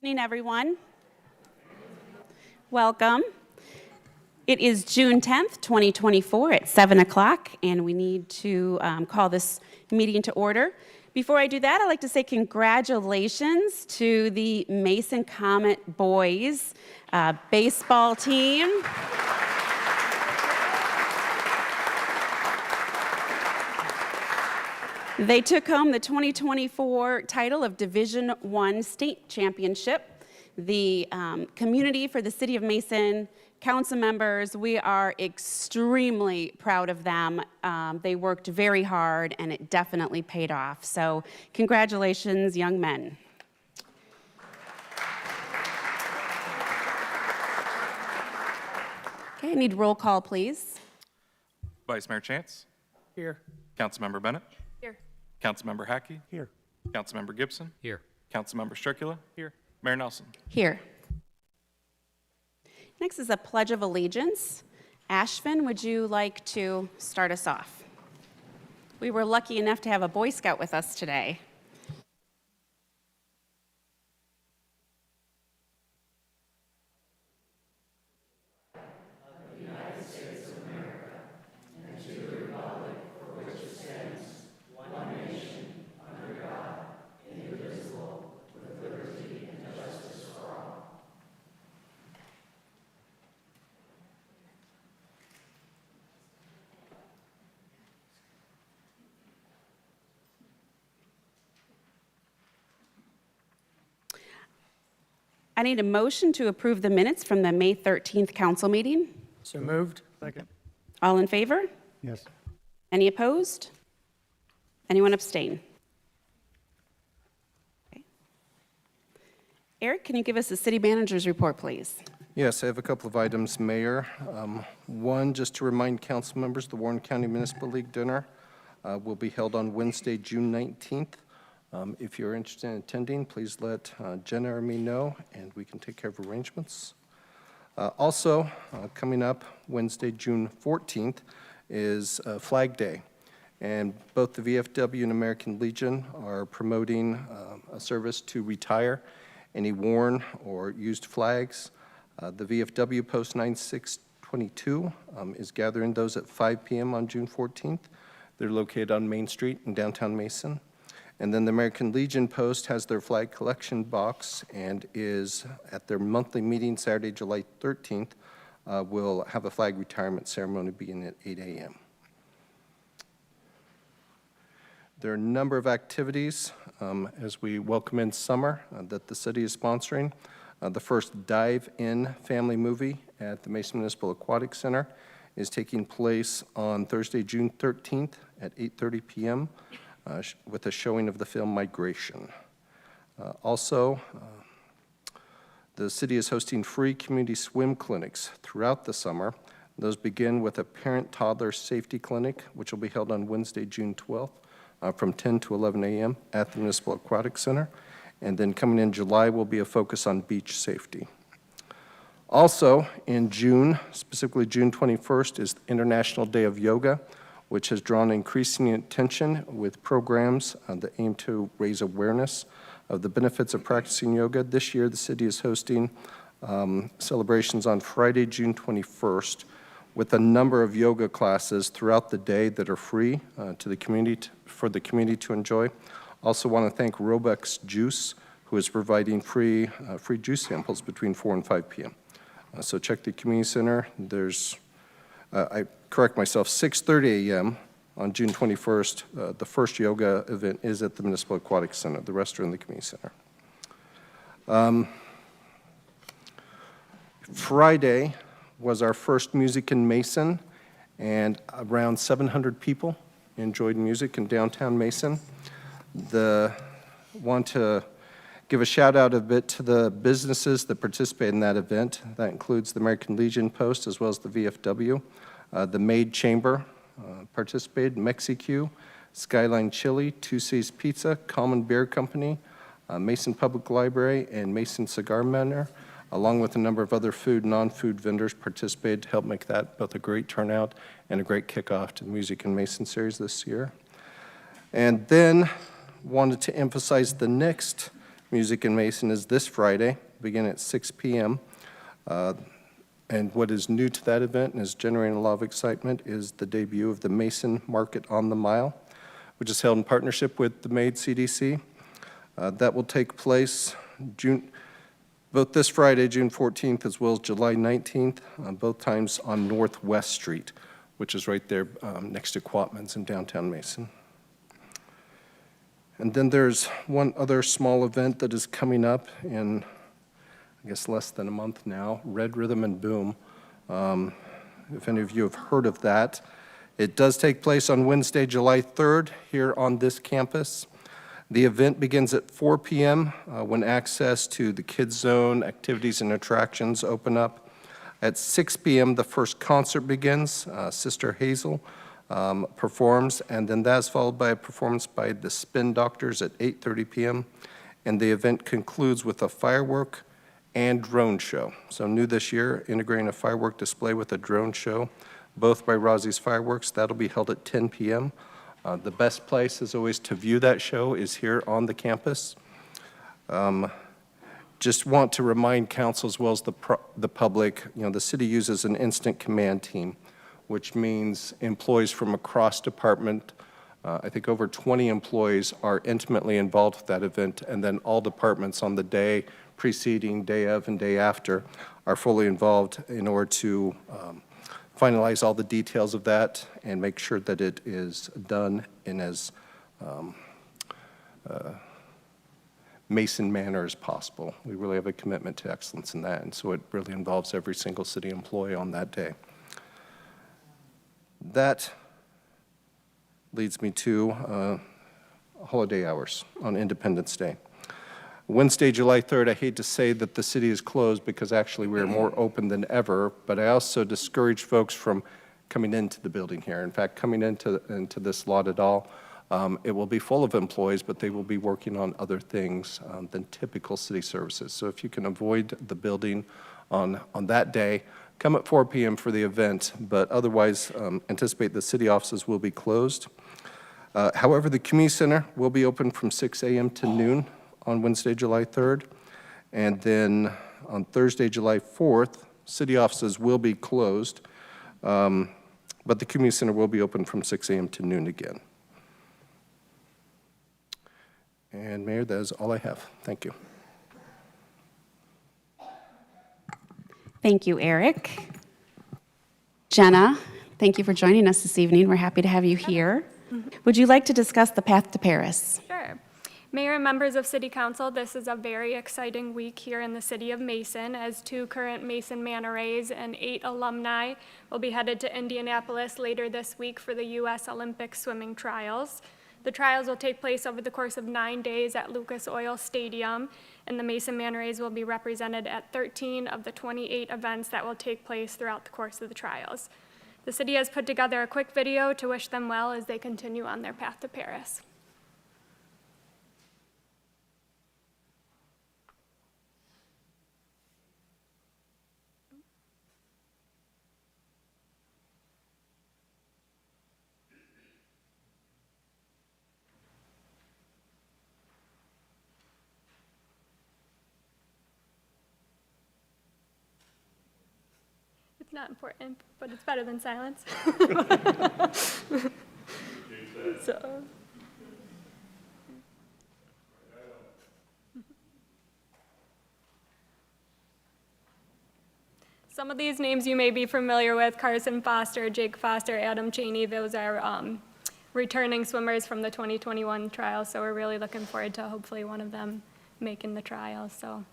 Good evening, everyone. Welcome. It is June 10th, 2024 at 7 o'clock, and we need to call this meeting to order. Before I do that, I'd like to say congratulations to the Mason Comet boys baseball team. They took home the 2024 title of Division I State Championship. The community for the City of Mason, council members, we are extremely proud of them. They worked very hard, and it definitely paid off. So congratulations, young men. Okay, I need roll call, please. Vice Mayor Chance. Here. Councilmember Bennett. Here. Councilmember Hackey. Here. Councilmember Gibson. Here. Councilmember Stricula. Here. Mayor Nelson. Here. Next is a Pledge of Allegiance. Ashvin, would you like to start us off? We were lucky enough to have a Boy Scout with us today. I need a motion to approve the minutes from the May 13th council meeting. So moved. Second. All in favor? Yes. Any opposed? Anyone abstain? Okay. Eric, can you give us the city manager's report, please? Yes, I have a couple of items, Mayor. One, just to remind council members, the Warren County Municipal League dinner will be held on Wednesday, June 19th. If you're interested in attending, please let Jenna or me know, and we can take care of arrangements. Also, coming up Wednesday, June 14th, is Flag Day, and both the VFW and American Legion are promoting a service to retire any worn or used flags. The VFW Post 9622 is gathering those at 5 p.m. on June 14th. They're located on Main Street in downtown Mason. And then the American Legion Post has their flag collection box and is at their monthly meeting Saturday, July 13th. Will have a flag retirement ceremony beginning at 8 a.m. There are a number of activities as we welcome in summer that the city is sponsoring. The first dive-in family movie at the Mason Municipal Aquatic Center is taking place on Thursday, June 13th at 8:30 p.m. With a showing of the film Migration. Also, the city is hosting free community swim clinics throughout the summer. Those begin with a parent-toddler safety clinic, which will be held on Wednesday, June 12th, from 10 to 11 a.m. at the Municipal Aquatic Center. And then coming in July will be a focus on beach safety. Also, in June, specifically June 21st, is International Day of Yoga, which has drawn increasing attention with programs that aim to raise awareness of the benefits of practicing yoga. This year, the city is hosting celebrations on Friday, June 21st, with a number of yoga classes throughout the day that are free to the community, for the community to enjoy. Also want to thank Robux Juice, who is providing free juice samples between 4 and 5 p.m. So check the community center. There's I correct myself, 6:30 a.m. on June 21st. The first yoga event is at the Municipal Aquatic Center. The rest are in the community center. Friday was our first Music in Mason, and around 700 people enjoyed music in downtown Mason. Want to give a shout out a bit to the businesses that participated in that event. That includes the American Legion Post as well as the VFW. The Maid Chamber participated, Mexique, Skyline Chili, Two C's Pizza, Common Beer Company, Mason Public Library, and Mason Cigar Manor, along with a number of other food and non-food vendors participated to help make that both a great turnout and a great kickoff to the Music in Mason series this year. And then wanted to emphasize the next Music in Mason is this Friday, beginning at 6 p.m. And what is new to that event and is generating a lot of excitement is the debut of the Mason Market on the Mile, which is held in partnership with the MAID CDC. That will take place both this Friday, June 14th, as well as July 19th, both times on Northwest Street, which is right there next to Quatman's in downtown Mason. And then there's one other small event that is coming up in, I guess, less than a month now, Red Rhythm and Boom. If any of you have heard of that, it does take place on Wednesday, July 3rd, here on this campus. The event begins at 4 p.m. When access to the Kids Zone, activities and attractions open up. At 6 p.m., the first concert begins. Sister Hazel performs, and then that's followed by a performance by the Spin Doctors at 8:30 p.m. And the event concludes with a firework and drone show. So new this year, integrating a firework display with a drone show, both by Rosie's Fireworks. That'll be held at 10 p.m. The best place, as always, to view that show is here on the campus. Just want to remind council as well as the public, the city uses an instant command team, which means employees from across department, I think over 20 employees are intimately involved with that event, and then all departments on the day preceding, day of, and day after are fully involved in order to finalize all the details of that and make sure that it is done in as Mason manner as possible. We really have a commitment to excellence in that, and so it really involves every single city employee on that day. That leads me to holiday hours on Independence Day. Wednesday, July 3rd, I hate to say that the city is closed because actually we are more open than ever, but I also discourage folks from coming into the building here. In fact, coming into this lot at all, it will be full of employees, but they will be working on other things than typical city services. So if you can avoid the building on that day, come at 4 p.m. for the event, but otherwise anticipate the city offices will be closed. However, the community center will be open from 6 a.m. to noon on Wednesday, July 3rd. And then on Thursday, July 4th, city offices will be closed, but the community center will be open from 6 a.m. to noon again. And Mayor, that is all I have. Thank you. Thank you, Eric. Jenna, thank you for joining us this evening. We're happy to have you here. Would you like to discuss the Path to Paris? Sure. Mayor and members of City Council, this is a very exciting week here in the city of Mason, as 2 current Mason Man Rays and 8 alumni will be headed to Indianapolis later this week for the U.S. Olympic swimming trials. The trials will take place over the course of 9 days at Lucas Oil Stadium, and the Mason Man Rays will be represented at 13 of the 28 events that will take place throughout the course of the trials. The city has put together a quick video to wish them well as they continue on their path to Paris. It's not important, but it's better than silence. So. Some of these names you may be familiar with: Carson Foster, Jake Foster, Adam Cheney. Those are returning swimmers from the 2021 trials, so we're really looking forward to hopefully one of them making the trials. So.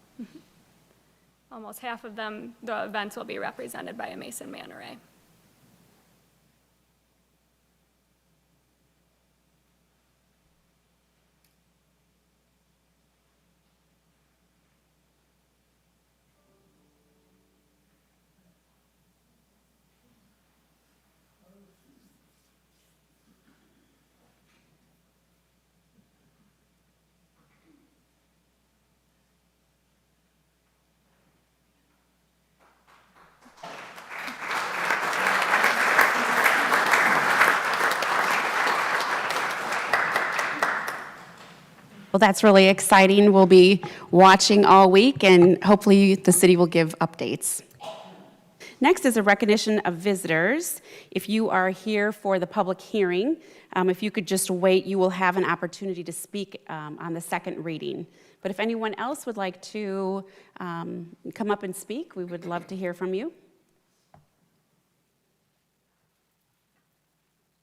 Almost half of them, the events will be represented by a Mason Man Ray. Well, that's really exciting. We'll be watching all week, and hopefully the city will give updates. Next is a recognition of visitors. If you are here for the public hearing, if you could just wait, you will have an opportunity to speak on the second reading. But if anyone else would like to come up and speak, we would love to hear from you.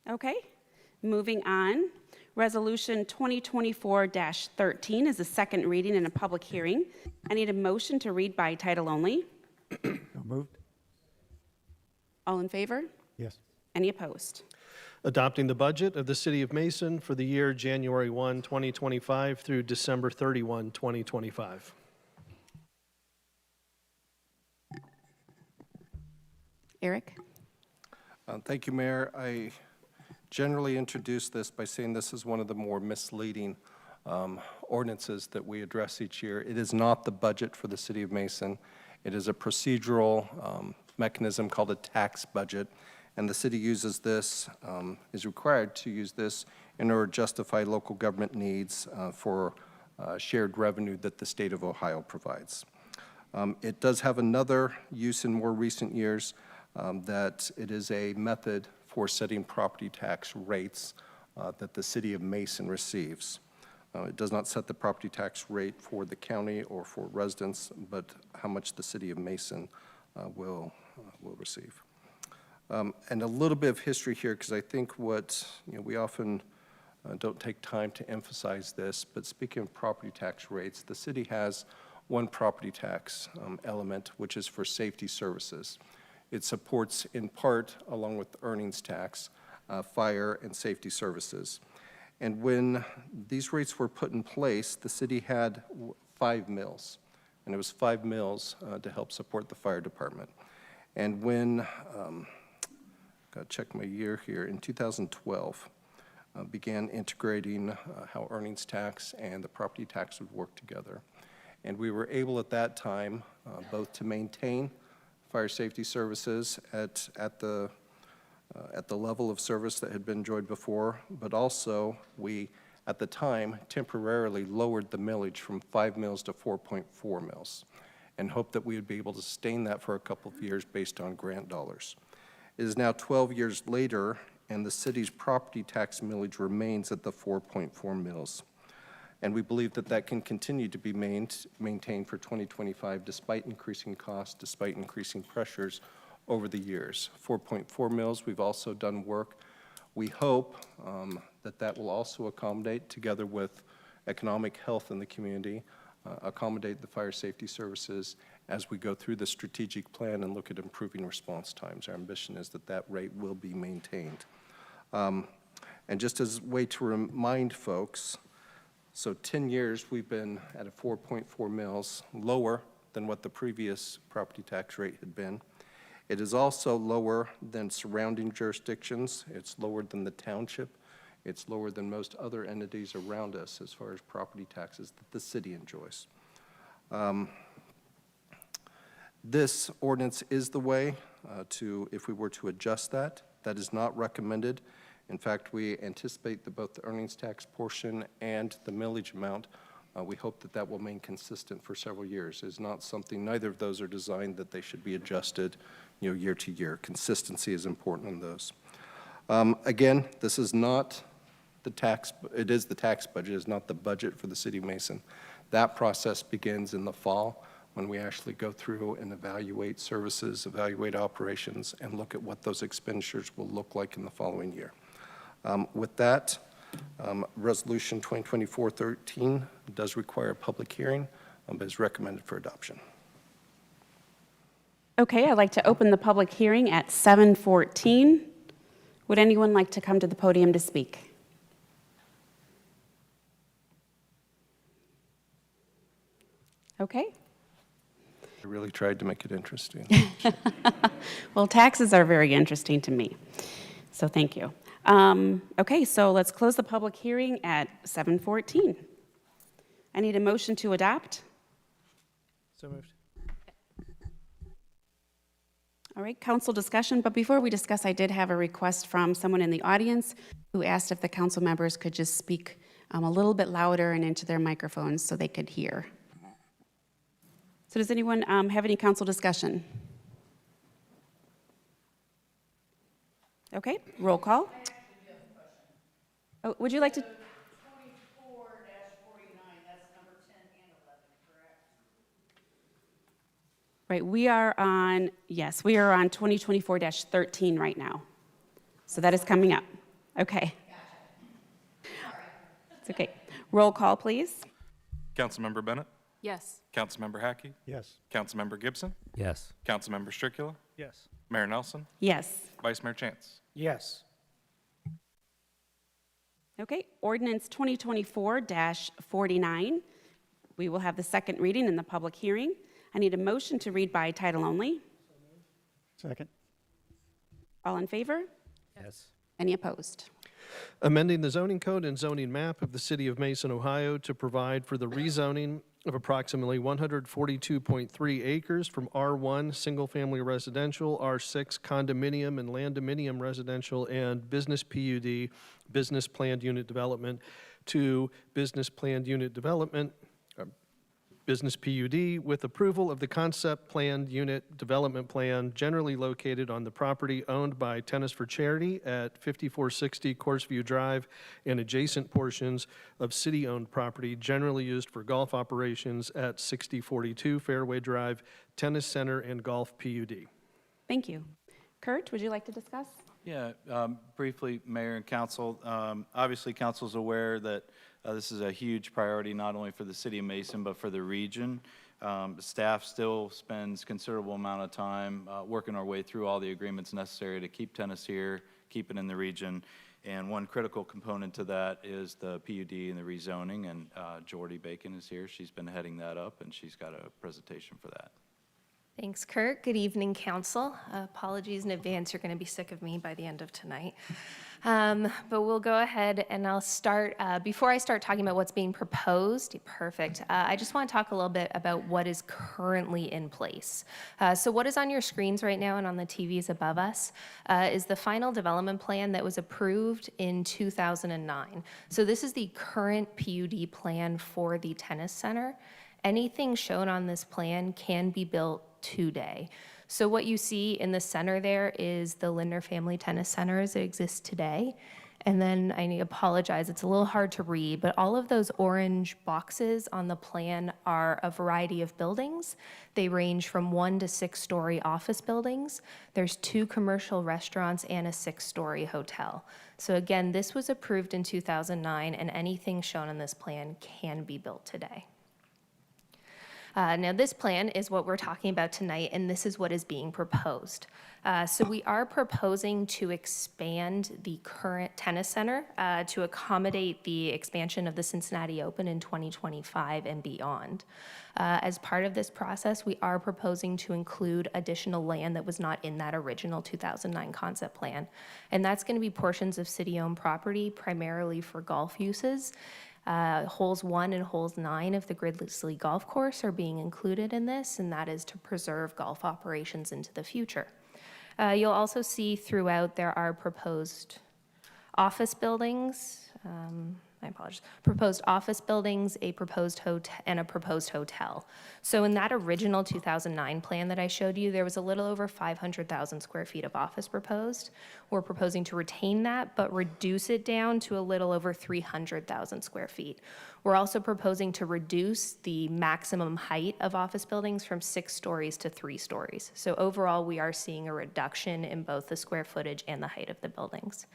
Okay, moving on. Resolution 2024-13 is a second reading and a public hearing. I need a motion to read by title only. So moved. All in favor? Yes. Any opposed? Adopting the budget of the City of Mason for the year January 1, 2025 through December 31, 2025. Eric? Thank you, Mayor. I generally introduce this by saying this is one of the more misleading ordinances that we address each year. It is not the budget for the City of Mason. It is a procedural mechanism called a tax budget, and the city uses this, is required to use this in order to justify local government needs for shared revenue that the state of Ohio provides. It does have another use in more recent years, that it is a method for setting property tax rates that the City of Mason receives. It does not set the property tax rate for the county or for residents, but how much the City of Mason will receive. And a little bit of history here, because I think what, we often don't take time to emphasize this, but speaking of property tax rates, the city has one property tax element, which is for safety services. It supports in part, along with the earnings tax, fire and safety services. And when these rates were put in place, the city had 5 mills, and it was 5 mills to help support the fire department. And when, gotta check my year here, in 2012, began integrating how earnings tax and the property tax would work together. And we were able at that time both to maintain fire safety services at the level of service that had been enjoyed before, but also we, at the time, temporarily lowered the millage from 5 mills to 4.4 mills and hoped that we would be able to sustain that for a couple of years based on grant dollars. It is now 12 years later, and the city's property tax millage remains at the 4.4 mills. And we believe that that can continue to be maintained for 2025 despite increasing costs, despite increasing pressures over the years. 4.4 mills, we've also done work. We hope that that will also accommodate, together with economic health in the community, accommodate the fire safety services as we go through the strategic plan and look at improving response times. Our ambition is that that rate will be maintained. And just as a way to remind folks, so 10 years we've been at a 4.4 mills, lower than what the previous property tax rate had been. It is also lower than surrounding jurisdictions. It's lower than the township. It's lower than most other entities around us as far as property taxes that the city enjoys. This ordinance is the way if we were to adjust that. That is not recommended. In fact, we anticipate that both the earnings tax portion and the millage amount, we hope that that will remain consistent for several years. It's not something, neither of those are designed that they should be adjusted, year to year. Consistency is important in those. Again, this is not the tax, it is the tax budget, it is not the budget for the City of Mason. That process begins in the fall when we actually go through and evaluate services, evaluate operations, and look at what those expenditures will look like in the following year. With that, Resolution 2024-13 does require a public hearing, but is recommended for adoption. Okay, I'd like to open the public hearing at 7:14. Would anyone like to come to the podium to speak? Okay. I really tried to make it interesting. Well, taxes are very interesting to me, so thank you. Okay, so let's close the public hearing at 7:14. I need a motion to adopt. So moved. All right, council discussion, but before we discuss, I did have a request from someone in the audience who asked if the council members could just speak a little bit louder and into their microphones so they could hear. So does anyone have any council discussion? Okay, roll call. Oh, would you like to? 24-49, that's number 10 and 11, correct? Right, we are on 2024-13 right now. So that is coming up. Okay. It's okay. Roll call, please. Councilmember Bennett? Yes. Councilmember Hackey? Yes. Councilmember Gibson? Yes. Councilmember Stricula? Yes. Mayor Nelson? Yes. Vice Mayor Chance? Yes. Okay, ordinance 2024-49. We will have the second reading in the public hearing. I need a motion to read by title only. Second. All in favor? Yes. Any opposed? Amending the zoning code and zoning map of the City of Mason, Ohio to provide for the rezoning of approximately 142.3 acres from R1 Single Family Residential, R6 Condominium and Landominium Residential, and Business PUD, Business Planned Unit Development, to Business Planned Unit Development, Business PUD, with approval of the concept planned unit development plan generally located on the property owned by Tennis for Charity at 5460 Courseview Drive and adjacent portions of city-owned property generally used for golf operations at 6042 Fairway Drive, Tennis Center, and Golf PUD. Thank you. Kurt, would you like to discuss? Yeah, briefly, Mayor and Council. Obviously, Council's aware that this is a huge priority not only for the City of Mason, but for the region. Staff still spends considerable amount of time working our way through all the agreements necessary to keep tennis here, keep it in the region. And one critical component to that is the PUD and the rezoning, and Jordy Bacon is here. She's been heading that up, and she's got a presentation for that. Thanks, Kurt. Good evening, council. Apologies in advance, you're going to be sick of me by the end of tonight. But we'll go ahead and I'll start, before I start talking about what's being proposed, perfect, I just want to talk a little bit about what is currently in place. So what is on your screens right now and on the TVs above us is the final development plan that was approved in 2009. So this is the current PUD plan for the tennis center. Anything shown on this plan can be built today. So what you see in the center there is the Linder Family Tennis Center as it exists today. And then I apologize, it's a little hard to read, but all of those orange boxes on the plan are a variety of buildings. They range from 1 to 6-story office buildings. There's 2 commercial restaurants and a 6-story hotel. So again, this was approved in 2009, and anything shown in this plan can be built today. Now, this plan is what we're talking about tonight, and this is what is being proposed. So we are proposing to expand the current tennis center to accommodate the expansion of the Cincinnati Open in 2025 and beyond. As part of this process, we are proposing to include additional land that was not in that original 2009 concept plan. And that's going to be portions of city-owned property, primarily for golf uses. Holes 1 and holes 9 of the Gridley Golf Course are being included in this, and that is to preserve golf operations into the future. You'll also see throughout there are proposed office buildings, I apologize, proposed office buildings, a proposed hotel, and a proposed hotel. So in that original 2009 plan that I showed you, there was a little over 500,000 square feet of office proposed. We're proposing to retain that, but reduce it down to a little over 300,000 square feet. We're also proposing to reduce the maximum height of office buildings from 6 stories to 3 stories. So overall, we are seeing a reduction in both the square footage and the height of the buildings.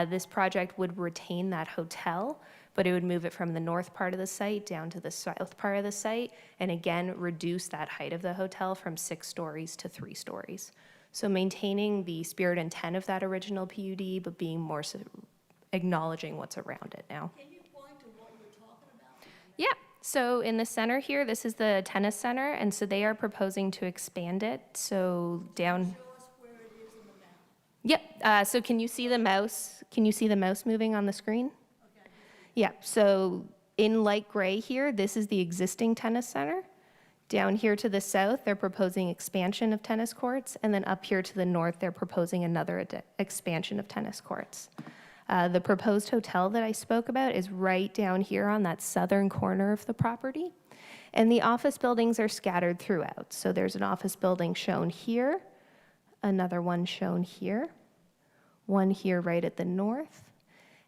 This project would retain that hotel, but it would move it from the north part of the site down to the south part of the site, and again, reduce that height of the hotel from 6 stories to 3 stories. So maintaining the spirit and intent of that original PUD, but being more acknowledging what's around it now. Can you point to what we're talking about? Yeah, so in the center here, this is the tennis center, and so they are proposing to expand it, so down. Show us where it is in the map. Yep, so can you see the mouse? Can you see the mouse moving on the screen? Okay. Yeah, so in light gray here, this is the existing tennis center. Down here to the south, they're proposing expansion of tennis courts, and then up here to the north, they're proposing another expansion of tennis courts. The proposed hotel that I spoke about is right down here on that southern corner of the property. And the office buildings are scattered throughout. So there's an office building shown here, another one shown here, one here right at the north.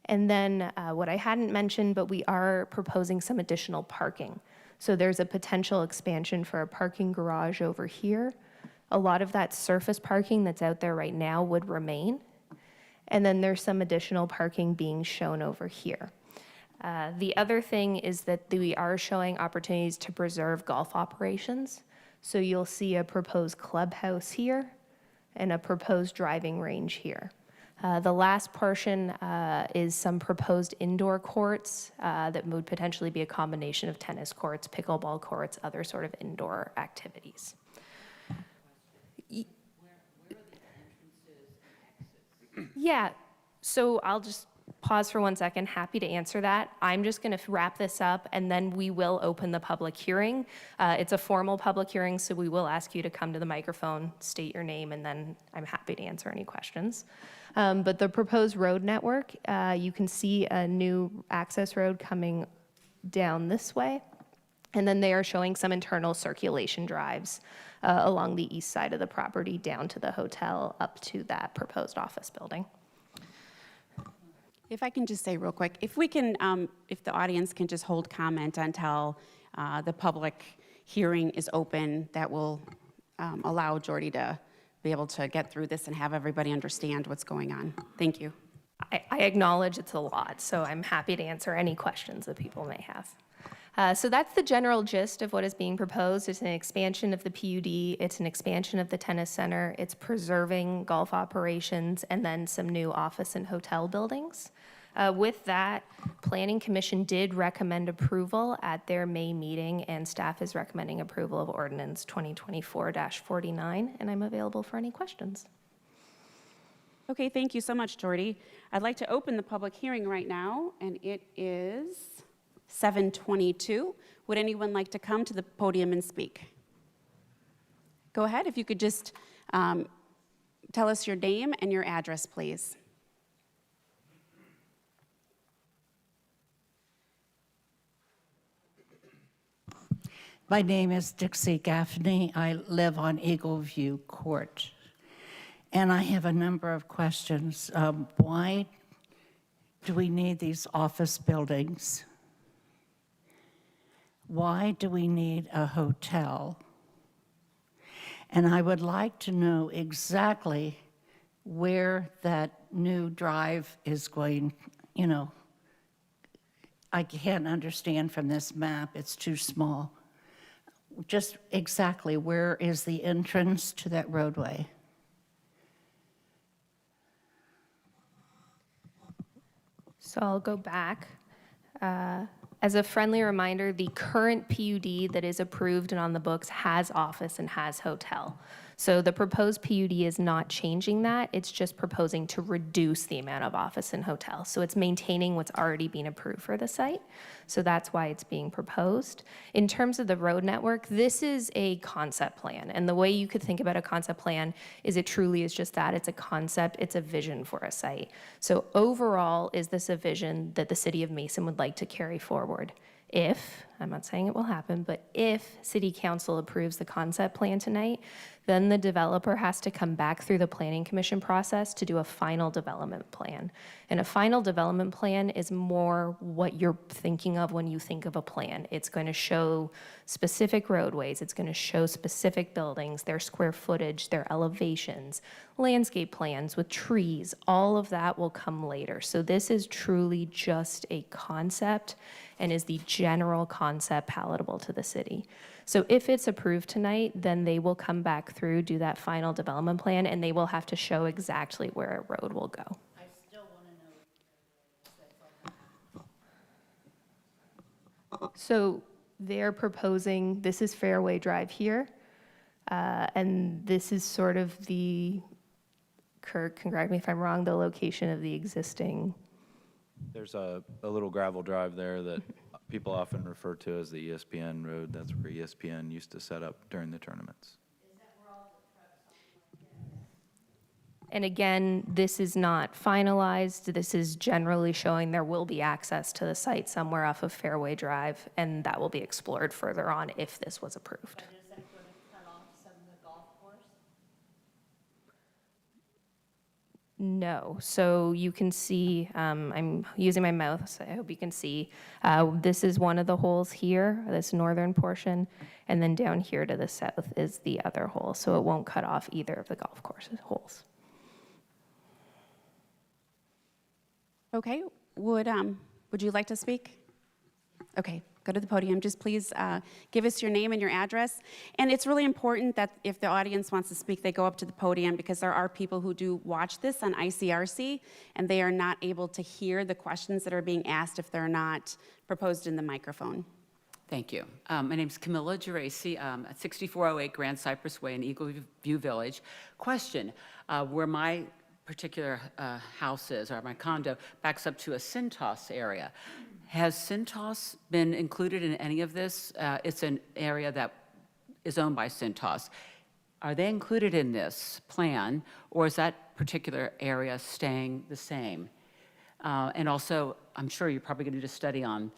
And then what I hadn't mentioned, but we are proposing some additional parking. So there's a potential expansion for a parking garage over here. A lot of that surface parking that's out there right now would remain. And then there's some additional parking being shown over here. The other thing is that we are showing opportunities to preserve golf operations. So you'll see a proposed clubhouse here and a proposed driving range here. The last portion is some proposed indoor courts that would potentially be a combination of tennis courts, pickleball courts, other sort of indoor activities. Yeah, so I'll just pause for 1 second. Happy to answer that. I'm just going to wrap this up, and then we will open the public hearing. It's a formal public hearing, so we will ask you to come to the microphone, state your name, and then I'm happy to answer any questions. But the proposed road network, you can see a new access road coming down this way. And then they are showing some internal circulation drives along the east side of the property down to the hotel up to that proposed office building. If I can just say real quick, if we can, if the audience can just hold comment until the public hearing is open, that will allow Jordy to be able to get through this and have everybody understand what's going on. Thank you. I acknowledge it's a lot, so I'm happy to answer any questions that people may have. So that's the general gist of what is being proposed. It's an expansion of the PUD, it's an expansion of the tennis center, it's preserving golf operations, and then some new office and hotel buildings. With that, Planning Commission did recommend approval at their May meeting, and staff is recommending approval of Ordinance 2024-49, and I'm available for any questions. Okay, thank you so much, Jordy. I'd like to open the public hearing right now, and it is 7:22. Would anyone like to come to the podium and speak? Go ahead, if you could just tell us your name and your address, please. My name is Dixie Gaffney. I live on Eagle View Court. And I have a number of questions. Why do we need these office buildings? Why do we need a hotel? And I would like to know exactly where that new drive is going. You know, I can't understand from this map, it's too small. Just exactly where is the entrance to that roadway? So I'll go back. As a friendly reminder, the current PUD that is approved and on the books has office and has hotel. So the proposed PUD is not changing that. It's just proposing to reduce the amount of office and hotel. So it's maintaining what's already been approved for the site. So that's why it's being proposed. In terms of the road network, this is a concept plan. And the way you could think about a concept plan is it truly is just that. It's a concept, it's a vision for a site. So overall, is this a vision that the city of Mason would like to carry forward? If, I'm not saying it will happen, but if City Council approves the concept plan tonight, then the developer has to come back through the Planning Commission process to do a final development plan. And a final development plan is more what you're thinking of when you think of a plan. It's going to show specific roadways, it's going to show specific buildings, their square footage, their elevations, landscape plans with trees, all of that will come later. So this is truly just a concept and is the general concept palatable to the city. So if it's approved tonight, then they will come back through, do that final development plan, and they will have to show exactly where a road will go. I still want to know. So they're proposing, this is Fairway Drive here, and this is sort of the, Kirk, can correct me if I'm wrong, the location of the existing. There's a little gravel drive there that people often refer to as the ESPN road. That's where ESPN used to set up during the tournaments. Is that where all the trucks And again, this is not finalized. This is generally showing there will be access to the site somewhere off of Fairway Drive, and that will be explored further on if this was approved. Is that going to cut off some of the golf course? No. So you can see, I'm using my mouse, so I hope you can see. This is one of the holes here, this northern portion, and then down here to the south is the other hole. So it won't cut off either of the golf course holes. Okay, would you like to speak? Okay, go to the podium. Just please give us your name and your address. And it's really important that if the audience wants to speak, they go up to the podium, because there are people who do watch this on ICRC, and they are not able to hear the questions that are being asked if they're not proposed in the microphone. Thank you. My name's Camilla Geraci, at 6408 Grand Cypress Way in Eagle View Village. Question, where my particular house is, or my condo, backs up to a Cintas area. Has Cintas been included in any of this? It's an area that is owned by Cintas. Are they included in this plan, or is that particular area staying the same? And also, I'm sure you're probably going to do a study on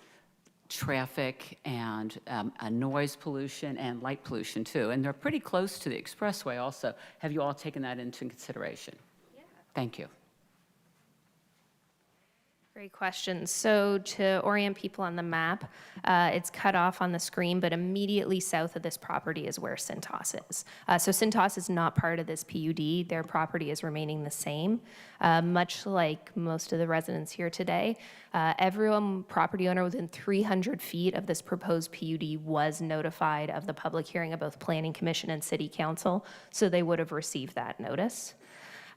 traffic and noise pollution and light pollution too, and they're pretty close to the expressway also. Have you all taken that into consideration? Thank you. Great question. So to orient people on the map, it's cut off on the screen, but immediately south of this property is where Cintas is. So Cintas is not part of this PUD. Their property is remaining the same. Much like most of the residents here today, everyone property owner within 300 feet of this proposed PUD was notified of the public hearing of both Planning Commission and City Council, so they would have received that notice.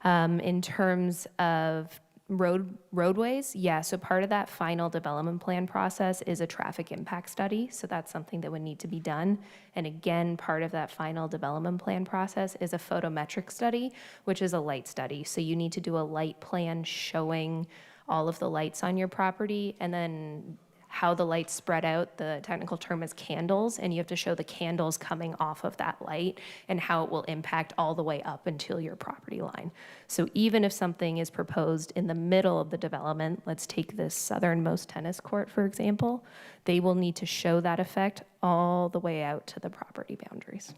In terms of roadways, yeah, so part of that final development plan process is a traffic impact study, so that's something that would need to be done. And again, part of that final development plan process is a photometric study, which is a light study. So you need to do a light plan showing all of the lights on your property, and then how the lights spread out. The technical term is candles, and you have to show the candles coming off of that light and how it will impact all the way up until your property line. So even if something is proposed in the middle of the development, let's take this southernmost tennis court, for example, they will need to show that effect all the way out to the property boundaries.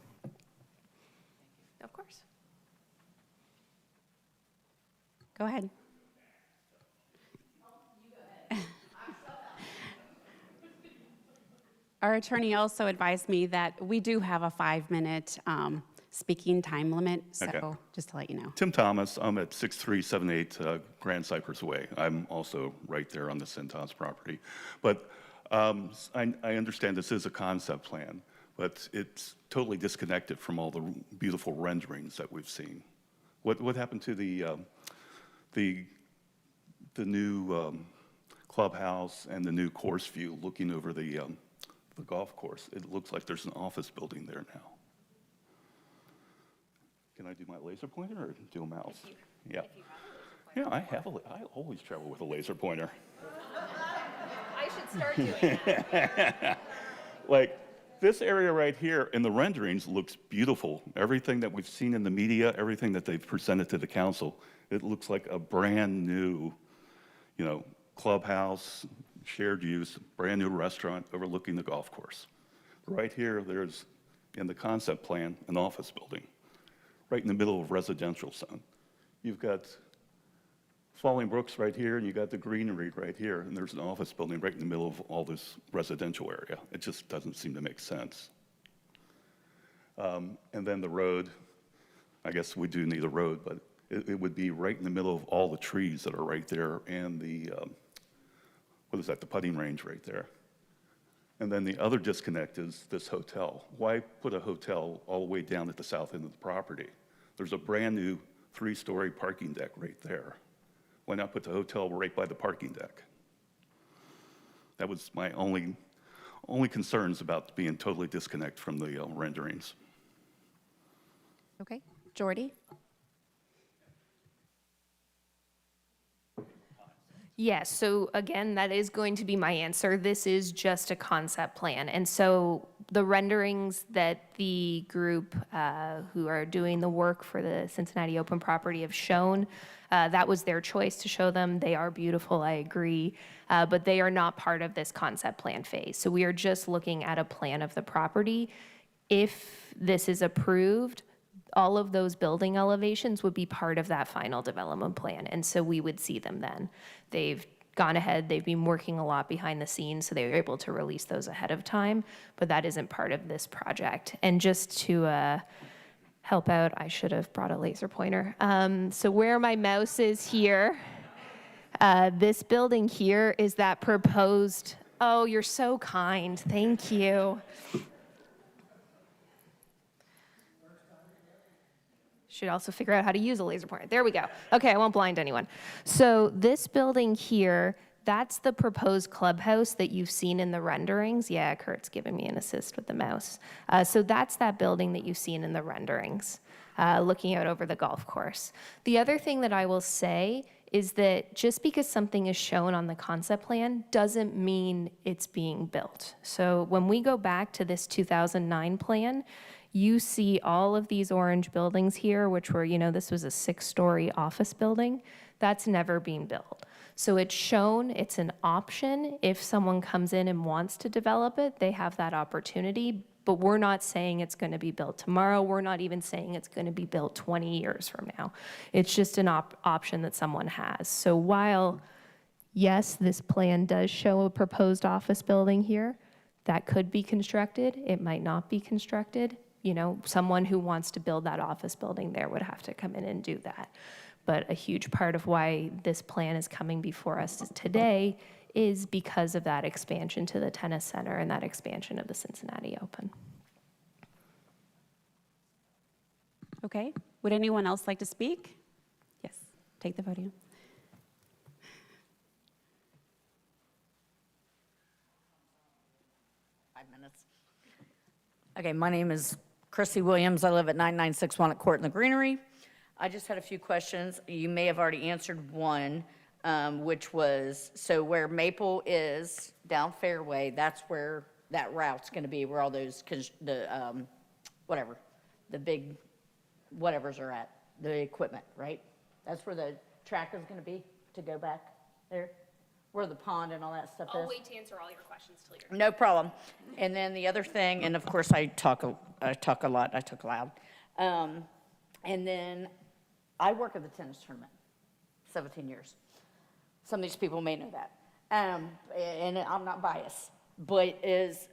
Of course. Go ahead. Our attorney also advised me that we do have a 5-minute speaking time limit, so Okay. just to let you know. Tim Thomas, I'm at 6378 Grand Cypress Way. I'm also right there on the Cintas property. But I understand this is a concept plan, but it's totally disconnected from all the beautiful renderings that we've seen. What happened to the new clubhouse and the new course view looking over the golf course? It looks like there's an office building there now. Can I do my laser pointer or do a mouse? Yeah. Yeah, I always travel with a laser pointer. I should start doing that. Like, this area right here in the renderings looks beautiful. Everything that we've seen in the media, everything that they've presented to the council, it looks like a brand new, clubhouse, shared use, brand new restaurant overlooking the golf course. Right here, there's, in the concept plan, an office building, right in the middle of residential zone. You've got Falling Brooks right here, and you got the greenery right here, and there's an office building right in the middle of all this residential area. It just doesn't seem to make sense. And then the road, I guess we do need a road, but it would be right in the middle of all the trees that are right there, and the, what is that, the putting range right there. And then the other disconnect is this hotel. Why put a hotel all the way down at the south end of the property? There's a brand new 3-story parking deck right there. Why not put the hotel right by the parking deck? That was my only concerns about being totally disconnected from the renderings. Okay, Jordy? Yes, so again, that is going to be my answer. This is just a concept plan. And so the renderings that the group who are doing the work for the Cincinnati Open property have shown, that was their choice to show them. They are beautiful, I agree, but they are not part of this concept plan phase. So we are just looking at a plan of the property. If this is approved, all of those building elevations would be part of that final development plan, and so we would see them then. They've gone ahead, they've been working a lot behind the scenes, so they were able to release those ahead of time, but that isn't part of this project. And just to help out, I should have brought a laser pointer. So where my mouse is here, this building here is that proposed, oh, you're so kind, thank you. Should also figure out how to use a laser pointer. There we go. Okay, I won't blind anyone. So this building here, that's the proposed clubhouse that you've seen in the renderings. Yeah, Kurt's giving me an assist with the mouse. So that's that building that you've seen in the renderings, looking out over the golf course. The other thing that I will say is that just because something is shown on the concept plan doesn't mean it's being built. So when we go back to this 2009 plan, you see all of these orange buildings here, which were, this was a 6-story office building. That's never been built. So it's shown, it's an option. If someone comes in and wants to develop it, they have that opportunity. But we're not saying it's going to be built tomorrow. We're not even saying it's going to be built 20 years from now. It's just an option that someone has. So while, yes, this plan does show a proposed office building here, that could be constructed. It might not be constructed. Someone who wants to build that office building there would have to come in and do that. But a huge part of why this plan is coming before us today is because of that expansion to the tennis center and that expansion of the Cincinnati Open. Okay, would anyone else like to speak? Yes, take the podium. Okay, my name is Chrissy Williams. I live at 9961 at Court in the Greenery. I just had a few questions. You may have already answered one, which was, so where Maple is down Fairway, that's where that route's going to be, where all those, the big whatevers are at, the equipment, right? That's where the track is going to be to go back there, where the pond and all that stuff is. I'll wait to answer all your questions till you're. No problem. And then the other thing, and of course I talk a lot, I talk loud. And then I work at the tennis tournament, 17 years. Some of these people may know that. And I'm not biased, but is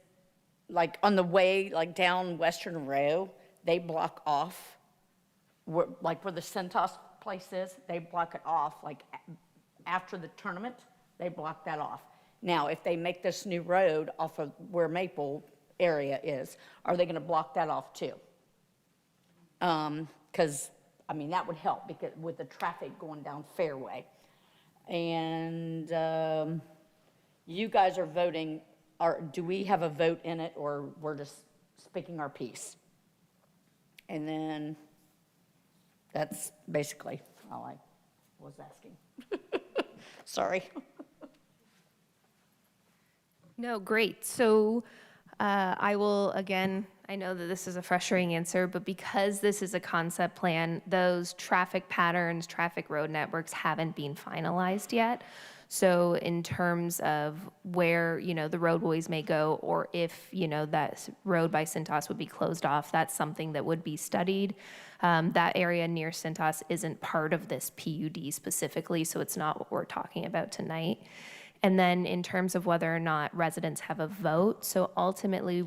like on the way, like down Western Row, they block off, where the Centos place is, they block it off, like after the tournament, they block that off. Now, if they make this new road off of where Maple area is, are they gonna block that off too? Because, that would help because with the traffic going down Fairway. And you guys are voting, do we have a vote in it or we're just speaking our piece? And then that's basically all I was asking. Sorry. No, great. So I will, again, I know that this is a frustrating answer, but because this is a concept plan, those traffic patterns, traffic road networks haven't been finalized yet. So in terms of where, the roadways may go, or if, that road by Cintas would be closed off, that's something that would be studied. That area near Cintas isn't part of this PUD specifically, so it's not what we're talking about tonight. And then in terms of whether or not residents have a vote, so ultimately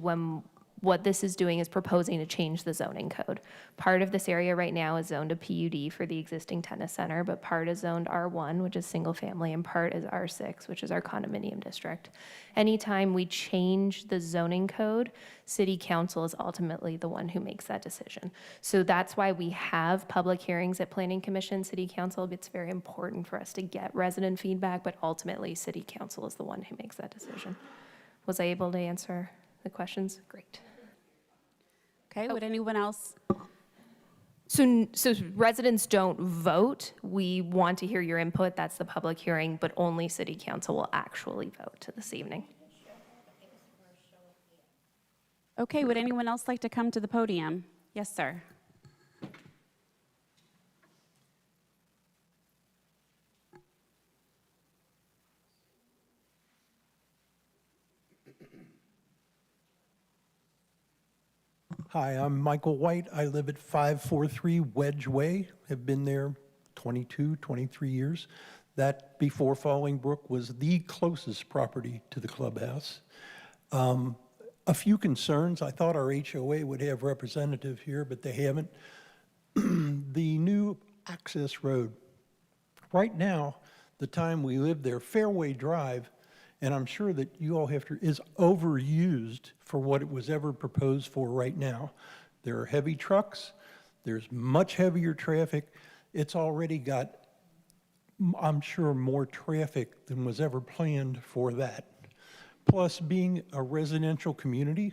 what this is doing is proposing to change the zoning code. Part of this area right now is zoned a PUD for the existing tennis center, but part is zoned R1, which is single family, and part is R6, which is our condominium district. Anytime we change the zoning code, city council is ultimately the one who makes that decision. So that's why we have public hearings at planning commission, city council. It's very important for us to get resident feedback, but ultimately city council is the one who makes that decision. Was I able to answer the questions? Great. Okay, would anyone else? So residents don't vote. We want to hear your input. That's the public hearing, but only city council will actually vote this evening. Okay, would anyone else like to come to the podium? Yes, sir. Hi, I'm Michael White. I live at 543 Wedge Way. Have been there 22, 23 years. That, before Fallingbrook, was the closest property to the clubhouse. A few concerns. I thought our HOA would have representative here, but they haven't. The new access road. Right now, the time we live there, Fairway Drive, and I'm sure that you all have to, is overused for what it was ever proposed for right now. There are heavy trucks, there's much heavier traffic. It's already got, I'm sure, more traffic than was ever planned for that. Plus, being a residential community,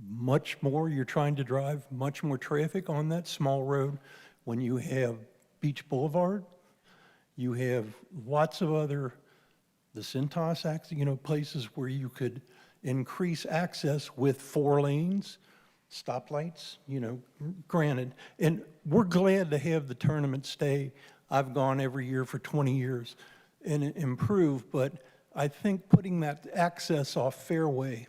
much more, you're trying to drive much more traffic on that small road. When you have Beach Boulevard, you have lots of other, the Cintas, places where you could increase access with 4 lanes, stoplights, granted. And we're glad to have the tournament stay. I've gone every year for 20 years and improve, but I think putting that access off Fairway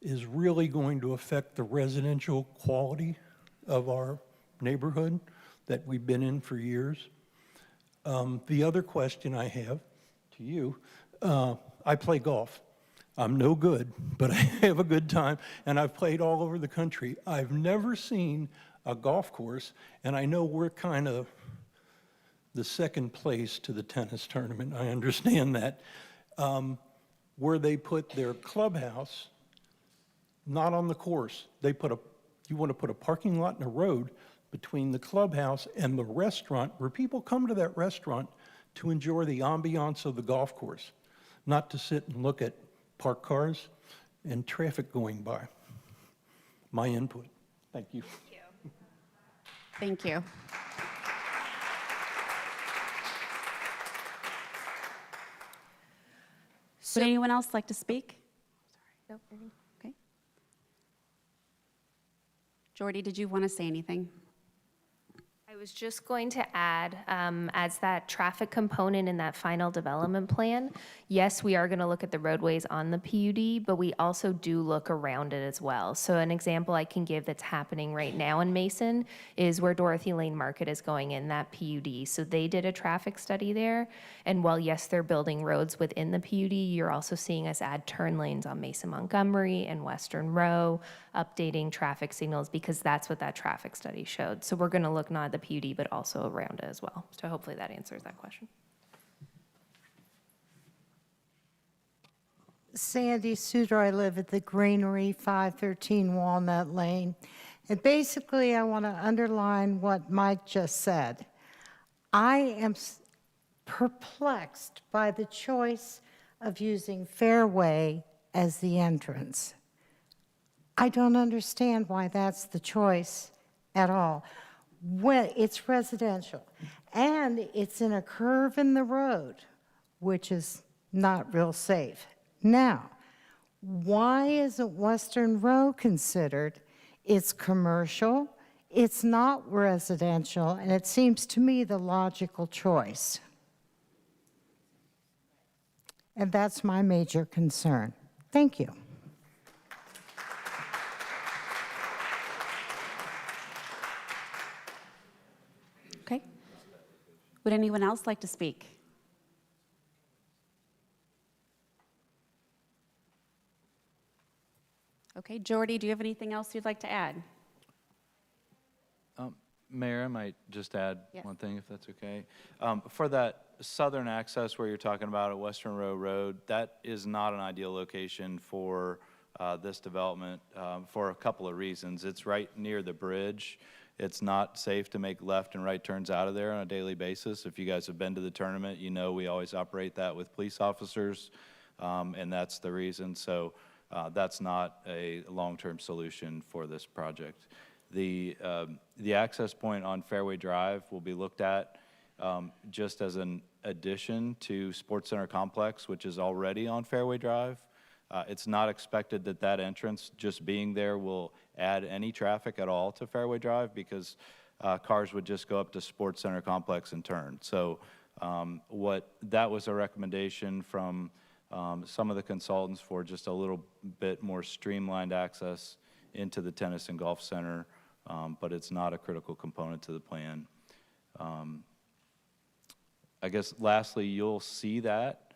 is really going to affect the residential quality of our neighborhood that we've been in for years. The other question I have to you, I play golf. I'm no good, but I have a good time, and I've played all over the country. I've never seen a golf course, and I know we're kind of the second place to the tennis tournament, I understand that, where they put their clubhouse not on the course. They put you want to put a parking lot and a road between the clubhouse and the restaurant, where people come to that restaurant to enjoy the ambiance of the golf course, not to sit and look at parked cars and traffic going by. My input. Thank you. Thank you. Would anyone else like to speak? Nope. Okay. Jordy, did you want to say anything? I was just going to add, as that traffic component in that final development plan, yes, we are going to look at the roadways on the PUD, but we also do look around it as well. So an example I can give that's happening right now in Mason is where Dorothy Lane Market is going in, that PUD. So they did a traffic study there, and while yes, they're building roads within the PUD, you're also seeing us add turn lanes on Mason Montgomery and Western Row, updating traffic signals, because that's what that traffic study showed. So we're going to look not at the PUD, but also around it as well. So hopefully that answers that question. Sandy Suter, I live at the Greenery, 513 Walnut Lane. And basically, I want to underline what Mike just said. I am perplexed by the choice of using Fairway as the entrance. I don't understand why that's the choice at all. Well, it's residential, and it's in a curve in the road, which is not real safe. Now, why isn't Western Row considered? It's commercial, it's not residential, and it seems to me the logical choice. And that's my major concern. Thank you. Okay. Would anyone else like to speak? Okay, Jordy, do you have anything else you'd like to add? Mayor, I might just add Yes. one thing, if that's okay. For that southern access where you're talking about at Western Row Road, that is not an ideal location for this development for a couple of reasons. It's right near the bridge. It's not safe to make left and right turns out of there on a daily basis. If you guys have been to the tournament, you know we always operate that with police officers, and that's the reason. So that's not a long-term solution for this project. The access point on Fairway Drive will be looked at just as an addition to Sports Center Complex, which is already on Fairway Drive. It's not expected that that entrance, just being there, will add any traffic at all to Fairway Drive because cars would just go up to Sports Center Complex and turn. So that was a recommendation from some of the consultants for just a little bit more streamlined access into the tennis and golf center, but it's not a critical component to the plan. I guess lastly, you'll see that.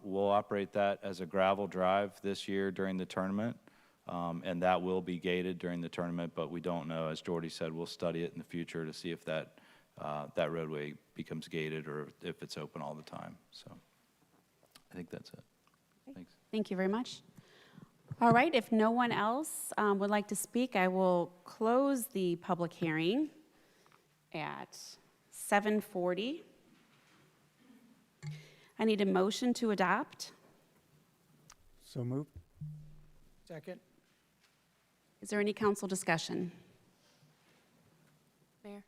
We'll operate that as a gravel drive this year during the tournament, and that will be gated during the tournament, but we don't know. As Jordy said, we'll study it in the future to see if that roadway becomes gated or if it's open all the time. So I think that's it. Thanks. Thank you very much. All right, if no one else would like to speak, I will close the public hearing at 7:40. I need a motion to adopt. So moved. Second. Is there any council discussion? Mayor,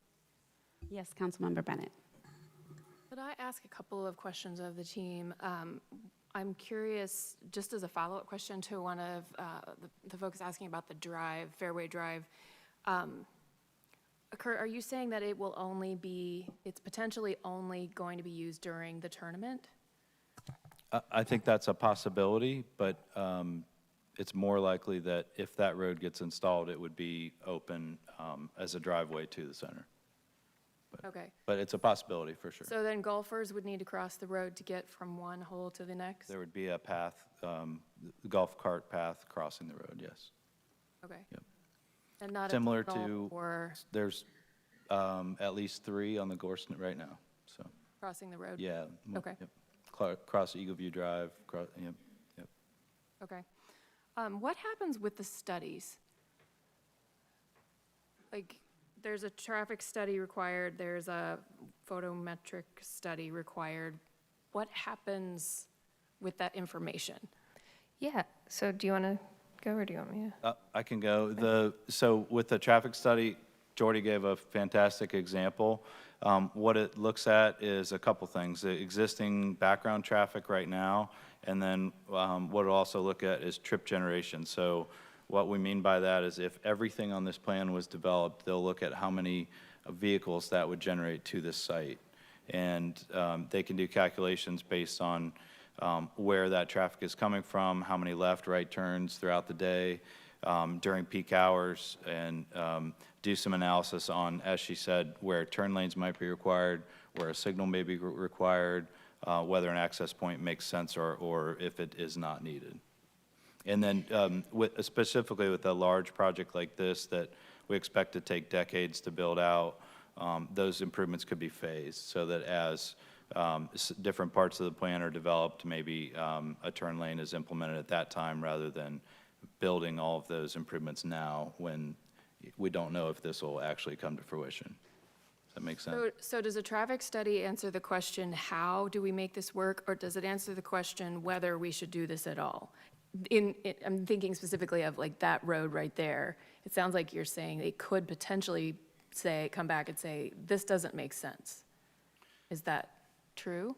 Yes, Councilmember Bennett. could I ask a couple of questions of the team? I'm curious, just as a follow-up question to one of the folks asking about the drive, Fairway Drive. Kurt, are you saying that it will only be, it's potentially only going to be used during the tournament? I think that's a possibility, but it's more likely that if that road gets installed, it would be open as a driveway to the center. Okay. But it's a possibility for sure. So then golfers would need to cross the road to get from one hole to the next? There would be a path, golf cart path crossing the road, yes. Okay. Yep. And not a Similar tunnel to, or there's at least 3 on the Gorson right now, so, crossing the road? yeah. Okay. Yep. Cross Eagle View Drive, yep. Okay. What happens with the studies? Like, there's a traffic study required, there's a photometric study required. What happens with that information? Yeah, so do you want to go or do you want me to? I can go. So with the traffic study, Jordy gave a fantastic example. What it looks at is a couple things, the existing background traffic right now, and then what it'll also look at is trip generation. So what we mean by that is if everything on this plan was developed, they'll look at how many vehicles that would generate to this site. And they can do calculations based on where that traffic is coming from, how many left, right turns throughout the day, during peak hours, and do some analysis on, as she said, where turn lanes might be required, where a signal may be required, whether an access point makes sense or if it is not needed. And then specifically with a large project like this that we expect to take decades to build out, those improvements could be phased so that as different parts of the plan are developed, maybe a turn lane is implemented at that time rather than building all of those improvements now when we don't know if this will actually come to fruition. Does that make sense? So does a traffic study answer the question, how do we make this work, or does it answer the question whether we should do this at all? I'm thinking specifically of like that road right there. It sounds like you're saying they could potentially come back and say, this doesn't make sense. Is that true?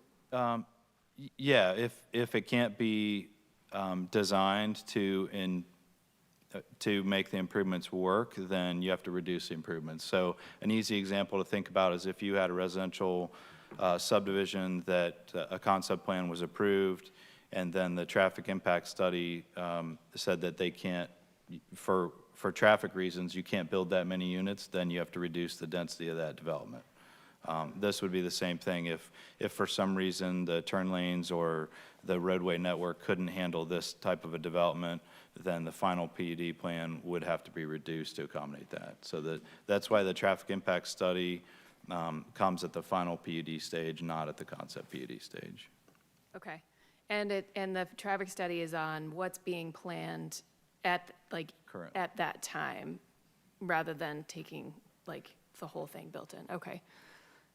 Yeah, if it can't be designed to make the improvements work, then you have to reduce the improvements. So an easy example to think about is if you had a residential subdivision that a concept plan was approved, and then the traffic impact study said that they can't, for traffic reasons, you can't build that many units, then you have to reduce the density of that development. This would be the same thing if for some reason the turn lanes or the roadway network couldn't handle this type of a development, then the final PUD plan would have to be reduced to accommodate that. So that's why the traffic impact study comes at the final PUD stage, not at the concept PUD stage. Okay. And the traffic study is on what's being planned at Correct. at that time, rather than taking like the whole thing built in. Okay.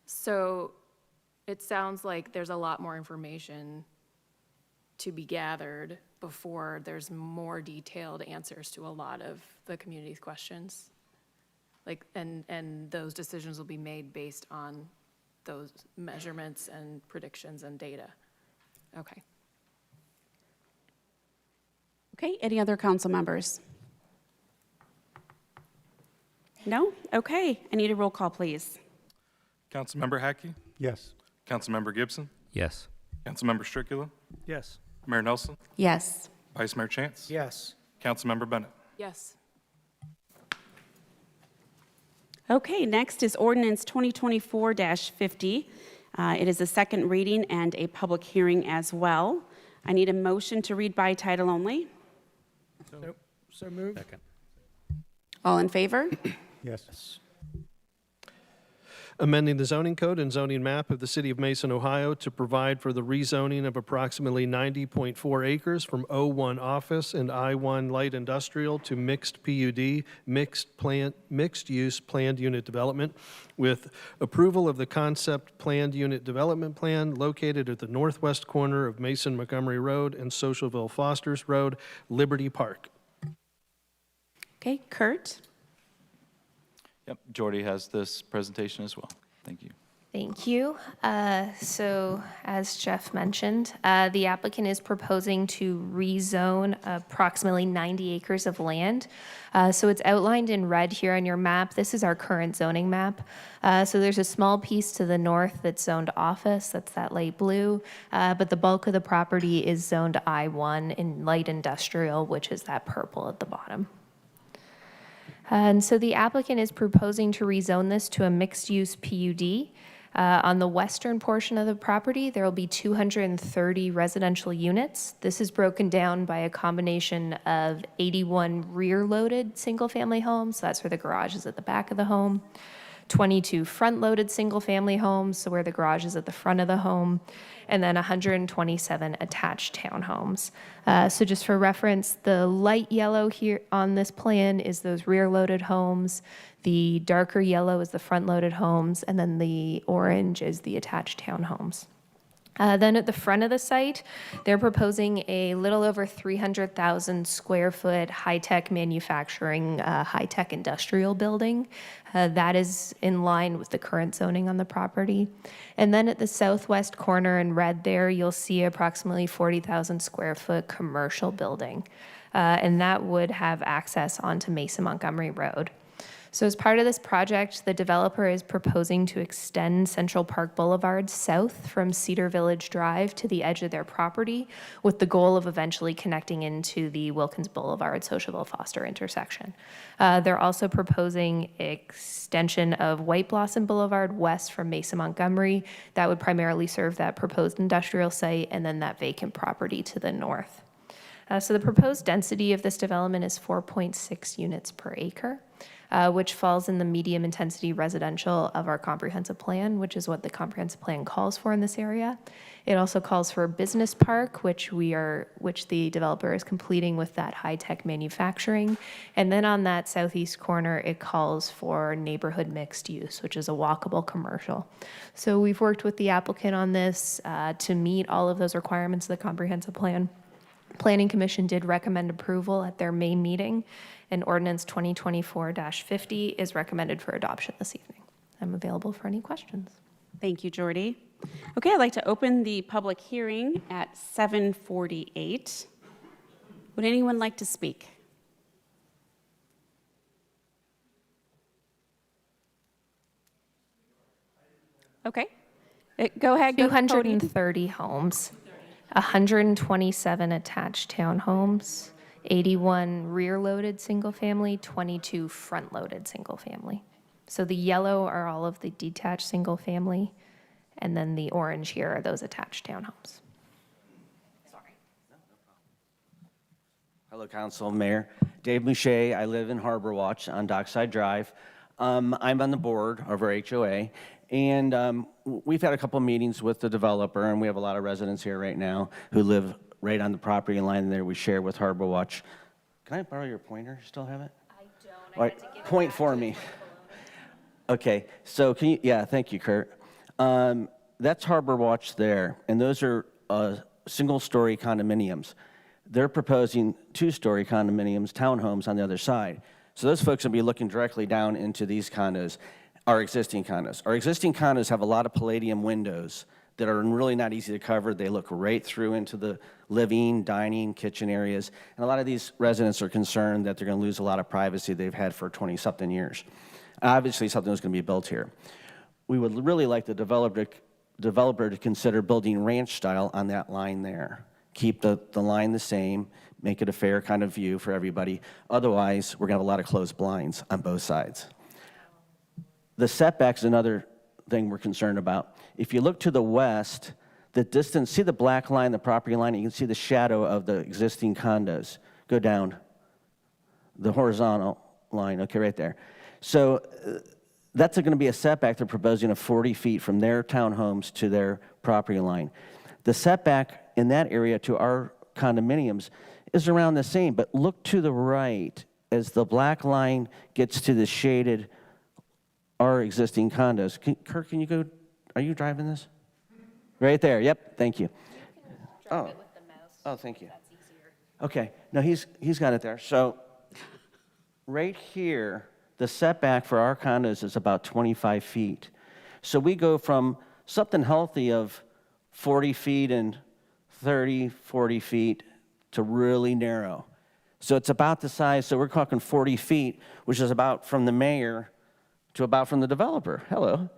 So it sounds like there's a lot more information to be gathered before there's more detailed answers to a lot of the community's questions. Like, and those decisions will be made based on those measurements and predictions and data. Okay. Okay, any other council members? No? Okay, I need a roll call, please. Councilmember Hackey, Yes. Councilmember Gibson, Yes. Councilmember Stricula, Yes. Mayor Nelson, Yes. Vice Mayor Chance, Yes. Councilmember Bennett. Yes. Okay, next is ordinance 2024-50. It is a second reading and a public hearing as well. I need a motion to read by title only. So moved. Second. All in favor? Yes. Amending the zoning code and zoning map of the City of Mason, Ohio to provide for the rezoning of approximately 90.4 acres from O1 office and I1 light industrial to mixed PUD, mixed-use planned unit development, with approval of the concept planned unit development plan located at the northwest corner of Mason Montgomery Road and Socialville Fosters Road, Liberty Park. Okay, Kurt? Yep, Jordy has this presentation as well. Thank you. Thank you. So as Jeff mentioned, the applicant is proposing to rezone approximately 90 acres of land. So it's outlined in red here on your map. This is our current zoning map. So there's a small piece to the north that's zoned office, that's that light blue, but the bulk of the property is zoned I1 in light industrial, which is that purple at the bottom. And so the applicant is proposing to rezone this to a mixed-use PUD. On the western portion of the property, there will be 230 residential units. This is broken down by a combination of 81 rear-loaded single-family homes, so that's where the garage is at the back of the home, 22 front-loaded single-family homes, so where the garage is at the front of the home, and then 127 attached townhomes. So just for reference, the light yellow here on this plan is those rear-loaded homes. The darker yellow is the front-loaded homes, and then the orange is the attached townhomes. Then at the front of the site, they're proposing a little over 300,000 square foot high-tech manufacturing, high-tech industrial building. That is in line with the current zoning on the property. And then at the southwest corner in red there, you'll see approximately 40,000 square foot commercial building. And that would have access onto Mason Montgomery Road. So as part of this project, the developer is proposing to extend Central Park Boulevard south from Cedar Village Drive to the edge of their property with the goal of eventually connecting into the Wilkins Boulevard Socialville Foster intersection. They're also proposing extension of White Blossom Boulevard west from Mason Montgomery. That would primarily serve that proposed industrial site and then that vacant property to the north. So the proposed density of this development is 4.6 units per acre. Which falls in the medium intensity residential of our comprehensive plan, which is what the comprehensive plan calls for in this area. It also calls for a business park, which the developer is completing with that high-tech manufacturing. And then on that southeast corner, it calls for neighborhood mixed use, which is a walkable commercial. So we've worked with the applicant on this to meet all of those requirements of the comprehensive plan. Planning Commission did recommend approval at their May meeting, and Ordinance 2024-50 is recommended for adoption this evening. I'm available for any questions. Thank you, Jordy. Okay, I'd like to open the public hearing at 7:48. Would anyone like to speak? Okay, go ahead. Go to the podium. 230 homes, 127 attached townhomes, 81 rear-loaded single-family, 22 front-loaded single-family. So the yellow are all of the detached single-family, and then the orange here are those attached townhomes. Sorry. No problem. Hello, Council, Mayor. Dave Moucher. I live in Harbor Watch on Dockside Drive. I'm on the board of our HOA, and we've had a couple meetings with the developer, and we have a lot of residents here right now who live right on the property line there we share with Harbor Watch. Can I borrow your pointer? You still have it? I don't. All right, point for me. Okay, so can you, yeah, thank you, Kurt. That's Harbor Watch there, and those are single-story condominiums. They're proposing two-story condominiums, townhomes on the other side. So those folks will be looking directly down into these condos, our existing condos. Our existing condos have a lot of palladium windows that are really not easy to cover. They look right through into the living, dining, kitchen areas. And a lot of these residents are concerned that they're going to lose a lot of privacy they've had for 20-something years. Obviously, something was going to be built here. We would really like the developer to consider building ranch style on that line there. Keep the line the same, make it a fair kind of view for everybody. Otherwise, we're going to have a lot of closed blinds on both sides. The setback's is another thing we're concerned about. If you look to the west, the distance, see the black line, the property line, you can see the shadow of the existing condos. Go down the horizontal line, okay, right there. So that's going to be a setback they're proposing of 40 feet from their townhomes to their property line. The setback in that area to our condominiums is around the same, but look to the right as the black line gets to the shaded, our existing condos. Kirk, can you go, are you driving this? Right there, yep, thank you. Oh, thank you. That's easier. Okay, no, he's got it there. So right here, the setback for our condos is about 25 feet. So we go from something healthy of 40 feet and 30, 40 feet to really narrow. So it's about the size, so we're talking 40 feet, which is about from the mayor to about from the developer. Hello.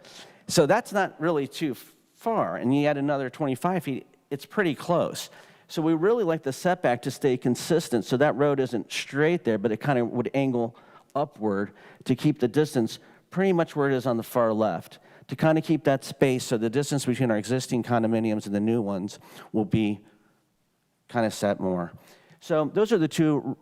So that's not really too far, and you add another 25 feet, it's pretty close. So we really like the setback to stay consistent, so that road isn't straight there, but it kind of would angle upward to keep the distance pretty much where it is on the far left, to kind of keep that space so the distance between our existing condominiums and the new ones will be kind of set more. So those are the two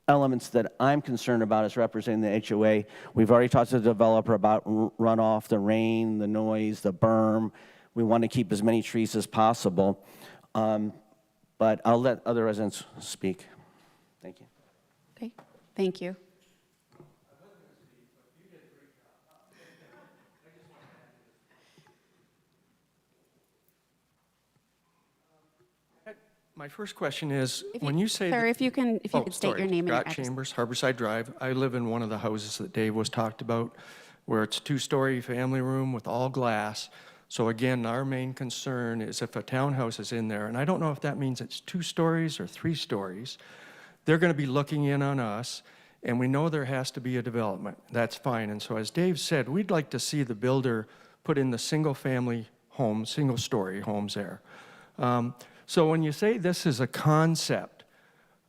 elements that I'm concerned about as representing the HOA. We've already talked to the developer about runoff, the rain, the noise, the berm. We want to keep as many trees as possible, but I'll let other residents speak. Thank you. Okay, thank you. My first question is, when you say... Sir, if you could state your name and your Scott address. Chambers, Harborside Drive. I live in one of the houses that Dave was talked about, where it's a two-story family room with all glass. So again, our main concern is if a townhouse is in there, and I don't know if that means it's 2 stories or 3 stories, they're going to be looking in on us, and we know there has to be a development. That's fine. And so as Dave said, we'd like to see the builder put in the single-family homes, single-story homes there. So when you say this is a concept,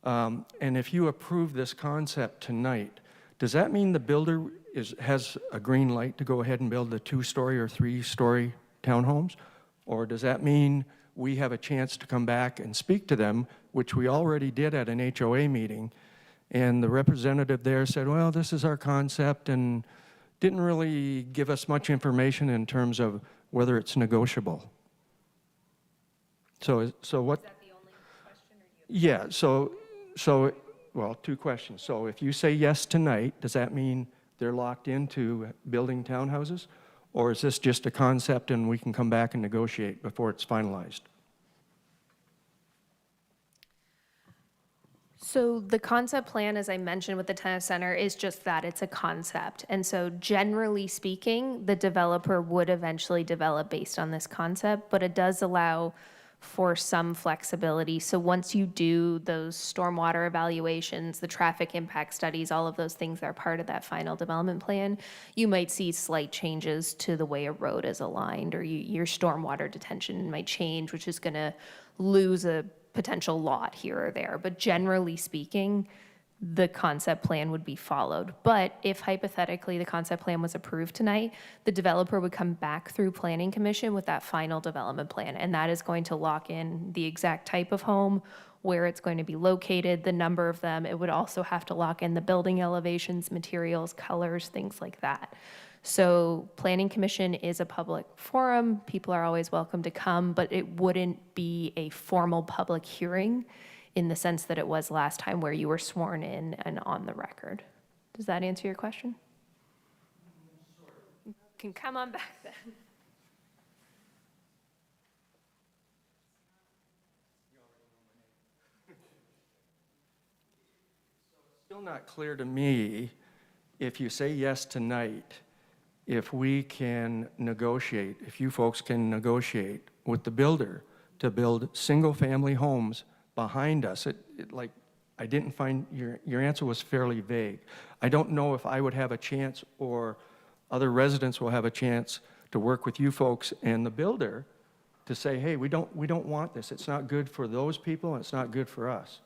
and if you approve this concept tonight, does that mean the builder has a green light to go ahead and build the 2-story or 3-story townhomes? Or does that mean we have a chance to come back and speak to them, which we already did at an HOA meeting, and the representative there said, well, this is our concept, and didn't really give us much information in terms of whether it's negotiable. So what? Is that the only question, or do you have... Yeah, well, 2 questions. So if you say yes tonight, does that mean they're locked into building townhouses? Or is this just a concept and we can come back and negotiate before it's finalized? So the concept plan, as I mentioned with the tennis center, is just that, it's a concept. And so generally speaking, the developer would eventually develop based on this concept, but it does allow for some flexibility. So once you do those stormwater evaluations, the traffic impact studies, all of those things that are part of that final development plan, you might see slight changes to the way a road is aligned, or your stormwater detention might change, which is going to lose a potential lot here or there. But generally speaking, the concept plan would be followed. But if hypothetically the concept plan was approved tonight, the developer would come back through Planning Commission with that final development plan, and that is going to lock in the exact type of home, where it's going to be located, the number of them. It would also have to lock in the building elevations, materials, colors, things like that. So Planning Commission is a public forum. People are always welcome to come, but it wouldn't be a formal public hearing in the sense that it was last time, where you were sworn in and on the record. Does that answer your question? You can come on back then. Still not clear to me, if you say yes tonight, if we can negotiate, if you folks can negotiate with the builder to build single-family homes behind us. Like, I didn't find, your answer was fairly vague. I don't know if I would have a chance or other residents will have a chance to work with you folks and the builder to say, hey, we don't want this. It's not good for those people and it's not good for us.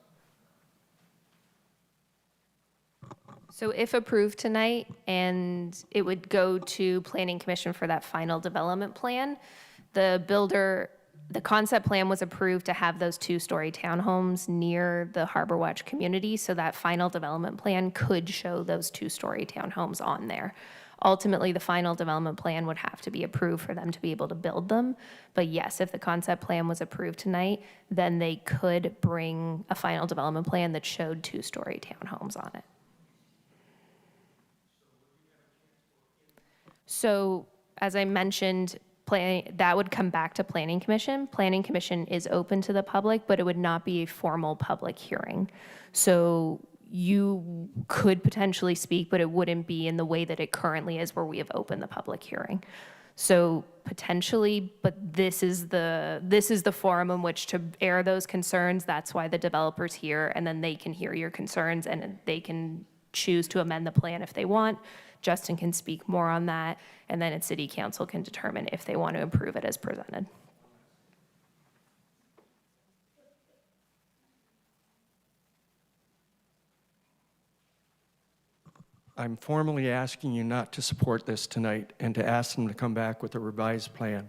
So if approved tonight, and it would go to Planning Commission for that final development plan, the concept plan was approved to have those two-story townhomes near the Harbor Watch community, so that final development plan could show those two-story townhomes on there. Ultimately, the final development plan would have to be approved for them to be able to build them. But yes, if the concept plan was approved tonight, then they could bring a final development plan that showed two-story townhomes on it. So, as I mentioned, that would come back to Planning Commission. Planning Commission is open to the public, but it would not be a formal public hearing. So you could potentially speak, but it wouldn't be in the way that it currently is, where we have opened the public hearing. So potentially, but this is the forum in which to air those concerns. That's why the developer's here, and then they can hear your concerns and they can choose to amend the plan if they want. Justin can speak more on that, and then City Council can determine if they want to approve it as presented. I'm formally asking you not to support this tonight and to ask them to come back with a revised plan.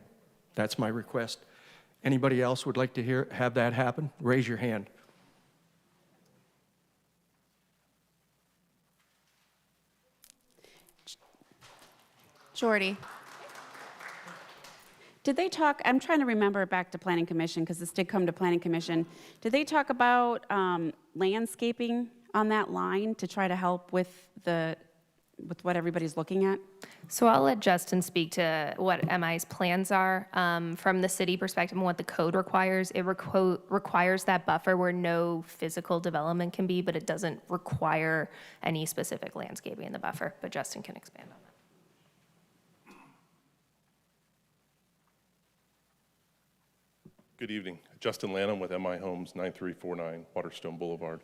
That's my request. Anybody else would like to have that happen? Raise your hand. Jordy. Did they talk, I'm trying to remember back to Planning Commission, because this did come to Planning Commission. Did they talk about landscaping on that line to try to help with what everybody's looking at? So I'll let Justin speak to what MI's plans are. From the city perspective and what the code requires, it requires that buffer where no physical development can be, but it doesn't require any specific landscaping in the buffer. But Justin can expand on that. Good evening. Justin Lanham with MI Homes, 9349 Waterstone Boulevard.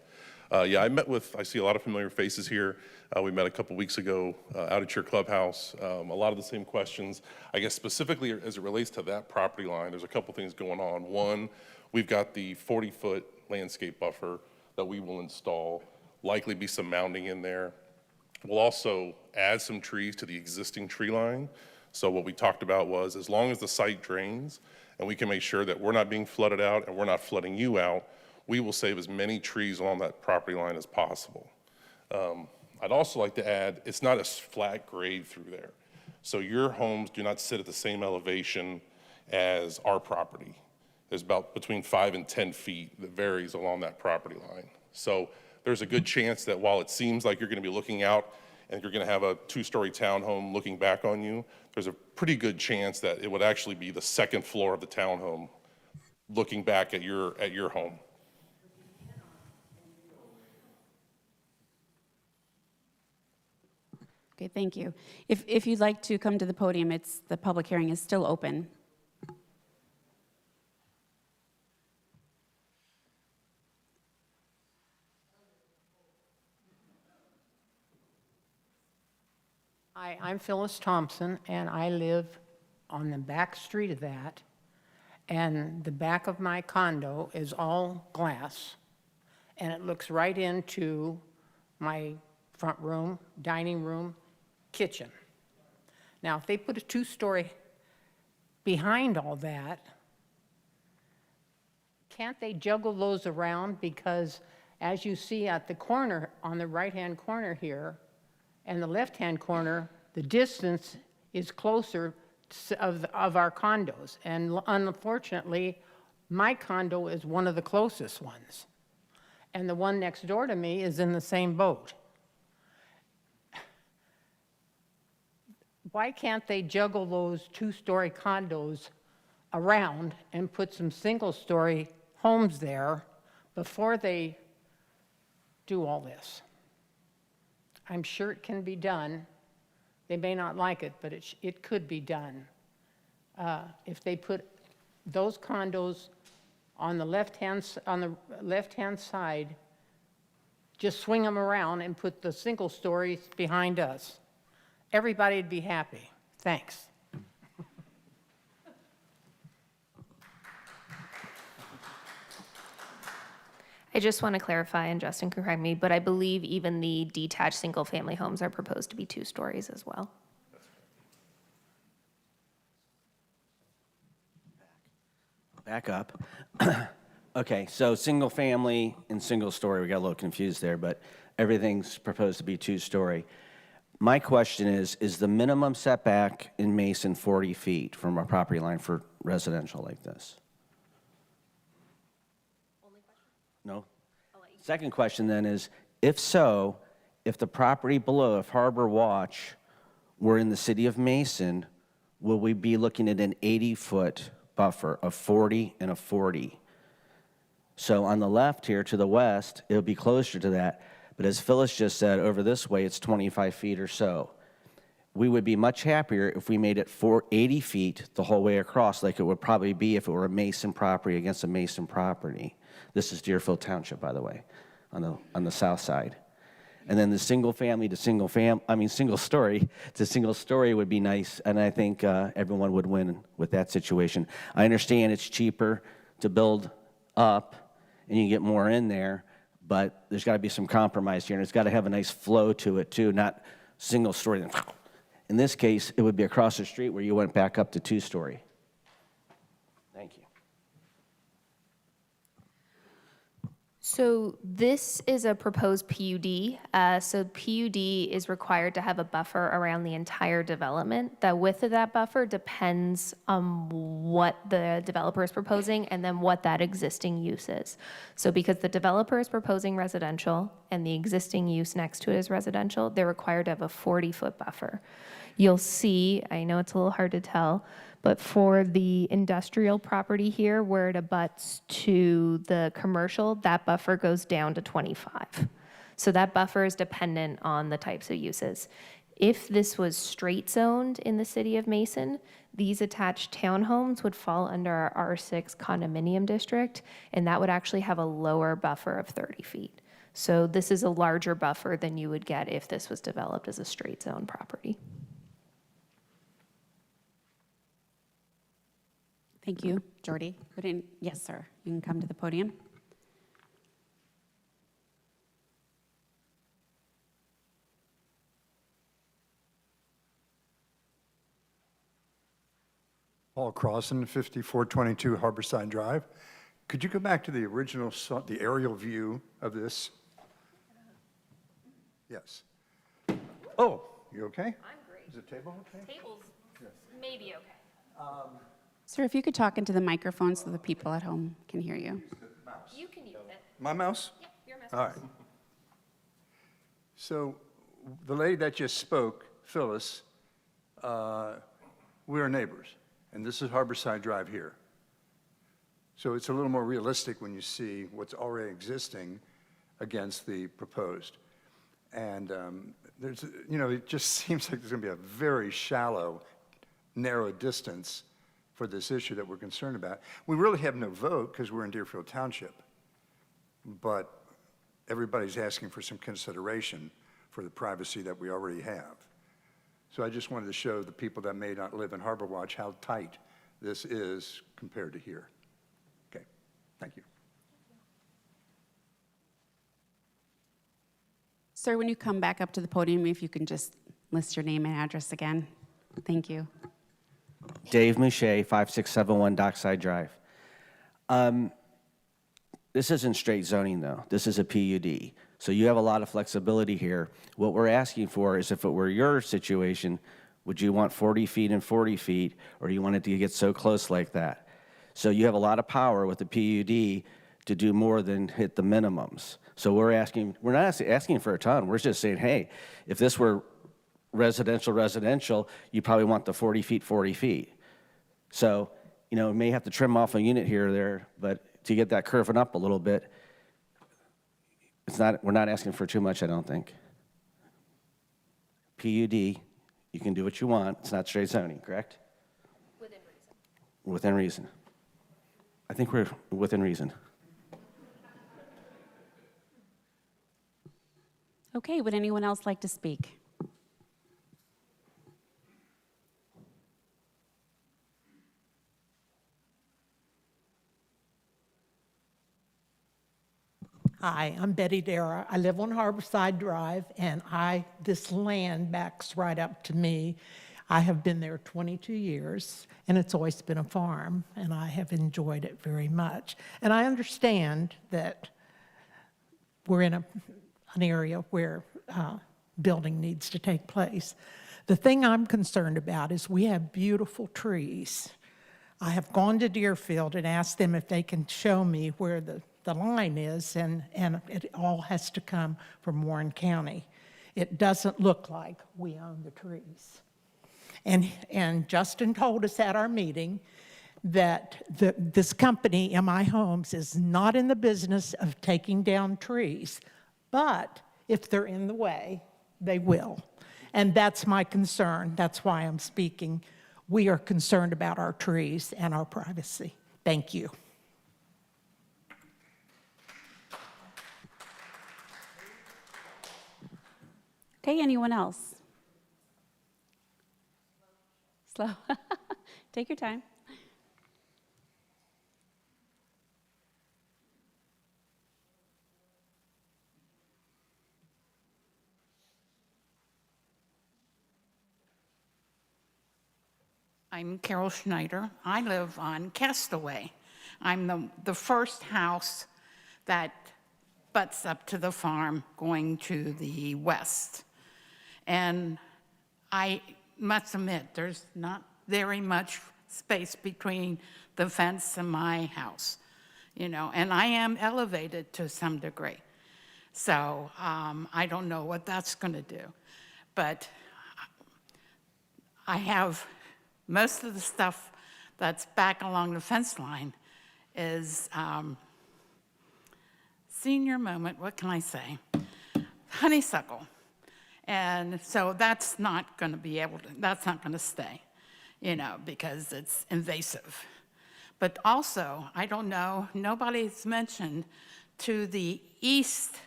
Yeah, I see a lot of familiar faces here. We met a couple weeks ago out at your clubhouse. A lot of the same questions. I guess specifically as it relates to that property line, there's a couple things going on. One, we've got the 40-foot landscape buffer that we will install, likely be some mounding in there. We'll also add some trees to the existing tree line. So what we talked about was, as long as the site drains and we can make sure that we're not being flooded out and we're not flooding you out, we will save as many trees along that property line as possible. I'd also like to add, it's not a flat grade through there. So your homes do not sit at the same elevation as our property. There's about between 5 and 10 feet that varies along that property line. So there's a good chance that while it seems like you're gonna be looking out and you're gonna have a two-story townhome looking back on you, there's a pretty good chance that it would actually be the second floor of the townhome looking back at your home. Okay, thank you. If you'd like to come to the podium, the public hearing is still open. Hi, I'm Phyllis Thompson, and I live on the back street of that. And the back of my condo is all glass, and it looks right into my front room, dining room, kitchen. Now, if they put a two-story behind all that, can't they juggle those around? Because as you see at the corner, on the right-hand corner here, and the left-hand corner, the distance is closer of our condos. And unfortunately, my condo is one of the closest ones. And the one next door to me is in the same boat. Why can't they juggle those two-story condos around and put some single-story homes there before they do all this? I'm sure it can be done, They may not like it, but it could be done. If they put those condos on the left-hand side, just swing them around and put the single stories behind us. Everybody'd be happy. Thanks. I just want to clarify, and Justin can correct me, but I believe even the detached single-family homes are proposed to be 2 stories as well. Back up. Okay, so single family and single story, we got a little confused there, but everything's proposed to be 2-story. My question is the minimum setback in Mason 40 feet from a property line for residential like this? No? Second question then is, if so, if the property below, if Harbor Watch were in the city of Mason, will we be looking at an 80-foot buffer of 40 and a 40? So on the left here to the west, it'll be closer to that. But as Phyllis just said, over this way, it's 25 feet or so. We would be much happier if we made it 80 feet the whole way across, like it would probably be if it were a Mason property against a Mason property. This is Deerfield Township, by the way, on the south side. And then the single family to single story to single story would be nice, and I think everyone would win with that situation. I understand it's cheaper to build up and you get more in there, but there's got to be some compromise here, and it's got to have a nice flow to it too, not single story. In this case, it would be across the street where you went back up to 2-story. Thank you. So this is a proposed PUD. So PUD is required to have a buffer around the entire development. The width of that buffer depends on what the developer is proposing and then what that existing use is. So because the developer is proposing residential and the existing use next to it is residential, they're required to have a 40-foot buffer. You'll see, I know it's a little hard to tell, but for the industrial property here, where it abuts to the commercial, that buffer goes down to 25. So that buffer is dependent on the types of uses. If this was straight zoned in the city of Mason, these attached townhomes would fall under our R6 condominium district, and that would actually have a lower buffer of 30 feet. So this is a larger buffer than you would get if this was developed as a straight zone property. Thank you, Jordy. Yes, sir. You can come to the podium. Paul Crossan, 5422 Harborside Drive. Could you go back to the original, the aerial view of this? Yes. Oh, you okay? I'm great. Is the table okay? Table's maybe okay. Sir, if you could talk into the microphone so the people at home can hear you. You can use it. My mouse? Yep, your mouse. All right. So the lady that just spoke, Phyllis, we are neighbors, and this is Harborside Drive here. So it's a little more realistic when you see what's already existing against the proposed. And there's, it just seems like there's going to be a very shallow, narrow distance for this issue that we're concerned about. We really have no vote because we're in Deerfield Township, but everybody's asking for some consideration for the privacy that we already have. So I just wanted to show the people that may not live in Harbor Watch how tight this is compared to here. Okay, thank you. Sir, when you come back up to the podium, if you can just list your name and address again. Thank you. Dave Moucher, 5671 Dockside Drive. This isn't straight zoning, though. This is a PUD. So you have a lot of flexibility here. What we're asking for is if it were your situation, would you want 40 feet and 40 feet, or do you want it to get so close like that? So you have a lot of power with the PUD to do more than hit the minimums. So we're not asking for a ton. We're just saying, hey, if this were residential, you probably want the 40 feet, 40 feet. So, we may have to trim off a unit here or there, but to get that curving up a little bit, we're not asking for too much, I don't think. PUD, You can do what you want. It's not straight zoning, correct? Within reason. Within reason. I think we're within reason. Okay, would anyone else like to speak? Hi, I'm Betty Dara. I live on Harborside Drive, and this land backs right up to me. I have been there 22 years, and it's always been a farm, and I have enjoyed it very much. And I understand that we're in an area where building needs to take place. The thing I'm concerned about is we have beautiful trees. I have gone to Deerfield and asked them if they can show me where the line is, and it all has to come from Warren County. It doesn't look like we own the trees. And Justin told us at our meeting that this company, MI Homes, is not in the business of taking down trees, but if they're in the way, they will. And that's my concern. That's why I'm speaking. We are concerned about our trees and our privacy. Thank you. Okay, anyone else? Slow. Take your time. I'm Carol Schneider. I live on Castaway. I'm the first house that butts up to the farm going to the west. And I must admit, there's not very much space between the fence and my house, and I am elevated to some degree. So I don't know what that's going to do. But I have most of the stuff that's back along the fence line is senior moment, what can I say? Honeysuckle. And so that's not going to stay, because it's invasive. But also, I don't know, nobody's mentioned to the east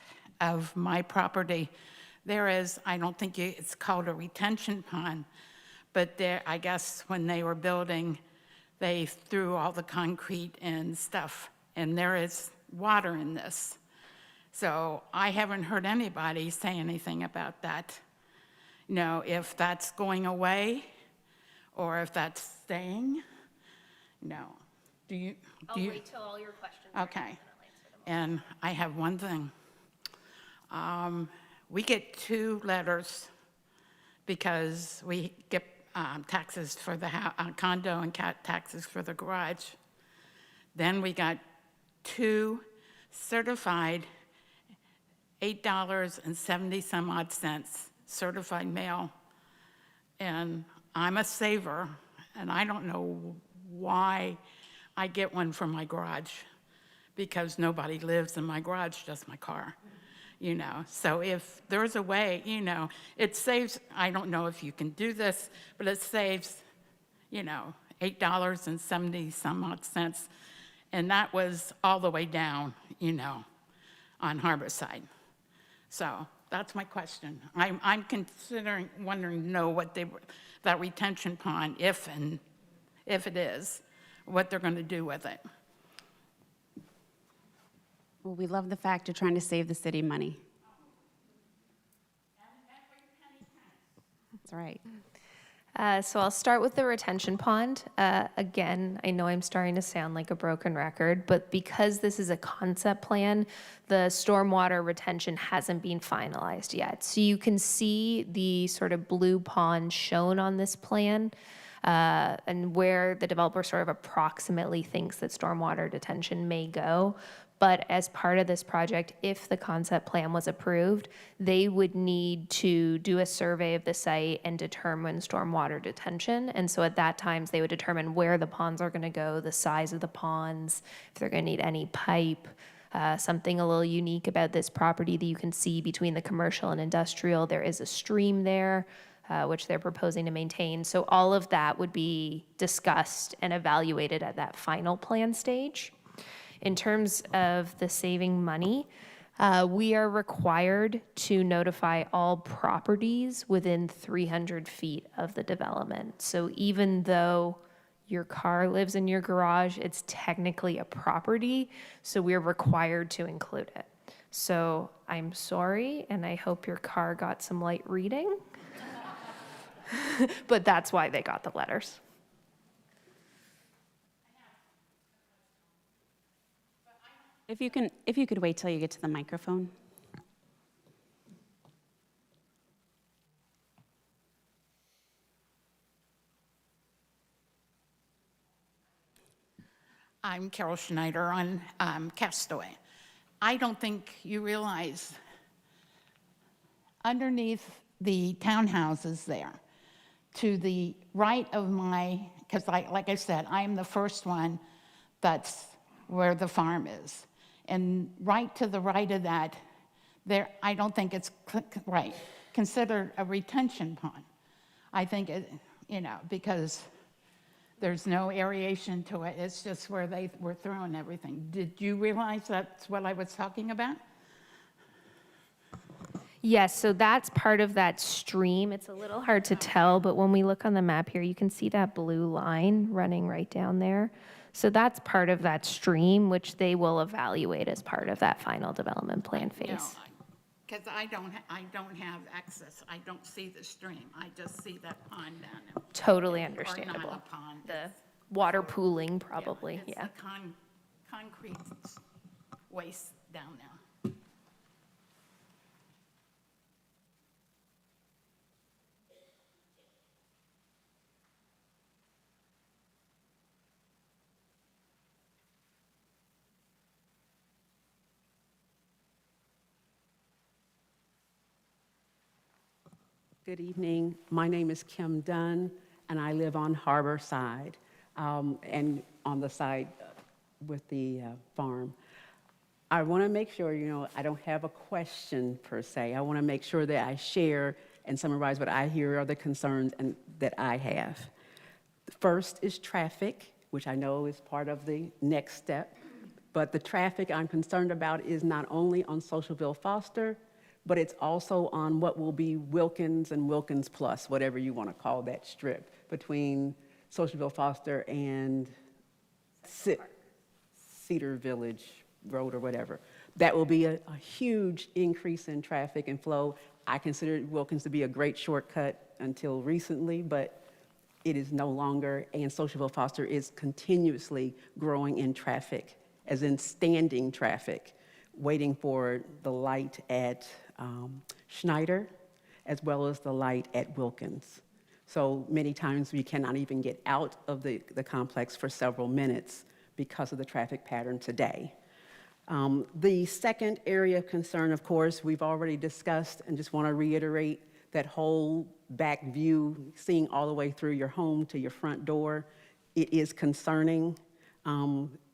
of my property, there is, I don't think it's called a retention pond, but there, I guess when they were building, they threw all the concrete and stuff, and there is water in this. So I haven't heard anybody say anything about that. If that's going away or if that's staying. No. I'll wait till all your questions are answered, Okay. and I'll answer them. And I have one thing. We get 2 letters because we get taxes for the condo and taxes for the garage. Then we got 2 certified $8.70 some odd cents certified mail. And I'm a saver, and I don't know why I get one for my garage, because nobody lives in my garage, just my car. So if there's a way, it saves, I don't know if you can do this, but it saves, $8.70 some odd cents. And that was all the way down, on Harborside. So that's my question. I'm wondering to know what that retention pond, if it is, what they're going to do with it. Well, we love the fact you're trying to save the city money. That's right. So I'll start with the retention pond. Again, I know I'm starting to sound like a broken record, but because this is a concept plan, the stormwater retention hasn't been finalized yet. So you can see the sort of blue pond shown on this plan, and where the developer sort of approximately thinks that stormwater detention may go. But as part of this project, if the concept plan was approved, they would need to do a survey of the site and determine stormwater detention. And so at that time, they would determine where the ponds are going to go, the size of the ponds, if they're going to need any pipe. Something a little unique about this property that you can see between the commercial and industrial, there is a stream there. which they're proposing to maintain. So all of that would be discussed and evaluated at that final plan stage. In terms of the saving money, we are required to notify all properties within 300 feet of the development. So even though your car lives in your garage, it's technically a property, so we're required to include it. So I'm sorry, and I hope your car got some light reading, but that's why they got the letters. If you could wait till you get to the microphone. I'm Carol Schneider on Castaway. I don't think you realize underneath the townhouses there, to the right of because like I said, I'm the first one that's where the farm is. And right to the right of that, there, I don't think it's right, considered a retention pond. I think it, because there's no aeration to it. It's just where they were throwing everything. Did you realize that's what I was talking about? Yes, so that's part of that stream. It's a little hard to tell, but when we look on the map here, you can see that blue line running right down there. So that's part of that stream, which they will evaluate as part of that final development plan phase. Because I don't have access. I don't see the stream. I just see that pond down there. Totally Or understandable. not a pond. The water pooling, probably, It's yeah. the concrete waste down there. Good evening. My name is Kim Dunn, and I live on Harbor Side, and on the side with the farm. I want to make sure, I don't have a question per se. I want to make sure that I share and summarize what I hear are the concerns and that I have. The first is traffic, which I know is part of the next step, but the traffic I'm concerned about is not only on Socialville Foster, but it's also on what will be Wilkins and Wilkins Plus, whatever you want to call that strip, between Socialville Foster and Cedar Village Road or whatever. That will be a huge increase in traffic and flow. I considered Wilkins to be a great shortcut until recently, but it is no longer, and Socialville Foster is continuously growing in traffic, as in standing traffic, waiting for the light at Schneider, as well as the light at Wilkins. So many times we cannot even get out of the complex for several minutes because of the traffic pattern today. The second area of concern, of course, we've already discussed, and just want to reiterate that whole back view, seeing all the way through your home to your front door. It is concerning,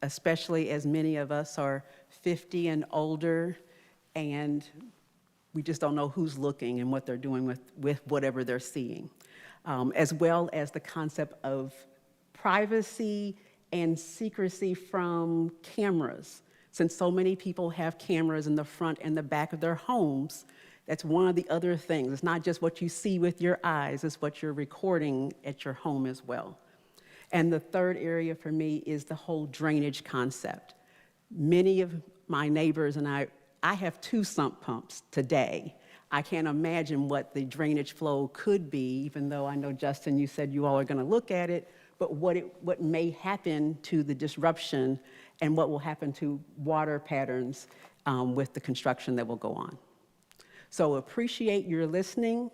especially as many of us are 50 and older, and we just don't know who's looking and what they're doing with whatever they're seeing, as well as the concept of privacy and secrecy from cameras. Since so many people have cameras in the front and the back of their homes, that's one of the other things. It's not just what you see with your eyes, it's what you're recording at your home as well. And the third area for me is the whole drainage concept. Many of my neighbors and I have 2 sump pumps today. I can't imagine what the drainage flow could be, even though I know, Justin, you said you all are going to look at it, but what may happen to the disruption and what will happen to water patterns with the construction that will go on. So appreciate your listening.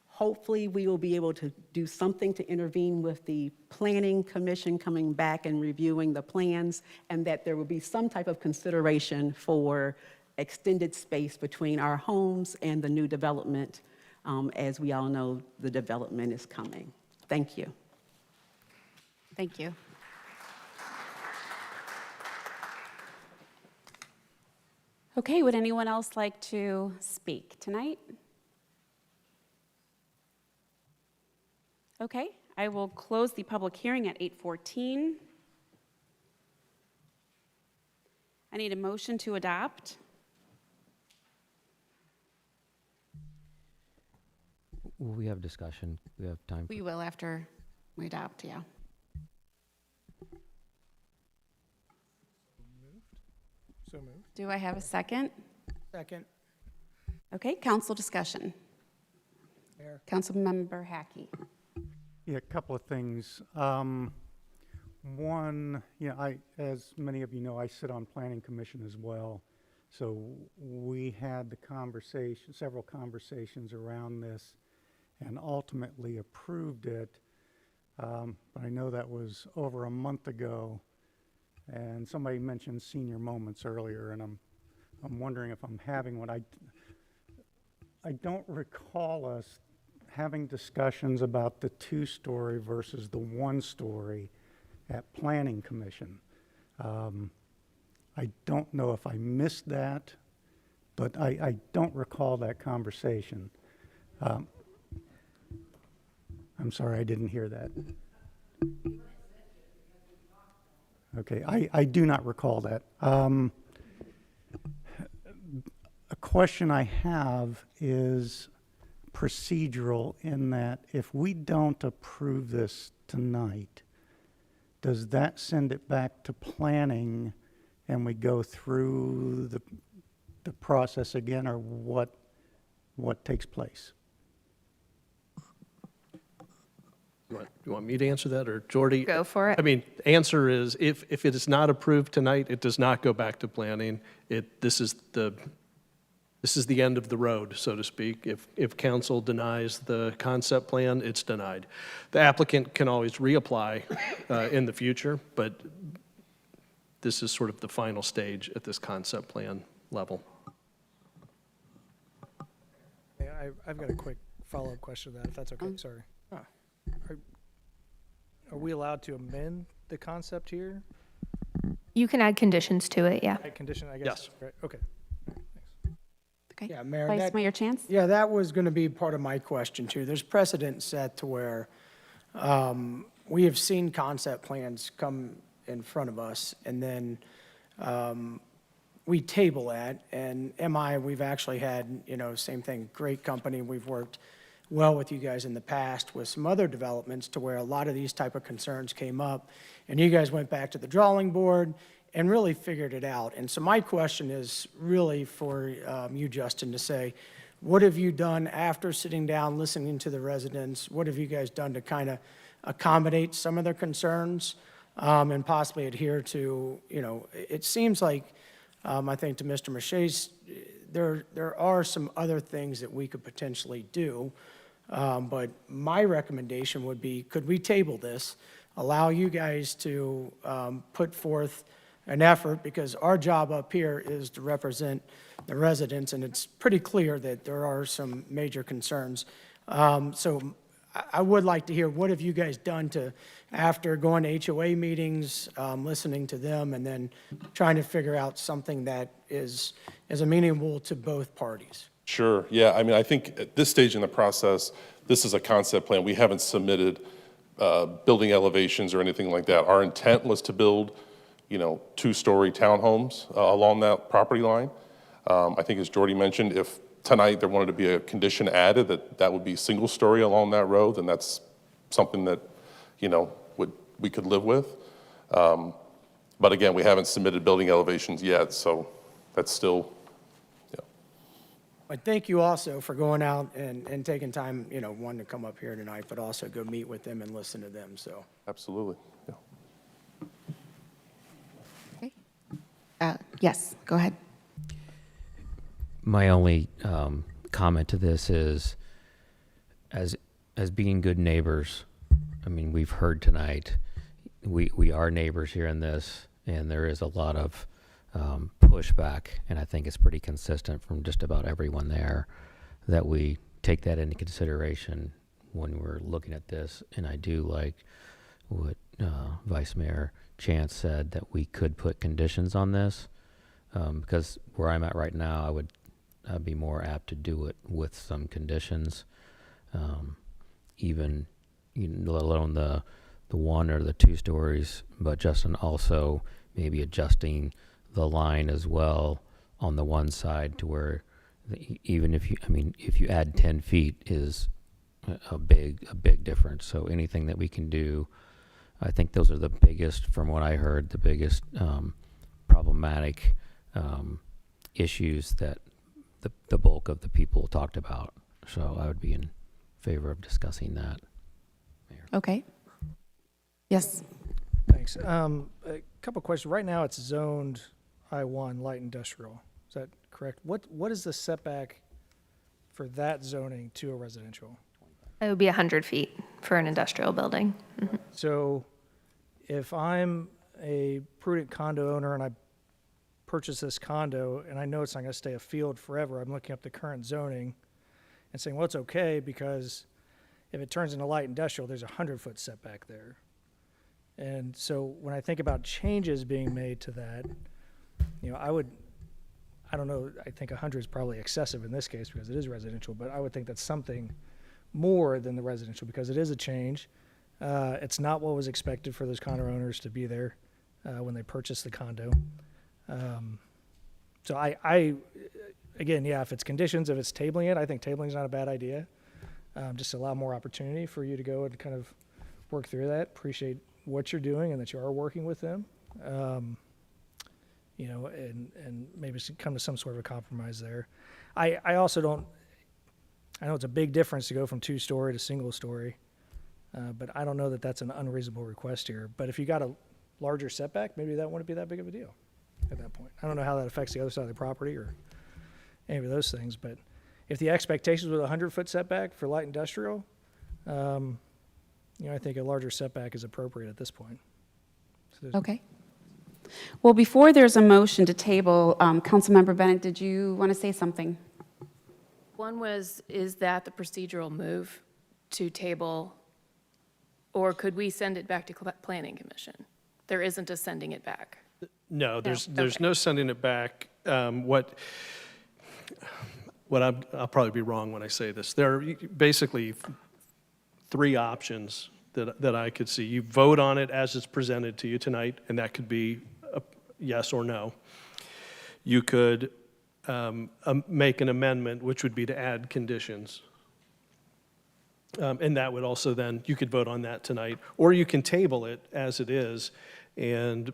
Hopefully we will be able to do something to intervene with the Planning Commission coming back and reviewing the plans, and that there will be some type of consideration for extended space between our homes and the new development. As we all know, the development is coming. Thank you. Thank you. Okay, would anyone else like to speak tonight? Okay, I will close the public hearing at 8:14. I need a motion to adopt. We have discussion. We have time. We will after we adopt, yeah. So moved. Do I have a second? Second. Okay, council discussion. Mayor. Councilmember Hackey. Yeah, a couple of things. One, as many of you know, I sit on Planning Commission as well. So we had the conversation, several conversations around this and ultimately approved it. But I know that was over a month ago. And somebody mentioned senior moments earlier, and I'm wondering if I'm having one. I don't recall us having discussions about the 2-story versus the 1-story at Planning Commission. I don't know if I missed that, but I don't recall that conversation. I'm sorry, I didn't hear that. Okay, I do not recall that. A question I have is procedural in that if we don't approve this tonight, does that send it back to planning and we go through the process again, or what takes place? You want me to answer that, or Jordy? Go for it. I mean, the answer is if it is not approved tonight, it does not go back to planning. This is the end of the road, so to speak. If council denies the concept plan, it's denied. The applicant can always reapply in the future, but this is sort of the final stage at this concept plan level. Yeah, I've got a quick follow-up question to that, if that's okay. Sorry. Are we allowed to amend the concept here? You can add conditions to it, yeah. Add condition, I guess. Yes. Right, okay. Okay. Yeah, Mayor. Vice Mayor Chance? Yeah, that was going to be part of my question too. There's precedent set to where we have seen concept plans come in front of us, and then we table that. And we've actually had, same thing, great company. We've worked well with you guys in the past with some other developments to where a lot of these type of concerns came up, and you guys went back to the drawing board and really figured it out. And so my question is really for you, Justin, to say, what have you done after sitting down, listening to the residents? What have you guys done to kind of accommodate some of their concerns and possibly adhere to, it seems like, I think to Mr. Mache's, there are some other things that we could potentially do. But my recommendation would be, could we table this, allow you guys to put forth an effort, because our job up here is to represent the residents, and it's pretty clear that there are some major concerns. So I would like to hear, what have you guys done to, after going to HOA meetings, listening to them, and then trying to figure out something that is amenable to both parties? Sure, yeah, I mean, I think at this stage in the process, this is a concept plan. We haven't submitted building elevations or anything like that. Our intent was to build, 2-story townhomes along that property line. I think as Jordy mentioned, if tonight there wanted to be a condition added that would be single-story along that road, then that's something that, we could live with. But again, we haven't submitted building elevations yet, so that's still, But thank you also for going out and taking time, one, to come up here tonight, but also go meet with them and listen to them, so. Absolutely, yeah. Yes, go ahead. My only comment to this is, as being good neighbors, I mean, we've heard tonight, we are neighbors here in this, and there is a lot of pushback, and I think it's pretty consistent from just about everyone there, that we take that into consideration when we're looking at this. And I do like what Vice Mayor Chance said, that we could put conditions on this, because where I'm at right now, I'd be more apt to do it with some conditions, even let alone the one or the 2 stories, but Justin also maybe adjusting the line as well on the one side to where even if you add 10 feet is a big difference. So anything that we can do, I think those are the biggest, from what I heard, the biggest problematic issues that the bulk of the people talked about. So I would be in favor of discussing that. Okay. Yes. Thanks. A couple questions. Right now, it's zoned I-1 light industrial. Is that correct? What is the setback for that zoning to a residential? It would be 100 feet for an industrial building. Mhm. So if I'm a prudent condo owner and I purchase this condo and I know it's not going to stay a field forever, I'm looking up the current zoning and saying, well, it's okay because if it turns into light industrial, there's a 100-foot setback there. And so when I think about changes being made to that, I don't know, I think 100 is probably excessive in this case because it is residential, but I would think that's something more than the residential because it is a change. It's not what was expected for those condo owners to be there when they purchased the condo. So again, yeah, if it's conditions, if it's tabling it, I think tabling is not a bad idea. Just allow more opportunity for you to go and kind of work through that. Appreciate what you're doing and that you are working with them. And maybe come to some sort of a compromise there. I also don't, I know it's a big difference to go from 2-story to single story, but I don't know that that's an unreasonable request here. But if you got a larger setback, maybe that wouldn't be that big of a deal at that point. I don't know how that affects the other side of the property or any of those things, but if the expectations were a 100-foot setback for light industrial, I think a larger setback is appropriate at this point. So Okay. Well, before there's a motion to table, Councilmember Bennett, did you want to say something? One was, is that the procedural move to table, or could we send it back to Planning Commission? There isn't a sending it back. No, there's Okay. no sending it back. What I'll probably be wrong when I say this. There are basically 3 options that I could see. You vote on it as it's presented to you tonight, and that could be a yes or no. You could make an amendment, which would be to add conditions. And that would also then, you could vote on that tonight. Or you can table it as it is and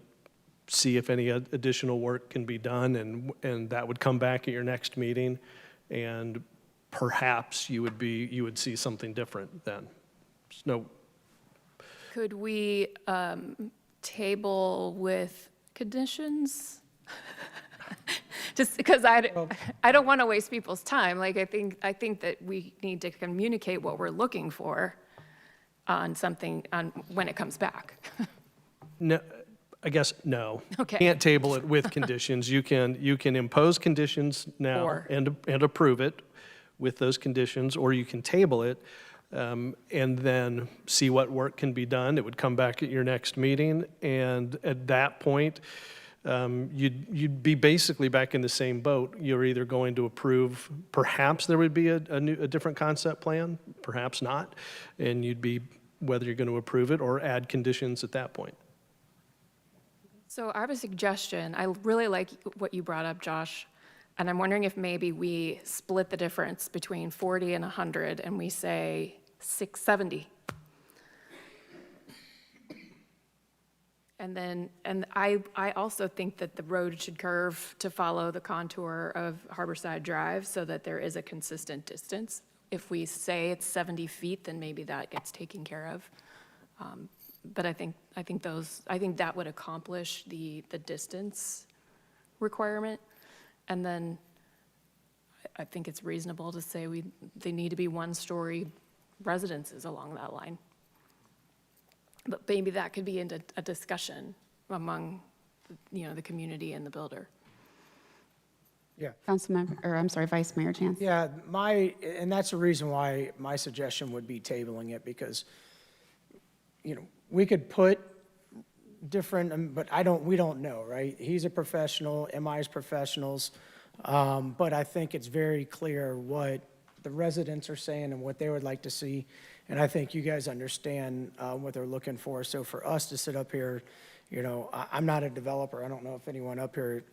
see if any additional work can be done, and that would come back at your next meeting, and perhaps you would see something different then. There's no. Could we table with conditions? Just because I don't want to waste people's time. Like, I think that we need to communicate what we're looking for on something when it comes back. No, I guess no. Okay. Can't table it with conditions. You can impose conditions now and approve it with those conditions, or you can table it and then see what work can be done. It would come back at your next meeting, and at that point, you'd be basically back in the same boat. You're either going to approve, perhaps there would be a different concept plan, perhaps not, and you'd be whether you're going to approve it or add conditions at that point. So I have a suggestion. I really like what you brought up, Josh, and I'm wondering if maybe we split the difference between 40 and 100 and we say 670. And I also think that the road should curve to follow the contour of Harborside Drive so that there is a consistent distance. If we say it's 70 feet, then maybe that gets taken care of. But I think that would accomplish the distance requirement. And then I think it's reasonable to say they need to be 1-story residences along that line. But maybe that could be into a discussion among, the community and the builder. Yeah. Vice Mayor Chance. Yeah, and that's the reason why my suggestion would be tabling it, because, we could put different, but we don't know, right? He's a professional, MI's professionals, but I think it's very clear what the residents are saying and what they would like to see. And I think you guys understand what they're looking for. So for us to sit up here, I'm not a developer. I don't know if anyone up here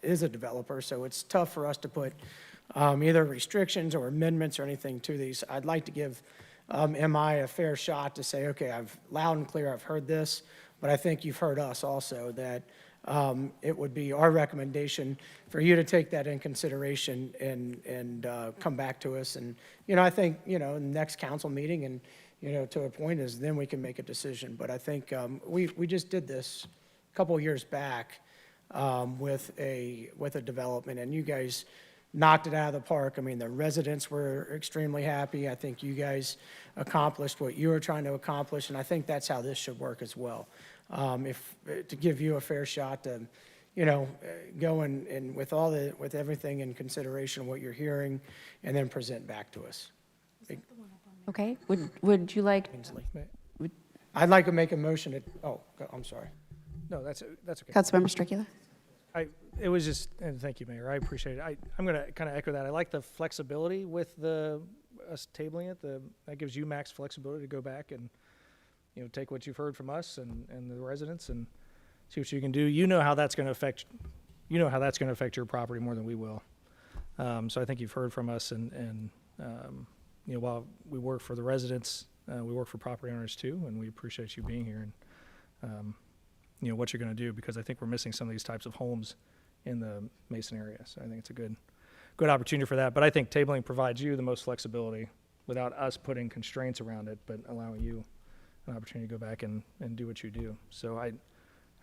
is a developer, so it's tough for us to put either restrictions or amendments or anything to these. I'd like to give MI a fair shot to say, okay, loud and clear, I've heard this, but I think you've heard us also, that it would be our recommendation for you to take that in consideration and come back to us. And, I think, in the next council meeting and, to a point is then we can make a decision. But I think we just did this a couple years back with a development, and you guys knocked it out of the park. I mean, the residents were extremely happy. I think you guys accomplished what you were trying to accomplish, and I think that's how this should work as well. To give you a fair shot to, go and with everything in consideration of what you're hearing, and then present back to us. Okay, would you like? I'd like to make a motion I'm sorry. No, that's okay. Councilmember Stricula? It was just, and thank you, Mayor, I appreciate it. I'm going to kind of echo that. I like the flexibility with us tabling it. That gives you max flexibility to go back and, take what you've heard from us and the residents and see what you can do. You know how that's going to affect your property more than we will. So I think you've heard from us, and while we work for the residents, we work for property owners too, and we appreciate you being here and what you're going to do, because I think we're missing some of these types of homes in the Mason area. So I think it's a good opportunity for that. But I think tabling provides you the most flexibility without us putting constraints around it, but allowing you an opportunity to go back and do what you do. So I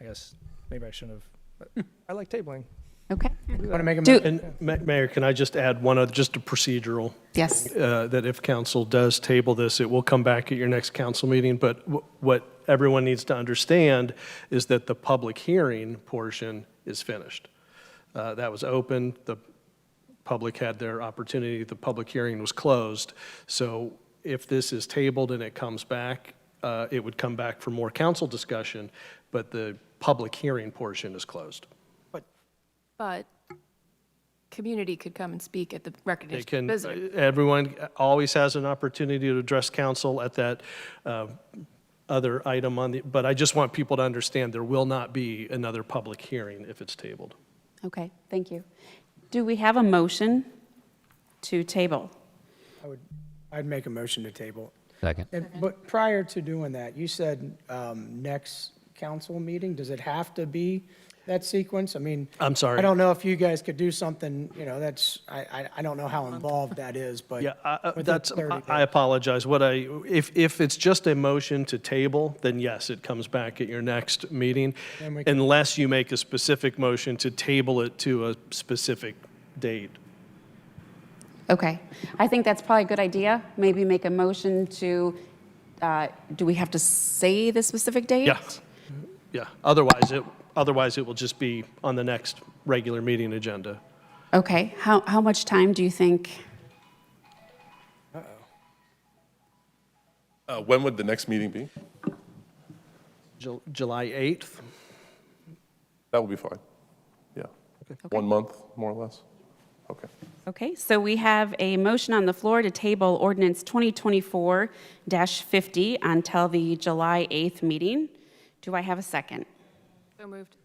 guess maybe I shouldn't have, but I like tabling. Okay. Want to make a motion? And Mayor, can I just add one other, just a procedural? Yes. That if council does table this, it will come back at your next council meeting. But what everyone needs to understand is that the public hearing portion is finished. That was open. The public had their opportunity. The public hearing was closed. So if this is tabled and it comes back, it would come back for more council discussion, but the public hearing portion is closed. But community could come and speak at the recognition visit. Everyone always has an opportunity to address council at that other item but I just want people to understand there will not be another public hearing if it's tabled. Okay, thank you. Do we have a motion to table? I'd make a motion to table. Second. But prior to doing that, you said next council meeting. Does it have to be that sequence? I mean, I'm sorry. I don't know if you guys could do something, I don't know how involved that is, but. Yeah, within 30 days. I apologize. If it's just a motion to table, then yes, it comes back at your next meeting, unless you make a specific motion to table it to a specific date. Okay, I think that's probably a good idea. Maybe make a motion to, do we have to say the specific date? Yeah, yeah. Otherwise it will just be on the next regular meeting agenda. Okay, how much time do you think? When would the next meeting be? July 8th? That would be fine. Yeah. Okay. 1 month, more or less. Okay. Okay, so we have a motion on the floor to table ordinance 2024-50 until the July 8th meeting. Do I have a second? So moved.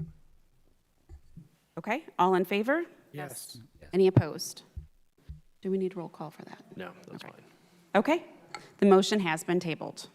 Okay, all in favor? Yes. Any opposed? Do we need roll call for that? No, that's fine. Okay, the motion has been tabled.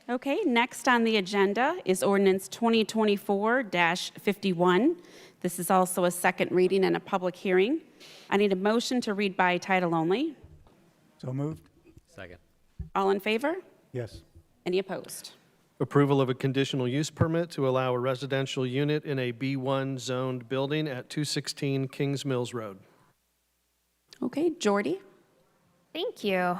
Okay, next on the agenda is ordinance 2024-51. This is also a second reading and a public hearing. I need a motion to read by title only. So moved? Second. All in favor? Yes. Any opposed? Approval of a conditional use permit to allow a residential unit in a B1 zoned building at 216 Kings Mills Road. Okay, Jordy? Thank you.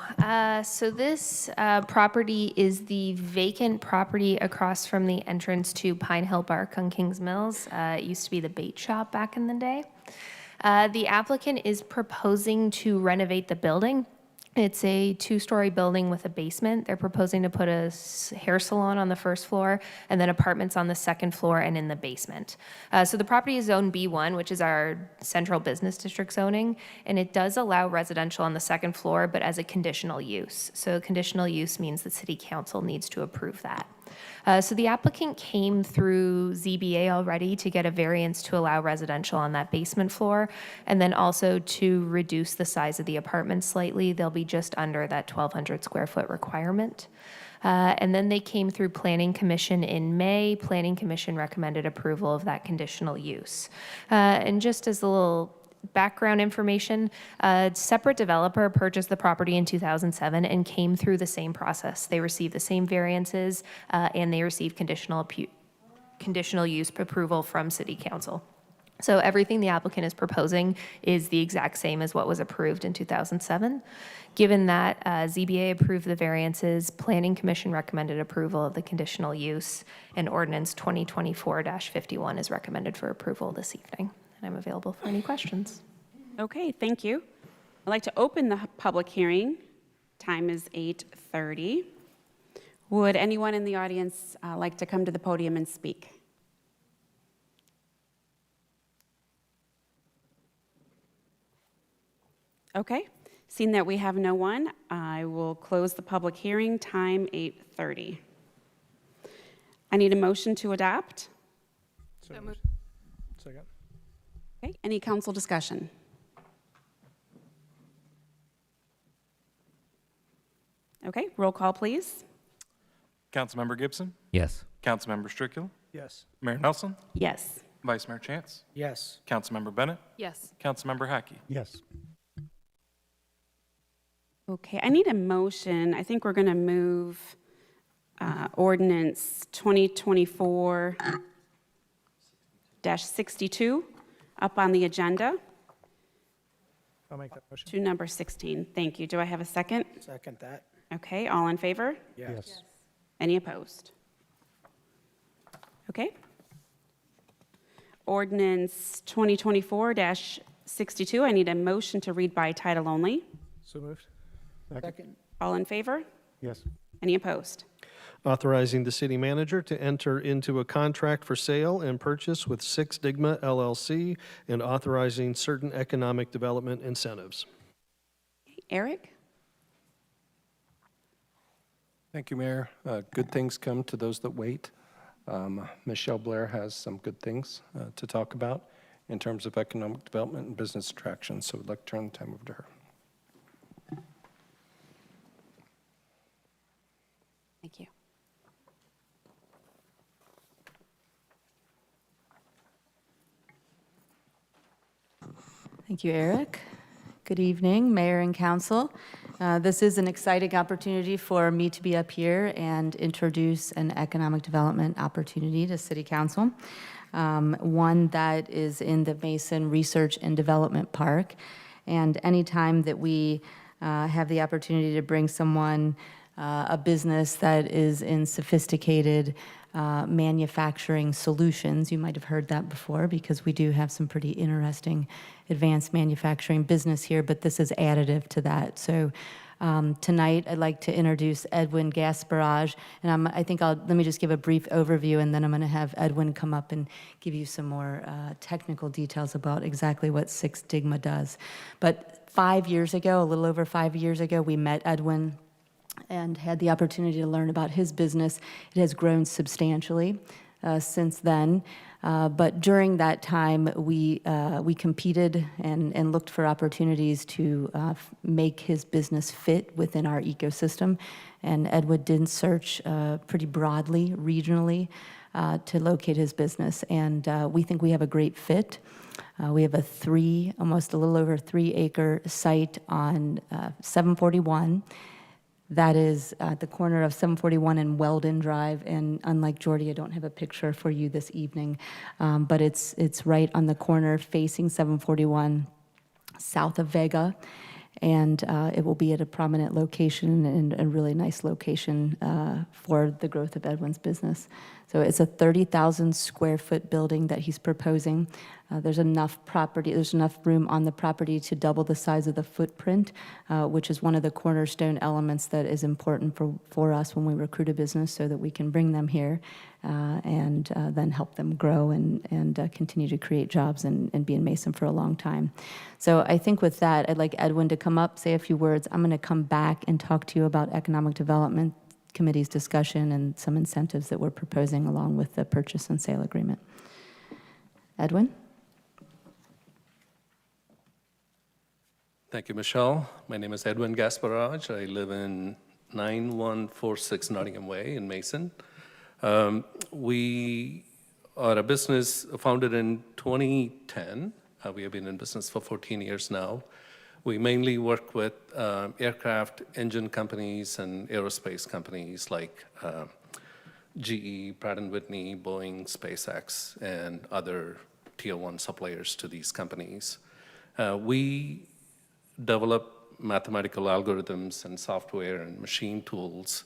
So this property is the vacant property across from the entrance to Pine Hill Bark on Kings Mills. It used to be the bait shop back in the day. The applicant is proposing to renovate the building. It's a 2-story building with a basement. They're proposing to put a hair salon on the first floor and then apartments on the second floor and in the basement. So the property is zone B1, which is our central business district zoning, and it does allow residential on the second floor, but as a conditional use. So conditional use means the city council needs to approve that. So the applicant came through ZBA already to get a variance to allow residential on that basement floor, and then also to reduce the size of the apartment slightly. They'll be just under that 1,200 square foot requirement. And then they came through Planning Commission in May. Planning Commission recommended approval of that conditional use. And just as a little background information, a separate developer purchased the property in 2007 and came through the same process. They received the same variances and they received conditional use approval from City Council. So everything the applicant is proposing is the exact same as what was approved in 2007. Given that ZBA approved the variances, Planning Commission recommended approval of the conditional use, and Ordinance 2024-51 is recommended for approval this evening. And I'm available for any questions. Okay, thank you. I'd like to open the public hearing. Time is 8:30. Would anyone in the audience like to come to the podium and speak? Okay, seeing that we have no one, I will close the public hearing. Time 8:30. I need a motion to adopt. So moved. Second. Okay, any council discussion? Okay, roll call, please. Councilmember Gibson? Yes. Councilmember Stricula? Yes. Mayor Nelson? Yes. Vice Mayor Chance? Yes. Councilmember Bennett? Yes. Councilmember Hackey? Yes. Okay, I need a motion. I think we're going to move ordinance 2024-62 up on the agenda I'll make that motion. to number 16. Thank you. Do I have a second? Second that. Okay, all in favor? Yes. Any opposed? Okay. Ordinance 2024-62, I need a motion to read by title only. So moved. Second. All in favor? Yes. Any opposed? Authorizing the city manager to enter into a contract for sale and purchase with Six Digma LLC and authorizing certain economic development incentives. Eric? Thank you, Mayor. Good things come to those that wait. Michelle Blair has some good things to talk about in terms of economic development and business attraction, so I'd like to turn the time over to her. Thank you. Thank you, Eric. Good evening, Mayor and Council. This is an exciting opportunity for me to be up here and introduce an economic development opportunity to City Council, one that is in the Mason Research and Development Park. And anytime that we have the opportunity to bring someone, a business that is in sophisticated manufacturing solutions. You might have heard that before because we do have some pretty interesting advanced manufacturing business here, but this is additive to that. So tonight I'd like to introduce Edwin Gasparage, and let me just give a brief overview, and then I'm going to have Edwin come up and give you some more technical details about exactly what Six Digma does. But 5 years ago, a little over 5 years ago, we met Edwin and had the opportunity to learn about his business. It has grown substantially since then. But during that time, we competed and looked for opportunities to make his business fit within our ecosystem. And Edwin did search pretty broadly, regionally, to locate his business. And we think we have a great fit. We have almost a little over 3-acre site on 741. That is at the corner of 741 and Weldon Drive, and unlike Jordy, I don't have a picture for you this evening, but it's right on the corner facing 741, south of Vega, and it will be at a prominent location and a really nice location for the growth of Edwin's business. So it's a 30,000 square foot building that he's proposing. There's enough room on the property to double the size of the footprint, which is one of the cornerstone elements that is important for us when we recruit a business, so that we can bring them here and then help them grow and continue to create jobs and be in Mason for a long time. So I think with that, I'd like Edwin to come up, say a few words. I'm going to come back and talk to you about Economic Development Committee's discussion and some incentives that we're proposing along with the purchase and sale agreement. Edwin? Thank you, Michelle. My name is Edwin Gasparage. I live in 9146 Nottingham Way in Mason. We are a business founded in 2010. We have been in business for 14 years now. We mainly work with aircraft engine companies and aerospace companies like GE, Pratt & Whitney, Boeing, SpaceX, and other tier 1 suppliers to these companies. We develop mathematical algorithms and software and machine tools.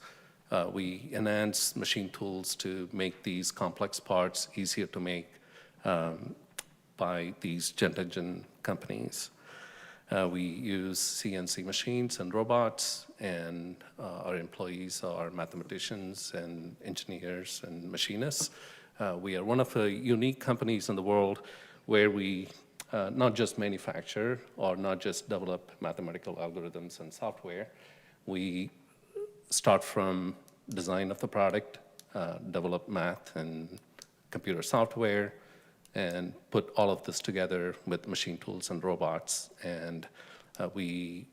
We enhance machine tools to make these complex parts easier to make by these jet engine companies. We use CNC machines and robots, and our employees are mathematicians and engineers and machinists. We are one of the unique companies in the world where we not just manufacture or not just develop mathematical algorithms and software. We start from design of the product, develop math and computer software, and put all of this together with machine tools and robots. And we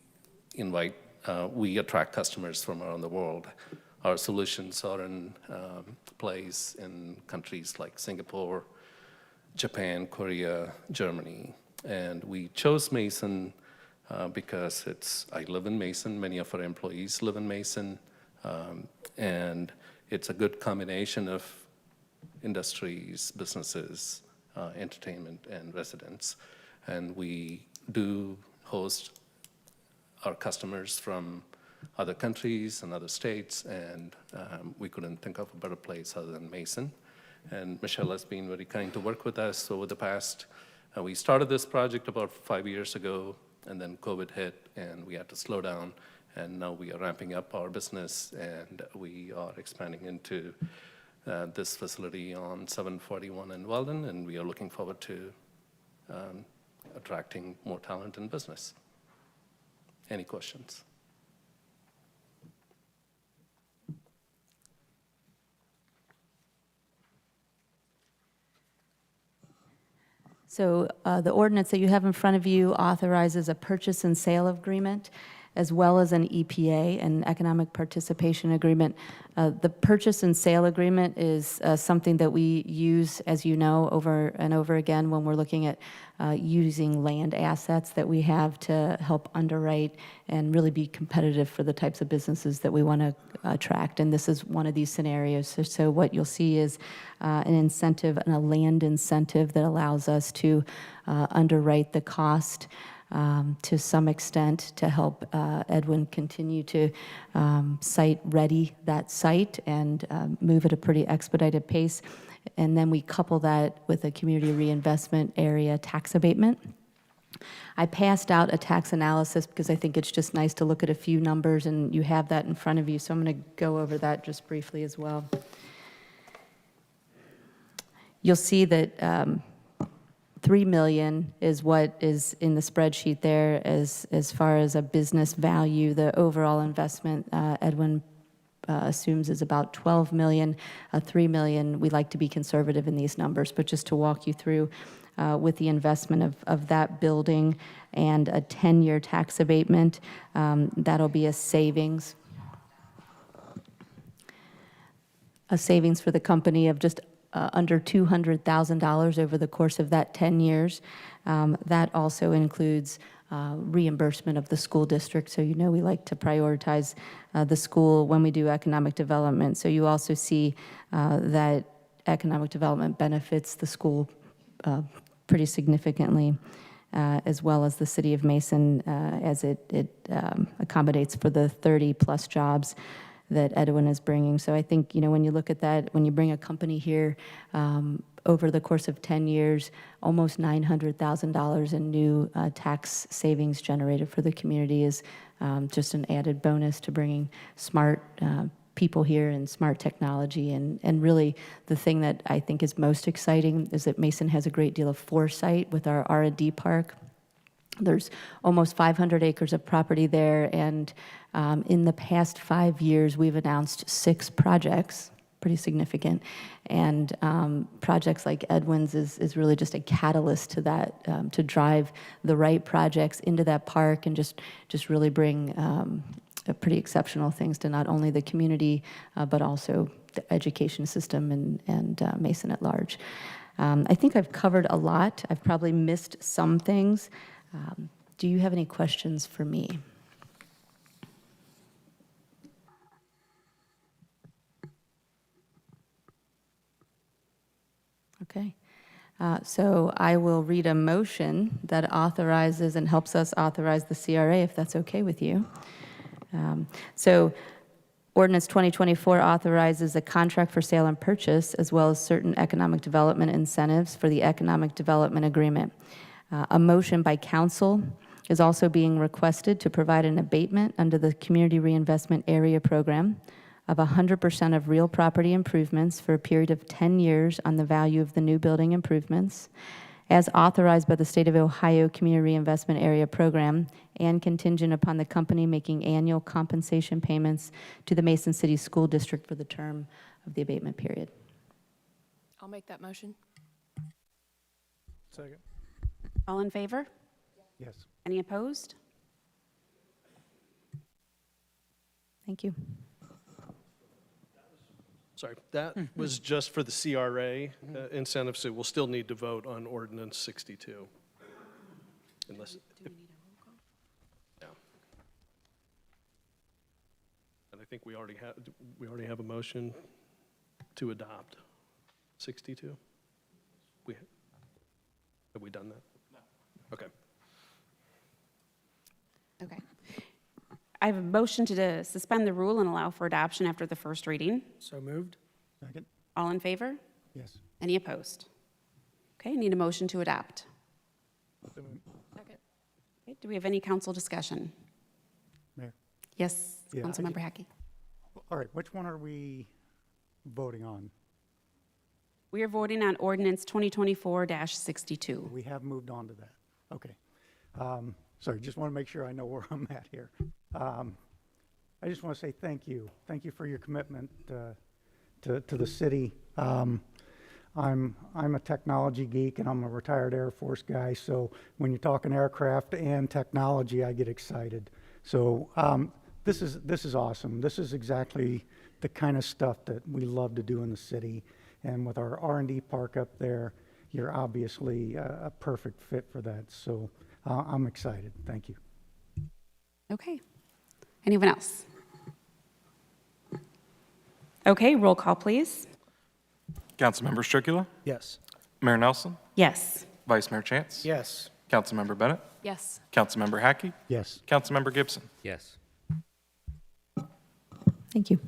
attract customers from around the world. Our solutions are in place in countries like Singapore, Japan, Korea, Germany. And we chose Mason because I live in Mason, many of our employees live in Mason, and it's a good combination of industries, businesses, entertainment, and residents. And we do host our customers from other countries and other states, and we couldn't think of a better place other than Mason. And Michelle has been very kind to work with us over the past. We started this project about 5 years ago, and then COVID hit, and we had to slow down. And now we are ramping up our business, and we are expanding into this facility on 741 in Weldon, and we are looking forward to attracting more talent in business. Any questions? So the ordinance that you have in front of you authorizes a purchase and sale agreement, as well as an EPA, an economic participation agreement. The purchase and sale agreement is something that we use, as you know, over and over again when we're looking at using land assets that we have to help underwrite and really be competitive for the types of businesses that we want to attract. And this is one of these scenarios. So what you'll see is an incentive and a land incentive that allows us to underwrite the cost to some extent to help Edwin continue to site ready that site and move at a pretty expedited pace. And then we couple that with a community reinvestment area tax abatement. I passed out a tax analysis because I think it's just nice to look at a few numbers, and you have that in front of you. So I'm going to go over that just briefly as well. You'll see that $3 million is what is in the spreadsheet there as far as a business value. The overall investment, Edwin assumes, is about $12 million. $3 million, we like to be conservative in these numbers, but just to walk you through with the investment of that building and a 10-year tax abatement, that'll be a savings for the company of just under $200,000 over the course of that 10 years. That also includes reimbursement of the school district. So you know we like to prioritize the school when we do economic development. So you also see that economic development benefits the school pretty significantly. as well as the city of Mason, as it accommodates for the 30-plus jobs that Edwin is bringing. So I think, when you look at that, when you bring a company here, over the course of 10 years, almost $900,000 in new tax savings generated for the community is just an added bonus to bringing smart people here and smart technology. And really, the thing that I think is most exciting is that Mason has a great deal of foresight with our R&D park. There's almost 500 acres of property there, and in the past 5 years, we've announced 6 projects, pretty significant. And projects like Edwin's is really just a catalyst to that, to drive the right projects into that park and just really bring pretty exceptional things to not only the community, but also the education system and Mason at large. I think I've covered a lot. I've probably missed some things. Do you have any questions for me? Okay. So I will read a motion that authorizes and helps us authorize the CRA, if that's okay with you. So Ordinance 2024 authorizes a contract for sale and purchase, as well as certain economic development incentives for the Economic Development Agreement. A motion by council is also being requested to provide an abatement under the Community Reinvestment Area Program of 100% of real property improvements for a period of 10 years on the value of the new building improvements, as authorized by the State of Ohio Community Reinvestment Area Program, and contingent upon the company making annual compensation payments to the Mason City School District for the term of the abatement period. I'll make that motion. Second. All in favor? Yes. Any opposed? Thank you. Sorry, that was just for the CRA incentive, so we'll still need to vote on Ordinance 62. Unless, Do we need a roll call? yeah. And I think we already have a motion to adopt 62. Have we done that? No. Okay. Okay. I have a motion to suspend the rule and allow for adoption after the first reading. So moved. Second? All in favor? Yes. Any opposed? Okay, need a motion to adopt. Second. Okay, do we have any council discussion? Mayor? Yes, Yeah, Councilmember Hackey. All right, which one are we voting on? We are voting on Ordinance 2024-62. We have moved on to that. Okay. Sorry, just want to make sure I know where I'm at here. I just want to say thank you. Thank you for your commitment to the city. I'm a technology geek and I'm a retired Air Force guy, so when you're talking aircraft and technology, I get excited. So this is awesome. This is exactly the kind of stuff that we love to do in the city. And with our R&D park up there, you're obviously a perfect fit for that. So I'm excited. Thank you. Okay. Anyone else? Okay, roll call, please. Councilmember Stricula? Yes. Mayor Nelson? Yes. Vice Mayor Chance? Yes. Councilmember Bennett? Yes. Councilmember Hackey? Yes. Councilmember Gibson? Yes. Thank you.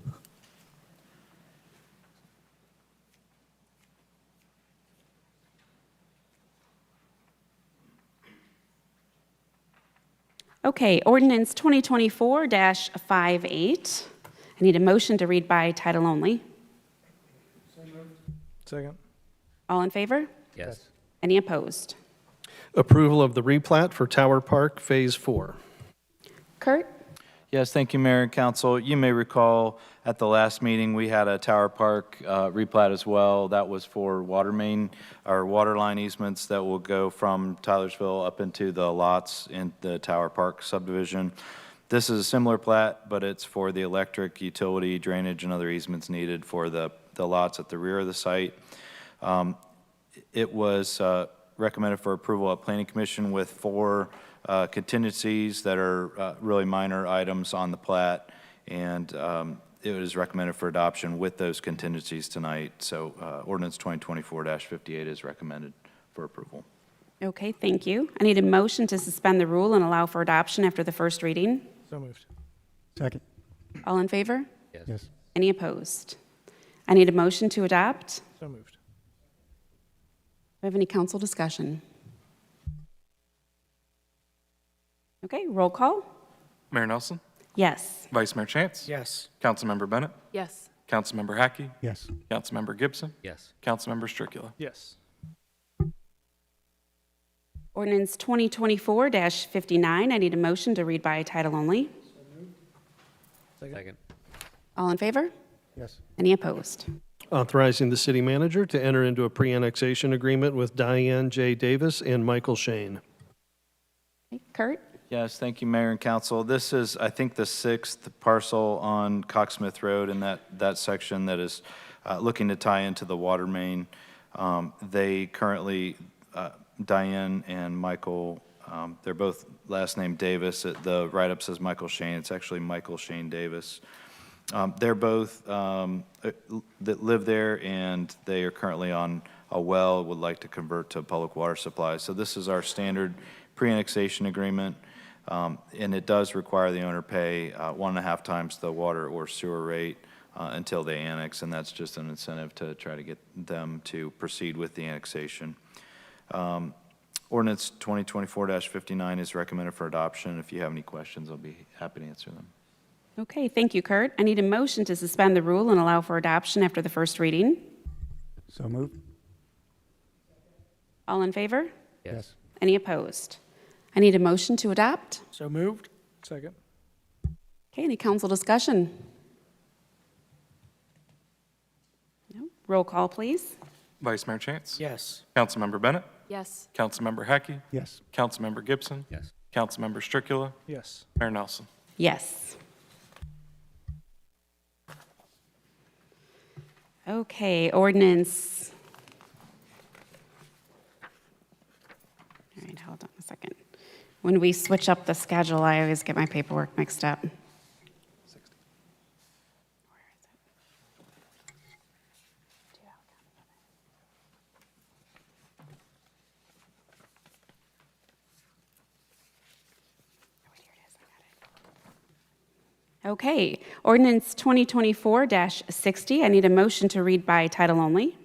Okay, Ordinance 2024-58. I need a motion to read by title only. Second. All in favor? Yes. Any opposed? Approval of the replat for Tower Park Phase 4. Kurt? Yes, thank you, Mayor and Council. You may recall at the last meeting, we had a Tower Park replat as well. That was for water main or water line easements that will go from Tylersville up into the lots in the Tower Park subdivision. This is a similar plat, but it's for the electric, utility, drainage, and other easements needed for the lots at the rear of the site. It was recommended for approval at Planning Commission with 4 contingencies that are really minor items on the plat, and it was recommended for adoption with those contingencies tonight. So ordinance 2024-58 is recommended for approval. Okay, thank you. I need a motion to suspend the rule and allow for adoption after the first reading. So moved. Second. All in favor? Yes. Any opposed? I need a motion to adopt. So moved. Do we have any council discussion? Okay, roll call. Mayor Nelson, Yes. Vice Mayor Chance. Yes. Councilmember Bennett, Yes. Councilmember Hackey, Yes. Councilmember Gibson, Yes. Councilmember Stricula. Yes. Ordinance 2024-59. I need a motion to read by title only. Second. All in favor? Yes. Any opposed? Authorizing the city manager to enter into a pre-annexation agreement with Diane J. Davis and Michael Shane. Okay, Kurt? Yes, thank you, Mayor and Council. This is, I think, the 6th parcel on Coxsmith Road in that section that is looking to tie into the water main. They currently, Diane and Michael, they're both last name Davis. The write-up says Michael Shane. It's actually Michael Shane Davis. They're both that live there, and they are currently on a well, would like to convert to public water supply. So this is our standard pre-annexation agreement. And it does require the owner pay 1.5 times the water or sewer rate until they annex, and that's just an incentive to try to get them to proceed with the annexation. Ordinance 2024-59 is recommended for adoption. If you have any questions, I'll be happy to answer them. Okay, thank you, Kurt. I need a motion to suspend the rule and allow for adoption after the first reading. So moved. All in favor? Yes. Any opposed? I need a motion to adopt. So moved. Second. Okay, any council discussion? No? Roll call, please. Vice Mayor Chance. Yes. Councilmember Bennett, Yes. Councilmember Hackey, Yes. Councilmember Gibson, Yes. Councilmember Stricula, Yes. Mayor Nelson. Yes. Okay, ordinance. All right, hold on a second. When we switch up the schedule, I always get my paperwork mixed up. Okay, ordinance 2024-60. I need a motion to read by title only.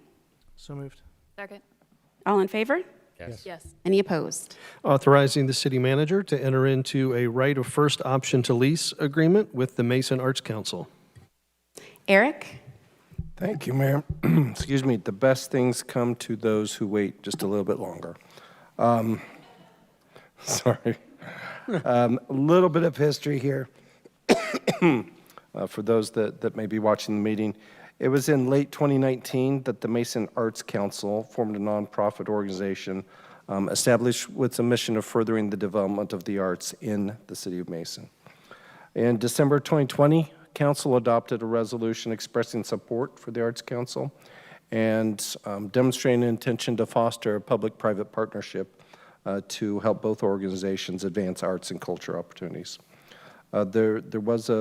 So moved. Second. All in favor? Yes. Any opposed? Authorizing the city manager to enter into a right of first option to lease agreement with the Mason Arts Council. Eric? Thank you, Mayor. Excuse me. The best things come to those who wait just a little bit longer. Sorry. A little bit of history here for those that may be watching the meeting. It was in late 2019 that the Mason Arts Council formed a nonprofit organization established with the mission of furthering the development of the arts in the city of Mason. In December 2020, Council adopted a resolution expressing support for the Arts Council and demonstrating an intention to foster a public-private partnership to help both organizations advance arts and culture opportunities. There was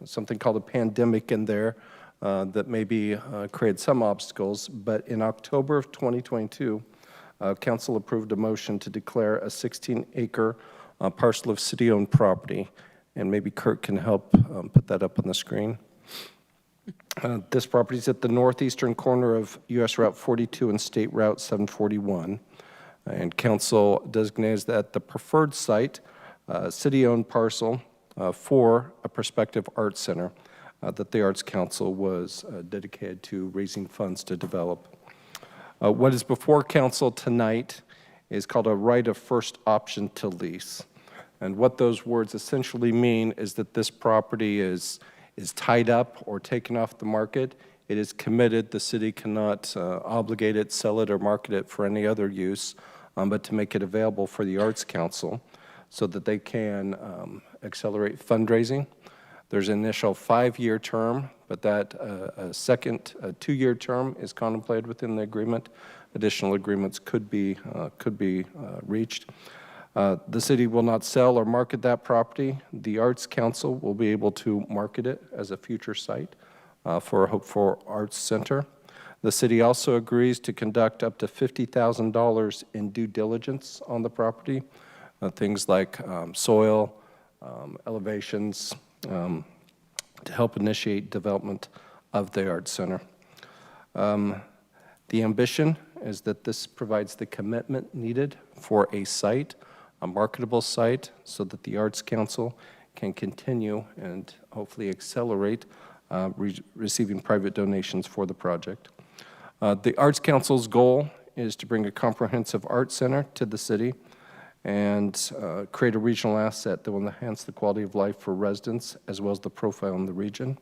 something called a pandemic in there that maybe created some obstacles, but in October of 2022, Council approved a motion to declare a 16-acre parcel of city-owned property, and maybe Kurt can help put that up on the screen. This property is at the northeastern corner of US Route 42 and State Route 741, and Council designates that the preferred site, city-owned parcel for a prospective arts center that the Arts Council was dedicated to raising funds to develop. What is before Council tonight is called a right of first option to lease. And what those words essentially mean is that this property is tied up or taken off the market. It is committed. The city cannot obligate it, sell it, or market it for any other use, but to make it available for the Arts Council so that they can accelerate fundraising. There's an initial 5-year term, but that a second 2-year term is contemplated within the agreement. Additional agreements could be reached. The city will not sell or market that property. The Arts Council will be able to market it as a future site for a Hope for Arts Center. The city also agrees to conduct up to $50,000 in due diligence on the property, things like soil, elevations, to help initiate development of the Arts Center. The ambition is that this provides the commitment needed for a site, a marketable site, so that the Arts Council can continue and hopefully accelerate receiving private donations for the project. The Arts Council's goal is to bring a comprehensive art center to the city and create a regional asset that will enhance the quality of life for residents as well as the profile in the region.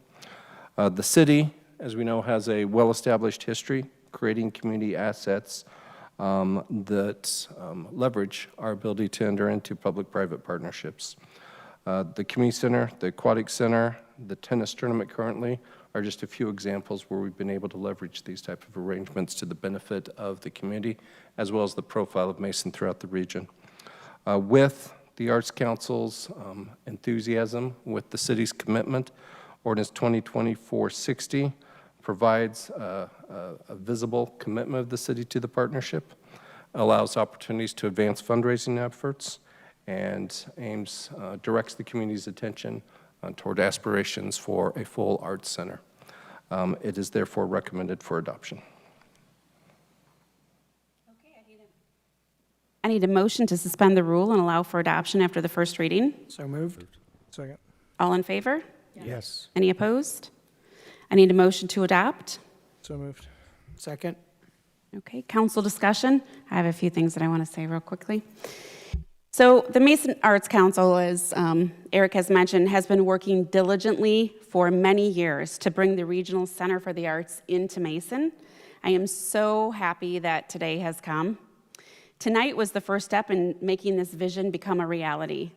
The city, as we know, has a well-established history creating community assets that leverage our ability to enter into public-private partnerships. The community center, the aquatic center, the tennis tournament currently are just a few examples where we've been able to leverage these type of arrangements to the benefit of the community as well as the profile of Mason throughout the region. With the Arts Council's enthusiasm, with the city's commitment, Ordinance 2024-60 provides a visible commitment of the city to the partnership, allows opportunities to advance fundraising efforts, and directs the community's attention toward aspirations for a full arts center. It is therefore recommended for adoption. I need a motion to suspend the rule and allow for adoption after the first reading. So moved. Second. All in favor? Yes. Any opposed? I need a motion to adopt. So moved. Second. Okay, council discussion. I have a few things that I want to say real quickly. So the Mason Arts Council, as Eric has mentioned, has been working diligently for many years to bring the Regional Center for the Arts into Mason. I am so happy that today has come. Tonight was the first step in making this vision become a reality.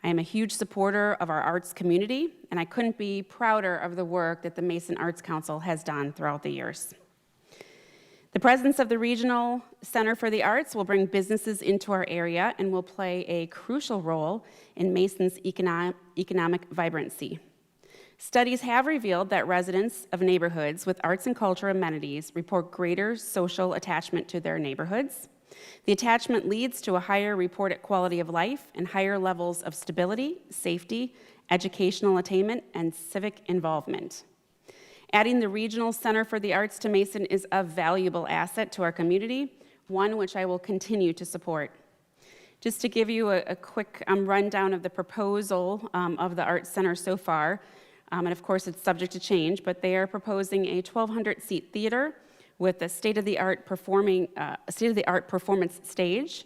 I am a huge supporter of our arts community, and I couldn't be prouder of the work that the Mason Arts Council has done throughout the years. The presence of the Regional Center for the Arts will bring businesses into our area and will play a crucial role in Mason's economic vibrancy. Studies have revealed that residents of neighborhoods with arts and culture amenities report greater social attachment to their neighborhoods. The attachment leads to a higher reported quality of life and higher levels of stability, safety, educational attainment, and civic involvement. Adding the Regional Center for the Arts to Mason is a valuable asset to our community, one which I will continue to support. Just to give you a quick rundown of the proposal of the Arts Center so far, and of course it's subject to change, but they are proposing a 1,200-seat theater with a state-of-the-art performance stage,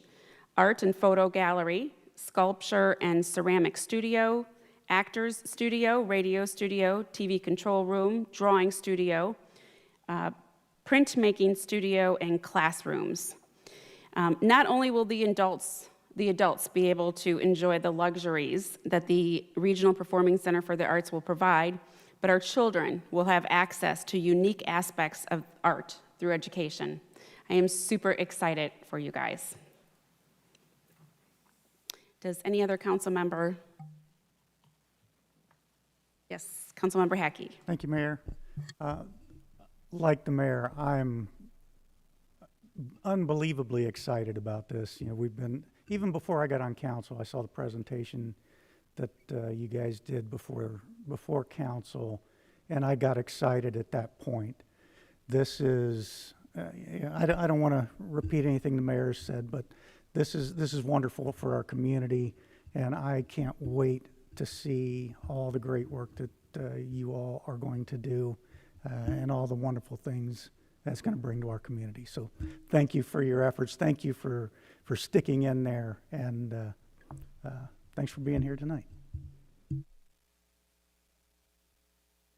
art and photo gallery, sculpture and ceramic studio, actors studio, radio studio, TV control room, drawing studio, printmaking studio, and classrooms. Not only will the adults be able to enjoy the luxuries that the Regional Performing Center for the Arts will provide, but our children will have access to unique aspects of art through education. I am super excited for you guys. Does any other council member? Yes, Councilmember Hackey. Thank you, Mayor. Like the mayor, I'm unbelievably excited about this. You know, we've been, even before I got on council, I saw the presentation that you guys did before council, and I got excited at that point. This is, I don't want to repeat anything the mayor said, but this is wonderful for our community, and I can't wait to see all the great work that you all are going to do and all the wonderful things that's going to bring to our community. So thank you for your efforts. Thank you for sticking in there, and thanks for being here tonight.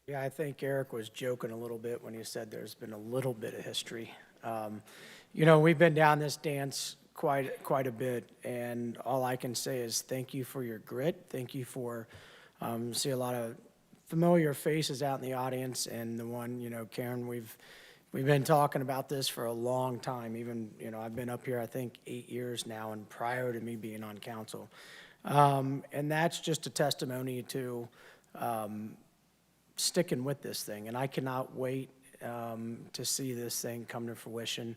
Yeah, I think Eric was joking a little bit when he said there's been a little bit of history. You know, we've been down this dance quite a bit, and all I can say is thank you for your grit. Thank you for, see a lot of familiar faces out in the audience, and the one, you know, Karen, we've been talking about this for a long time. Even, you know, I've been up here, I think, 8 years now, and prior to me being on council. And that's just a testimony to sticking with this thing, and I cannot wait to see this thing come to fruition,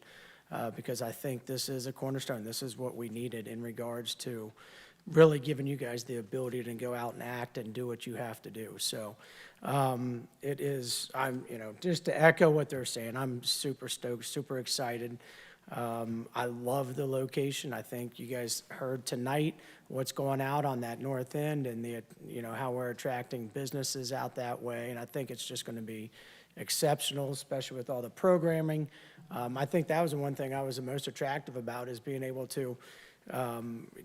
because I think this is a cornerstone. This is what we needed in regards to really giving you guys the ability to go out and act and do what you have to do. So it is, just to echo what they're saying, I'm super stoked, super excited. I love the location. I think you guys heard tonight what's going out on that north end and how we're attracting businesses out that way. And I think it's just going to be exceptional, especially with all the programming. I think that was the one thing I was the most attractive about, is being able to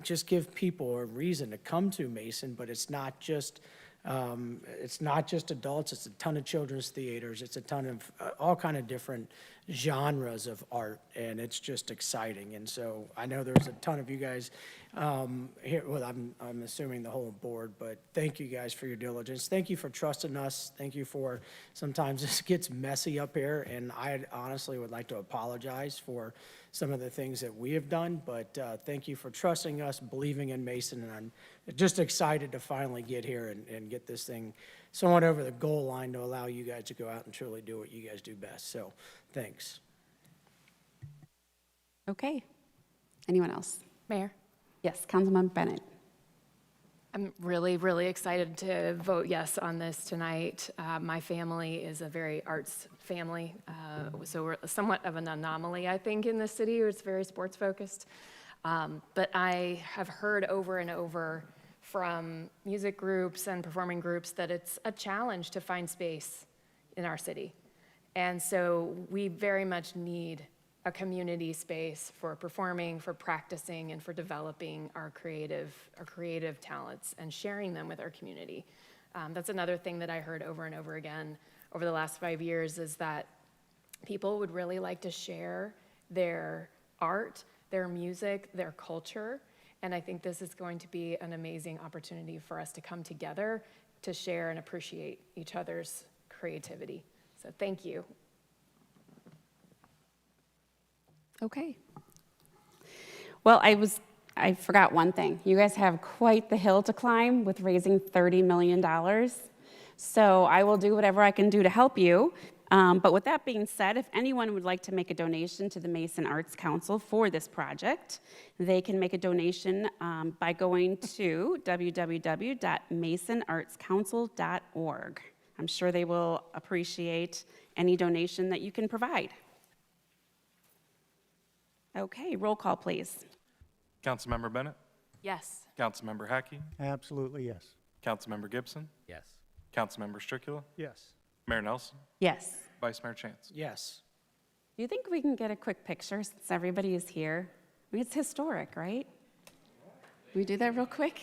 just give people a reason to come to Mason. But it's not just adults. It's a ton of children's theaters. It's a ton of all kind of different genres of art, and it's just exciting. And so I know there's a ton of you guys here. Well, I'm assuming the whole board, but thank you guys for your diligence. Thank you for trusting us. Thank you for, sometimes this gets messy up here, and I honestly would like to apologize for some of the things that we have done, but thank you for trusting us, believing in Mason, and I'm just excited to finally get here and get this thing somewhat over the goal line to allow you guys to go out and truly do what you guys do best. So thanks. Okay. Anyone else? Mayor? Yes, Councilmember Bennett. I'm really, really excited to vote yes on this tonight. My family is a very arts family, so we're somewhat of an anomaly, I think, in this city. It's very sports focused. But I have heard over and over from music groups and performing groups that it's a challenge to find space in our city. And so we very much need a community space for performing, for practicing, and for developing our creative talents and sharing them with our community. That's another thing that I heard over and over again over the last 5 years, is that people would really like to share their art, their music, their culture. And I think this is going to be an amazing opportunity for us to come together to share and appreciate each other's creativity. So thank you. Okay. Well, I forgot one thing. You guys have quite the hill to climb with raising $30 million. So I will do whatever I can do to help you. But with that being said, if anyone would like to make a donation to the Mason Arts Council for this project, they can make a donation by going to www.masonartscouncil.org. I'm sure they will appreciate any donation that you can provide. Okay, roll call, please. Councilmember Bennett? Yes. Councilmember Hackey? Absolutely, yes. Councilmember Gibson? Yes. Councilmember Stricula? Yes. Mayor Nelson? Yes. Vice Mayor Chance? Yes. Do you think we can get a quick picture since everybody is here? I mean, it's historic, right? Can we do that real quick?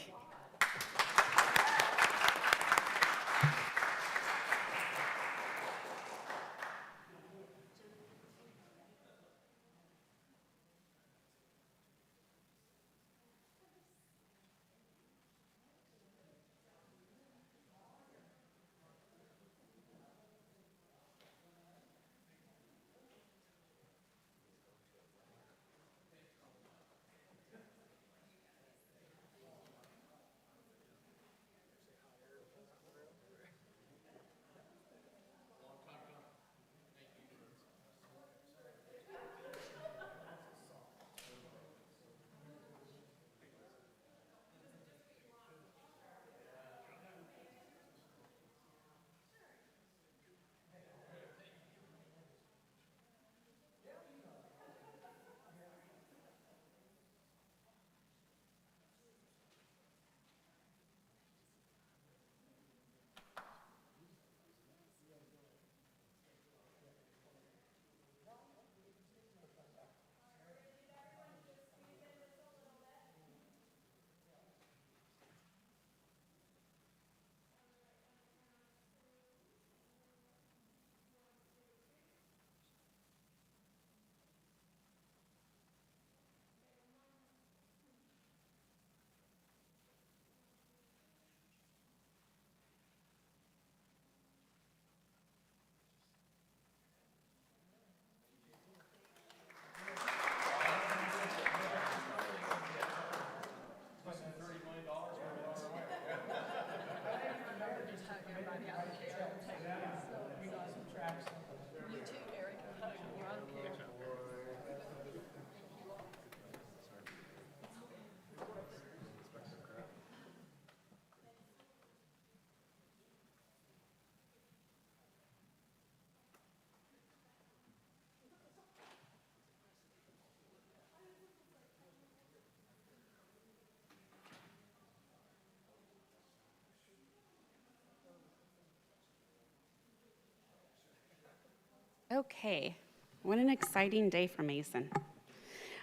Okay, what an exciting day for Mason.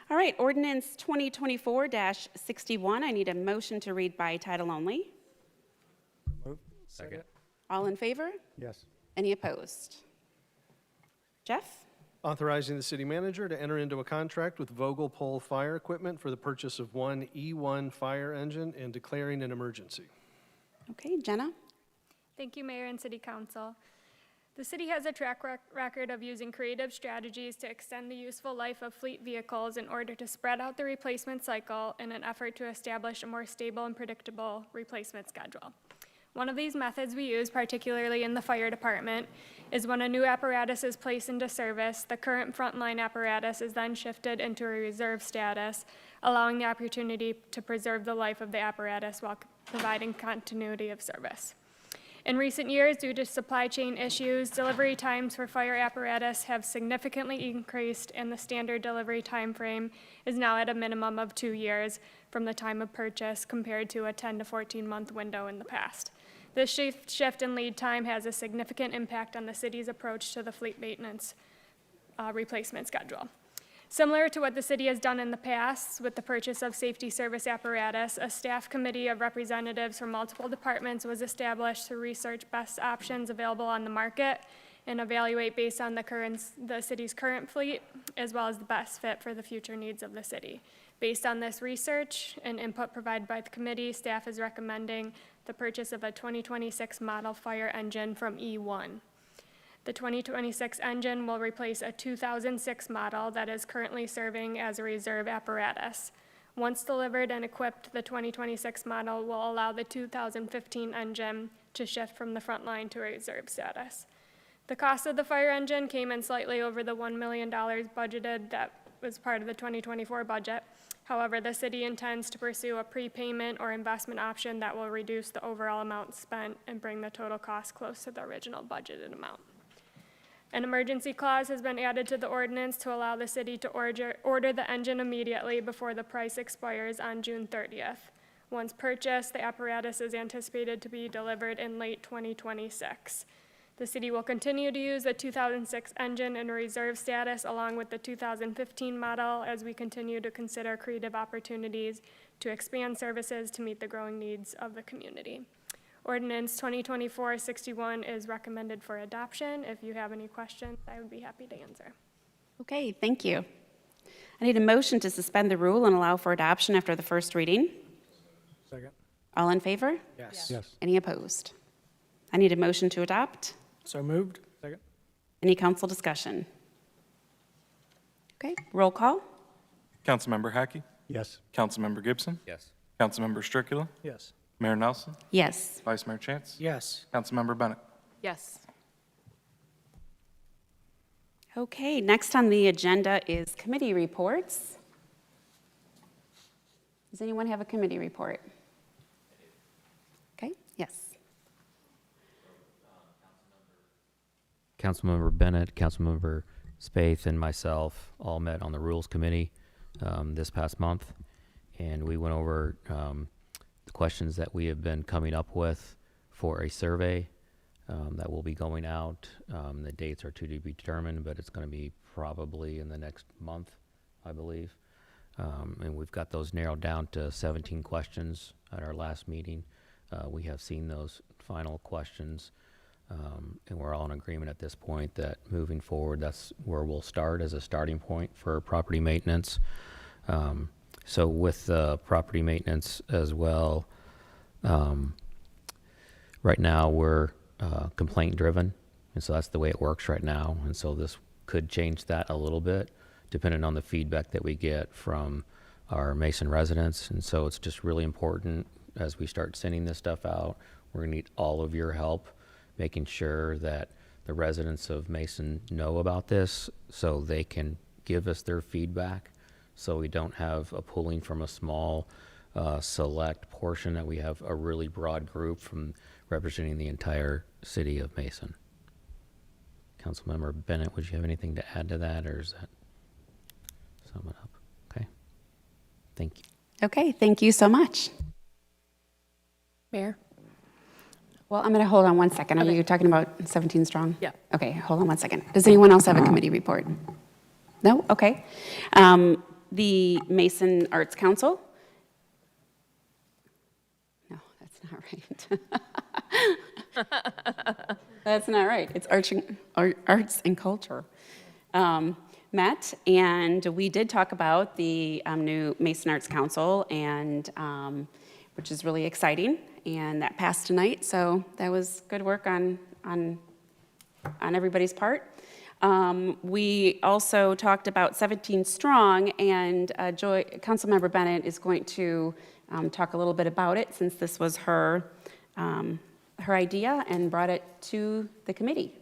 All right, ordinance 2024-61. I need a motion to read by title only. Move. Second. All in favor? Yes. Any opposed? Jeff? Authorizing the city manager to enter into a contract with Vogel Pole Fire Equipment for the purchase of one E1 fire engine and declaring an emergency. Okay, Jenna? Thank you, Mayor and City Council. The city has a track record of using creative strategies to extend the useful life of fleet vehicles in order to spread out the replacement cycle in an effort to establish a more stable and predictable replacement schedule. One of these methods we use, particularly in the fire department, is when a new apparatus is placed into service, the current frontline apparatus is then shifted into a reserve status, allowing the opportunity to preserve the life of the apparatus while providing continuity of service. In recent years, due to supply chain issues, delivery times for fire apparatus have significantly increased, and the standard delivery time frame is now at a minimum of 2 years from the time of purchase compared to a 10 to 14-month window in the past. This shift in lead time has a significant impact on the city's approach to the fleet maintenance replacement schedule. Similar to what the city has done in the past with the purchase of safety service apparatus, a staff committee of representatives from multiple departments was established to research best options available on the market and evaluate based on the city's current fleet, as well as the best fit for the future needs of the city. Based on this research and input provided by the committee, staff is recommending the purchase of a 2026 model fire engine from E1. The 2026 engine will replace a 2006 model that is currently serving as a reserve apparatus. Once delivered and equipped, the 2026 model will allow the 2015 engine to shift from the front line to a reserve status. The cost of the fire engine came in slightly over the $1 million budgeted that was part of the 2024 budget. However, the city intends to pursue a prepayment or investment option that will reduce the overall amount spent and bring the total cost close to the original budgeted amount. An emergency clause has been added to the ordinance to allow the city to order the engine immediately before the price expires on June 30th. Once purchased, the apparatus is anticipated to be delivered in late 2026. The city will continue to use the 2006 engine in reserve status along with the 2015 model as we continue to consider creative opportunities to expand services to meet the growing needs of the community. Ordinance 2024-61 is recommended for adoption. If you have any questions, I would be happy to answer. Okay, thank you. I need a motion to suspend the rule and allow for adoption after the first reading. Second. All in favor? Yes. Yes. Any opposed? I need a motion to adopt. So moved. Second. Any council discussion? Okay, roll call. Councilmember Hackey? Yes. Councilmember Gibson? Yes. Councilmember Stricula? Yes. Mayor Nelson? Yes. Vice Mayor Chance? Yes. Councilmember Bennett? Yes. Okay, next on the agenda is committee reports. Does anyone have a committee report? Okay, yes. Councilmember Bennett, Councilmember Spaeth, and myself all met on the Rules Committee this past month, and we went over the questions that we have been coming up with for a survey that will be going out. The dates are to be determined, but it's going to be probably in the next month, I believe. And we've got those narrowed down to 17 questions at our last meeting. We have seen those final questions. And we're all in agreement at this point that moving forward, that's where we'll start as a starting point for property maintenance. So with property maintenance as well, right now we're complaint driven, and so that's the way it works right now. And so this could change that a little bit depending on the feedback that we get from our Mason residents. And so it's just really important as we start sending this stuff out, we're gonna need all of your help making sure that the residents of Mason know about this so they can give us their feedback, so we don't have a pulling from a small select portion, that we have a really broad group from representing the entire city of Mason. Councilmember Bennett, would you have anything to add to that, or is that sum it up? Okay, thank you. Okay, thank you so much. Mayor? Well, I'm going to hold on one second. Are you talking about 17 Strong? Yeah. Okay, hold on one second. Does anyone else have a committee report? No? Okay. The Mason Arts Council? No, that's not right. That's not right. It's arts and culture. Met, and we did talk about the new Mason Arts Council, and which is really exciting, and that passed tonight, so that was good work on everybody's part. We also talked about 17 Strong, and Councilmember Bennett is going to talk a little bit about it, since this was her idea and brought it to the committee.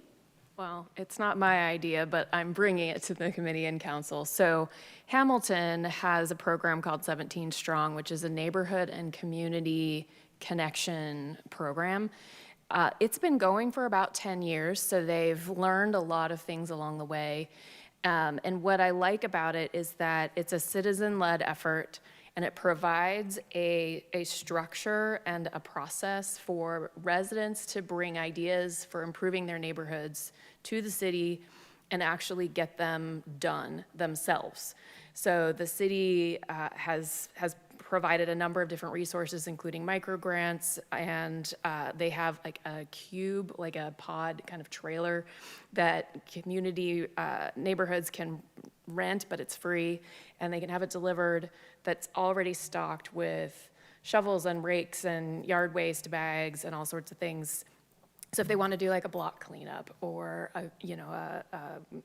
Well, it's not my idea, but I'm bringing it to the committee and council. So Hamilton has a program called 17 Strong, which is a neighborhood and community connection program. It's been going for about 10 years, so they've learned a lot of things along the way. And what I like about it is that it's a citizen-led effort, and it provides a structure and a process for residents to bring ideas for improving their neighborhoods to the city and actually get them done themselves. So the city has provided a number of different resources, including micro grants, and they have like a cube, like a pod kind of trailer that community neighborhoods can rent, but it's free, and they can have it delivered that's already stocked with shovels and rakes and yard waste bags and all sorts of things. So if they want to do like a block cleanup or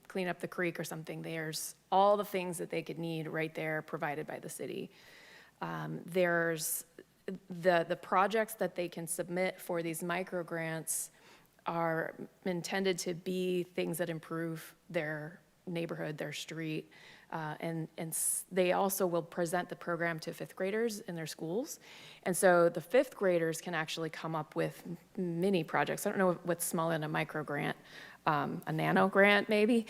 clean up the creek or something, there's all the things that they could need right there provided by the city. There's the projects that they can submit for these micro grants are intended to be things that improve their neighborhood, their street, and they also will present the program to fifth graders in their schools. And so the fifth graders can actually come up with mini projects. I don't know what's smaller than a micro grant, a nano grant maybe.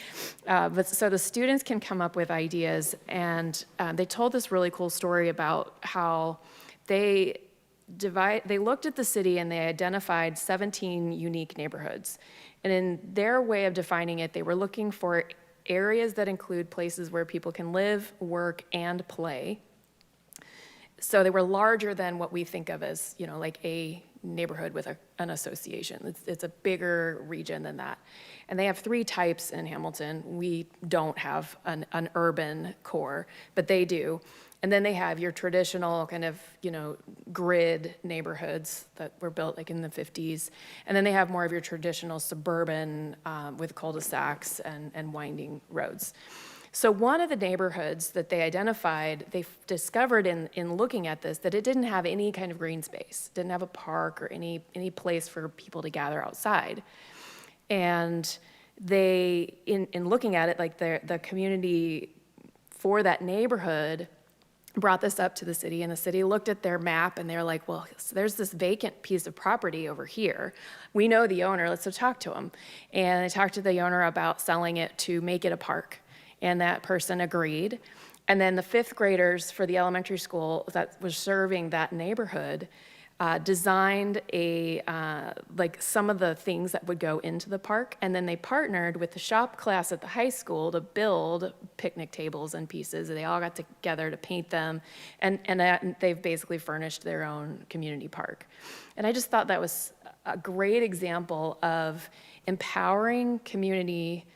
But so the students can come up with ideas, and they told this really cool story about how they looked at the city and they identified 17 unique neighborhoods. And in their way of defining it, they were looking for areas that include places where people can live, work, and play. So they were larger than what we think of as, like a neighborhood with an association. It's a bigger region than that. And they have 3 types in Hamilton. We don't have an urban core, but they do. And then they have your traditional kind of, grid neighborhoods that were built like in the 50s. And then they have more of your traditional suburban with cul-de-sacs and winding roads. So one of the neighborhoods that they identified, they discovered in looking at this that it didn't have any kind of green space, didn't have a park or any place for people to gather outside. And they, in looking at it, like the community for that neighborhood brought this up to the city, and the city looked at their map and they're like, well, there's this vacant piece of property over here. We know the owner, let's go talk to him. And they talked to the owner about selling it to make it a park. And that person agreed. And then the fifth graders for the elementary school that was serving that neighborhood designed some of the things that would go into the park. And then they partnered with the shop class at the high school to build picnic tables and pieces. They all got together to paint them. And they've basically furnished their own community park. And I just thought that was a great example of empowering community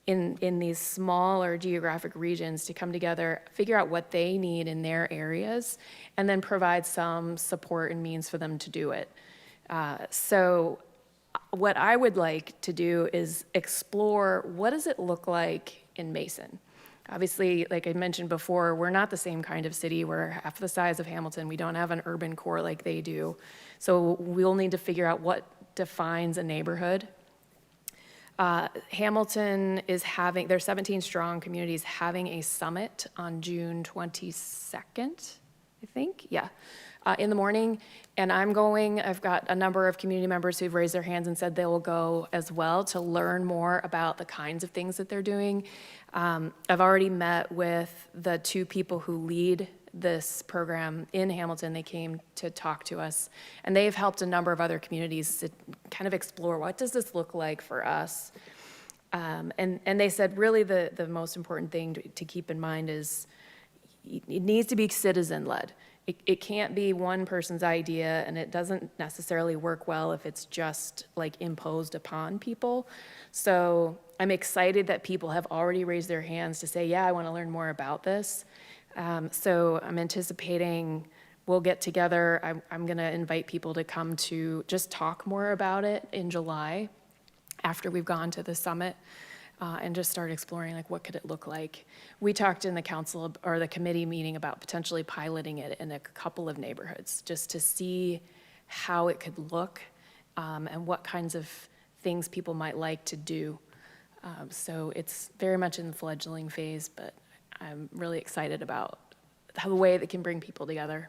in these smaller geographic regions to come together, figure out what they need in their areas, and then provide some support and means for them to do it. So what I would like to do is explore what does it look like in Mason. Obviously, like I mentioned before, we're not the same kind of city. We're half the size of Hamilton. We don't have an urban core like they do. So we'll need to figure out what defines a neighborhood. Hamilton is having, their 17 Strong communities having a summit on June 22nd, I think, yeah, in the morning. And I'm going, I've got a number of community members who've raised their hands and said they will go as well to learn more about the kinds of things that they're doing. I've already met with the 2 people who lead this program in Hamilton. They came to talk to us, and they've helped a number of other communities to kind of explore, what does this look like for us? And they said really the most important thing to keep in mind is it needs to be citizen-led. It can't be one person's idea, and it doesn't necessarily work well if it's just like imposed upon people. So I'm excited that people have already raised their hands to say, yeah, I want to learn more about this. So I'm anticipating we'll get together. I'm going to invite people to come to just talk more about it in July after we've gone to the summit. And just start exploring, like, what could it look like? We talked in the council or the committee meeting about potentially piloting it in a couple of neighborhoods just to see how it could look and what kinds of things people might like to do. So it's very much in the fledgling phase, but I'm really excited about the way that can bring people together.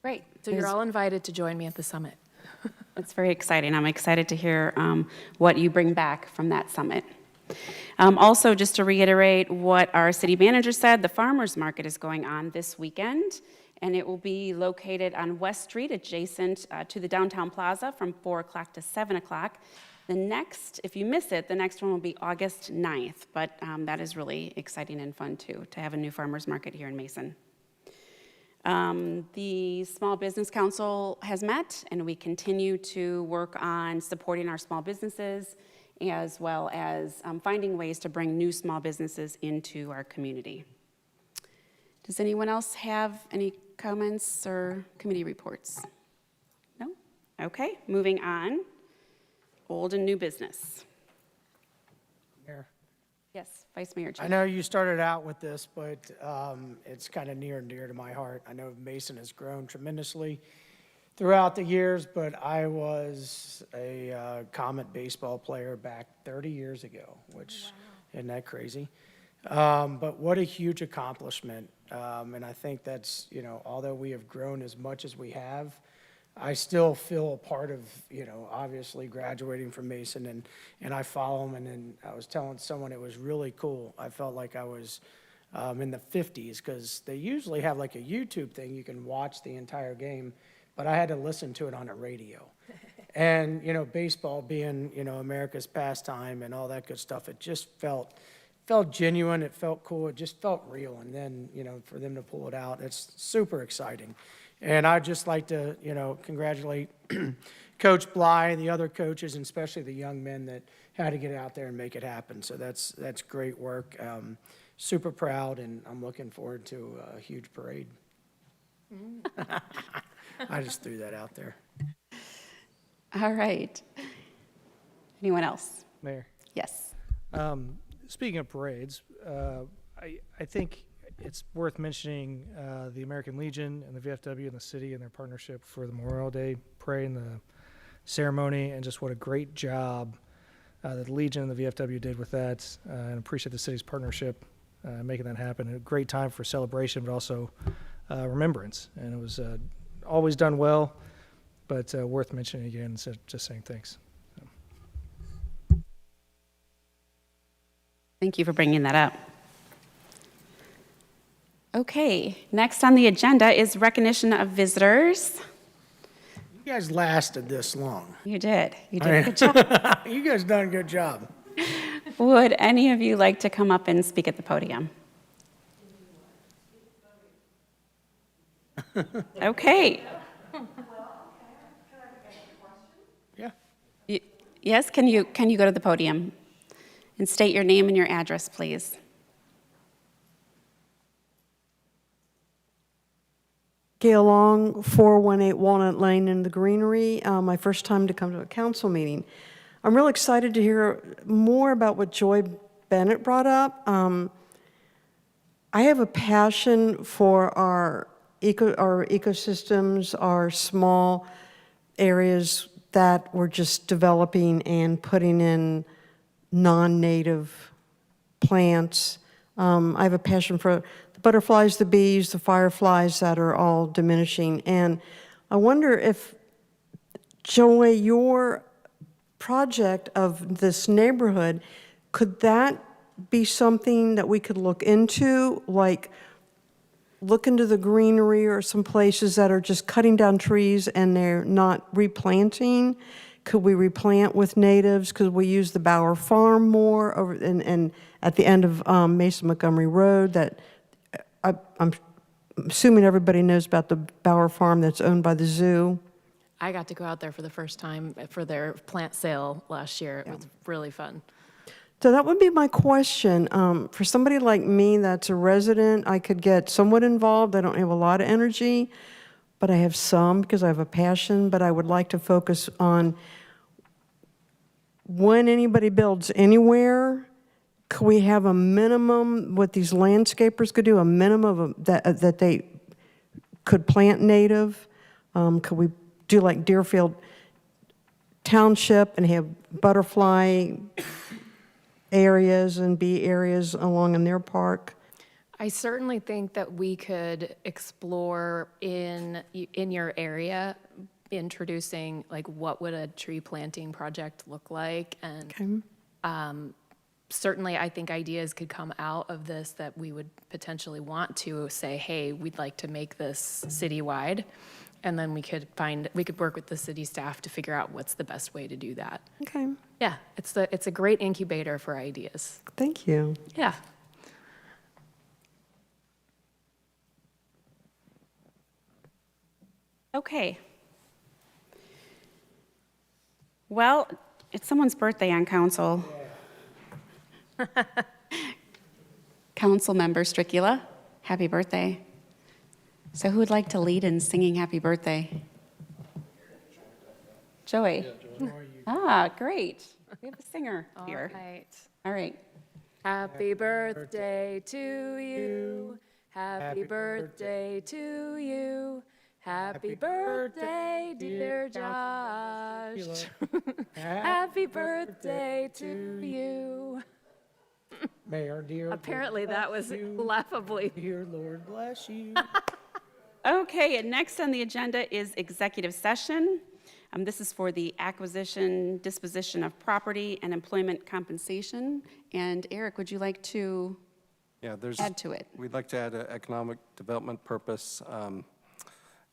Great. So you're all invited to join me at the summit. It's very exciting. I'm excited to hear what you bring back from that summit. Also, just to reiterate what our city manager said, the farmers market is going on this weekend, and it will be located on West Street, adjacent to the downtown plaza from 4 o'clock to 7 o'clock. The next, if you miss it, the next one will be August 9th, but that is really exciting and fun too, to have a new farmers market here in Mason. The Small Business Council has met, and we continue to work on supporting our small businesses as well as finding ways to bring new small businesses into our community. Does anyone else have any comments or committee reports? No? Okay, moving on. Old and new business. Mayor. Yes, Vice Mayor Chin. I know you started out with this, but it's kind of near and dear to my heart. I know Mason has grown tremendously throughout the years, but I was a Comet baseball player back 30 years ago, which isn't that crazy? But what a huge accomplishment. And I think that's, although we have grown as much as we have, I still feel a part of, obviously graduating from Mason, and I follow them. And then I was telling someone it was really cool. I felt like I was in the 50s, because they usually have like a YouTube thing. You can watch the entire game, but I had to listen to it on a radio. And, baseball being, America's pastime and all that good stuff, it just felt genuine. It felt cool. It just felt real. And then, for them to pull it out, it's super exciting. And I'd just like to, congratulate Coach Bly and the other coaches, and especially the young men that had to get out there and make it happen. So that's great work. Super proud, and I'm looking forward to a huge parade. I just threw that out there. All right. Anyone else? Mayor. Yes. Speaking of parades, I think it's worth mentioning the American Legion and the VFW and the city and their partnership for the Memorial Day parade and the ceremony, and just what a great job that the Legion and the VFW did with that, and appreciate the city's partnership making that happen. A great time for celebration, but also remembrance, and it was always done well, but worth mentioning again, so just saying thanks. Thank you for bringing that up. Okay, next on the agenda is recognition of visitors. You guys lasted this long. You did. You did a good job. You guys done a good job. Would any of you like to come up and speak at the podium? Okay. Yeah. Yes, can you go to the podium and state your name and your address, please? Gail Long, 418 Walnut Lane in the Greenery. My first time to come to a council meeting. I'm really excited to hear more about what Joy Bennett brought up. I have a passion for our ecosystems, our small areas that we're just developing and putting in non-native plants. I have a passion for the butterflies, the bees, the fireflies that are all diminishing. And I wonder if, Joy, your project of this neighborhood, could that be something that we could look into, like look into the greenery or some places that are just cutting down trees and they're not replanting? Could we replant with natives? Could we use the Bauer Farm more over, and at the end of Mason Montgomery Road that, I'm assuming everybody knows about the Bauer Farm that's owned by the zoo? I got to go out there for the first time for their plant sale last year. It was really fun. So that would be my question. For somebody like me that's a resident, I could get somewhat involved. I don't have a lot of energy, but I have some because I have a passion. But I would like to focus on when anybody builds anywhere, could we have a minimum, what these landscapers could do, a minimum of that they could plant native? Could we do like Deerfield Township and have butterfly areas and bee areas along in their park? I certainly think that we could explore in your area, introducing like what would a tree planting project look like, and certainly I think ideas could come out of this that we would potentially want to say, hey, we'd like to make this citywide, and then we could work with the city staff to figure out what's the best way to do that. Okay. Yeah, it's a great incubator for ideas. Thank you. Yeah. Okay. Well, it's someone's birthday on council. Council member Stricula, happy birthday. So who would like to lead in singing happy birthday? Joey. Ah, great. We have a singer here. All right. All right. Happy birthday to you. Happy birthday to you. Happy birthday, dear Josh. Happy birthday to you. Mayor, dear. Apparently that was laughably. Dear Lord bless you. Okay, and next on the agenda is executive session. This is for the acquisition, disposition of property, and employment compensation. And Eric, would you like to add to it? We'd like to add an economic development purpose.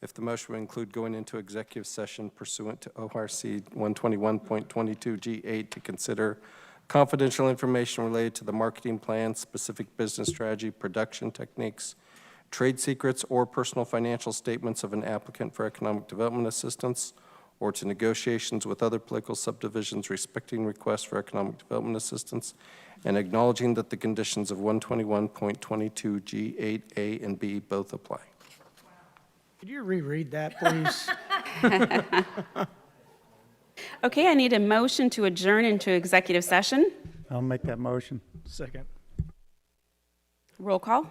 If the motion would include going into executive session pursuant to ORC 121.22G8 to consider confidential information related to the marketing plan, specific business strategy, production techniques, trade secrets, or personal financial statements of an applicant for economic development assistance, or to negotiations with other political subdivisions respecting requests for economic development assistance, and acknowledging that the conditions of 121.22G8A and B both apply. Could you reread that, please? Okay, I need a motion to adjourn into executive session. I'll make that motion. Second. Roll call.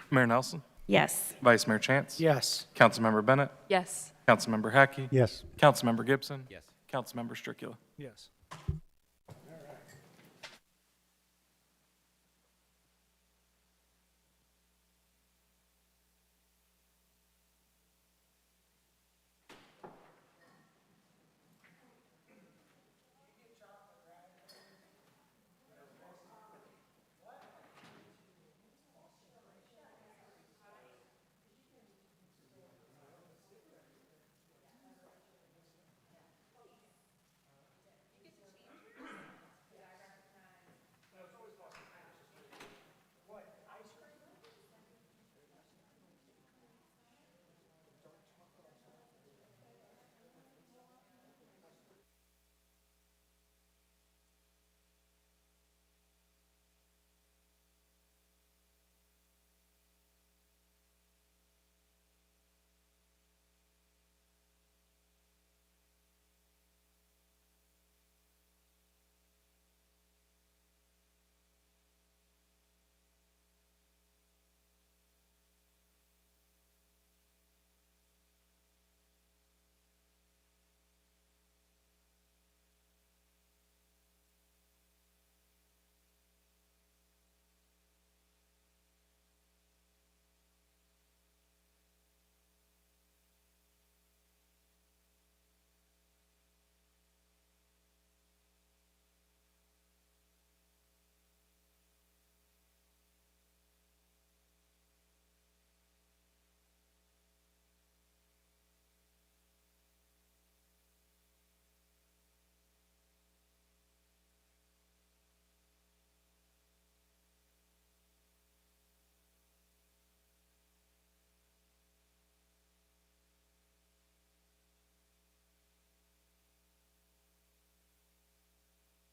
Mayor Nelson, Yes. Vice Mayor Chance, Yes. Councilmember Bennett, Yes. Councilmember Hackey, Yes. Councilmember Gibson, Councilmember Stricula. Yes.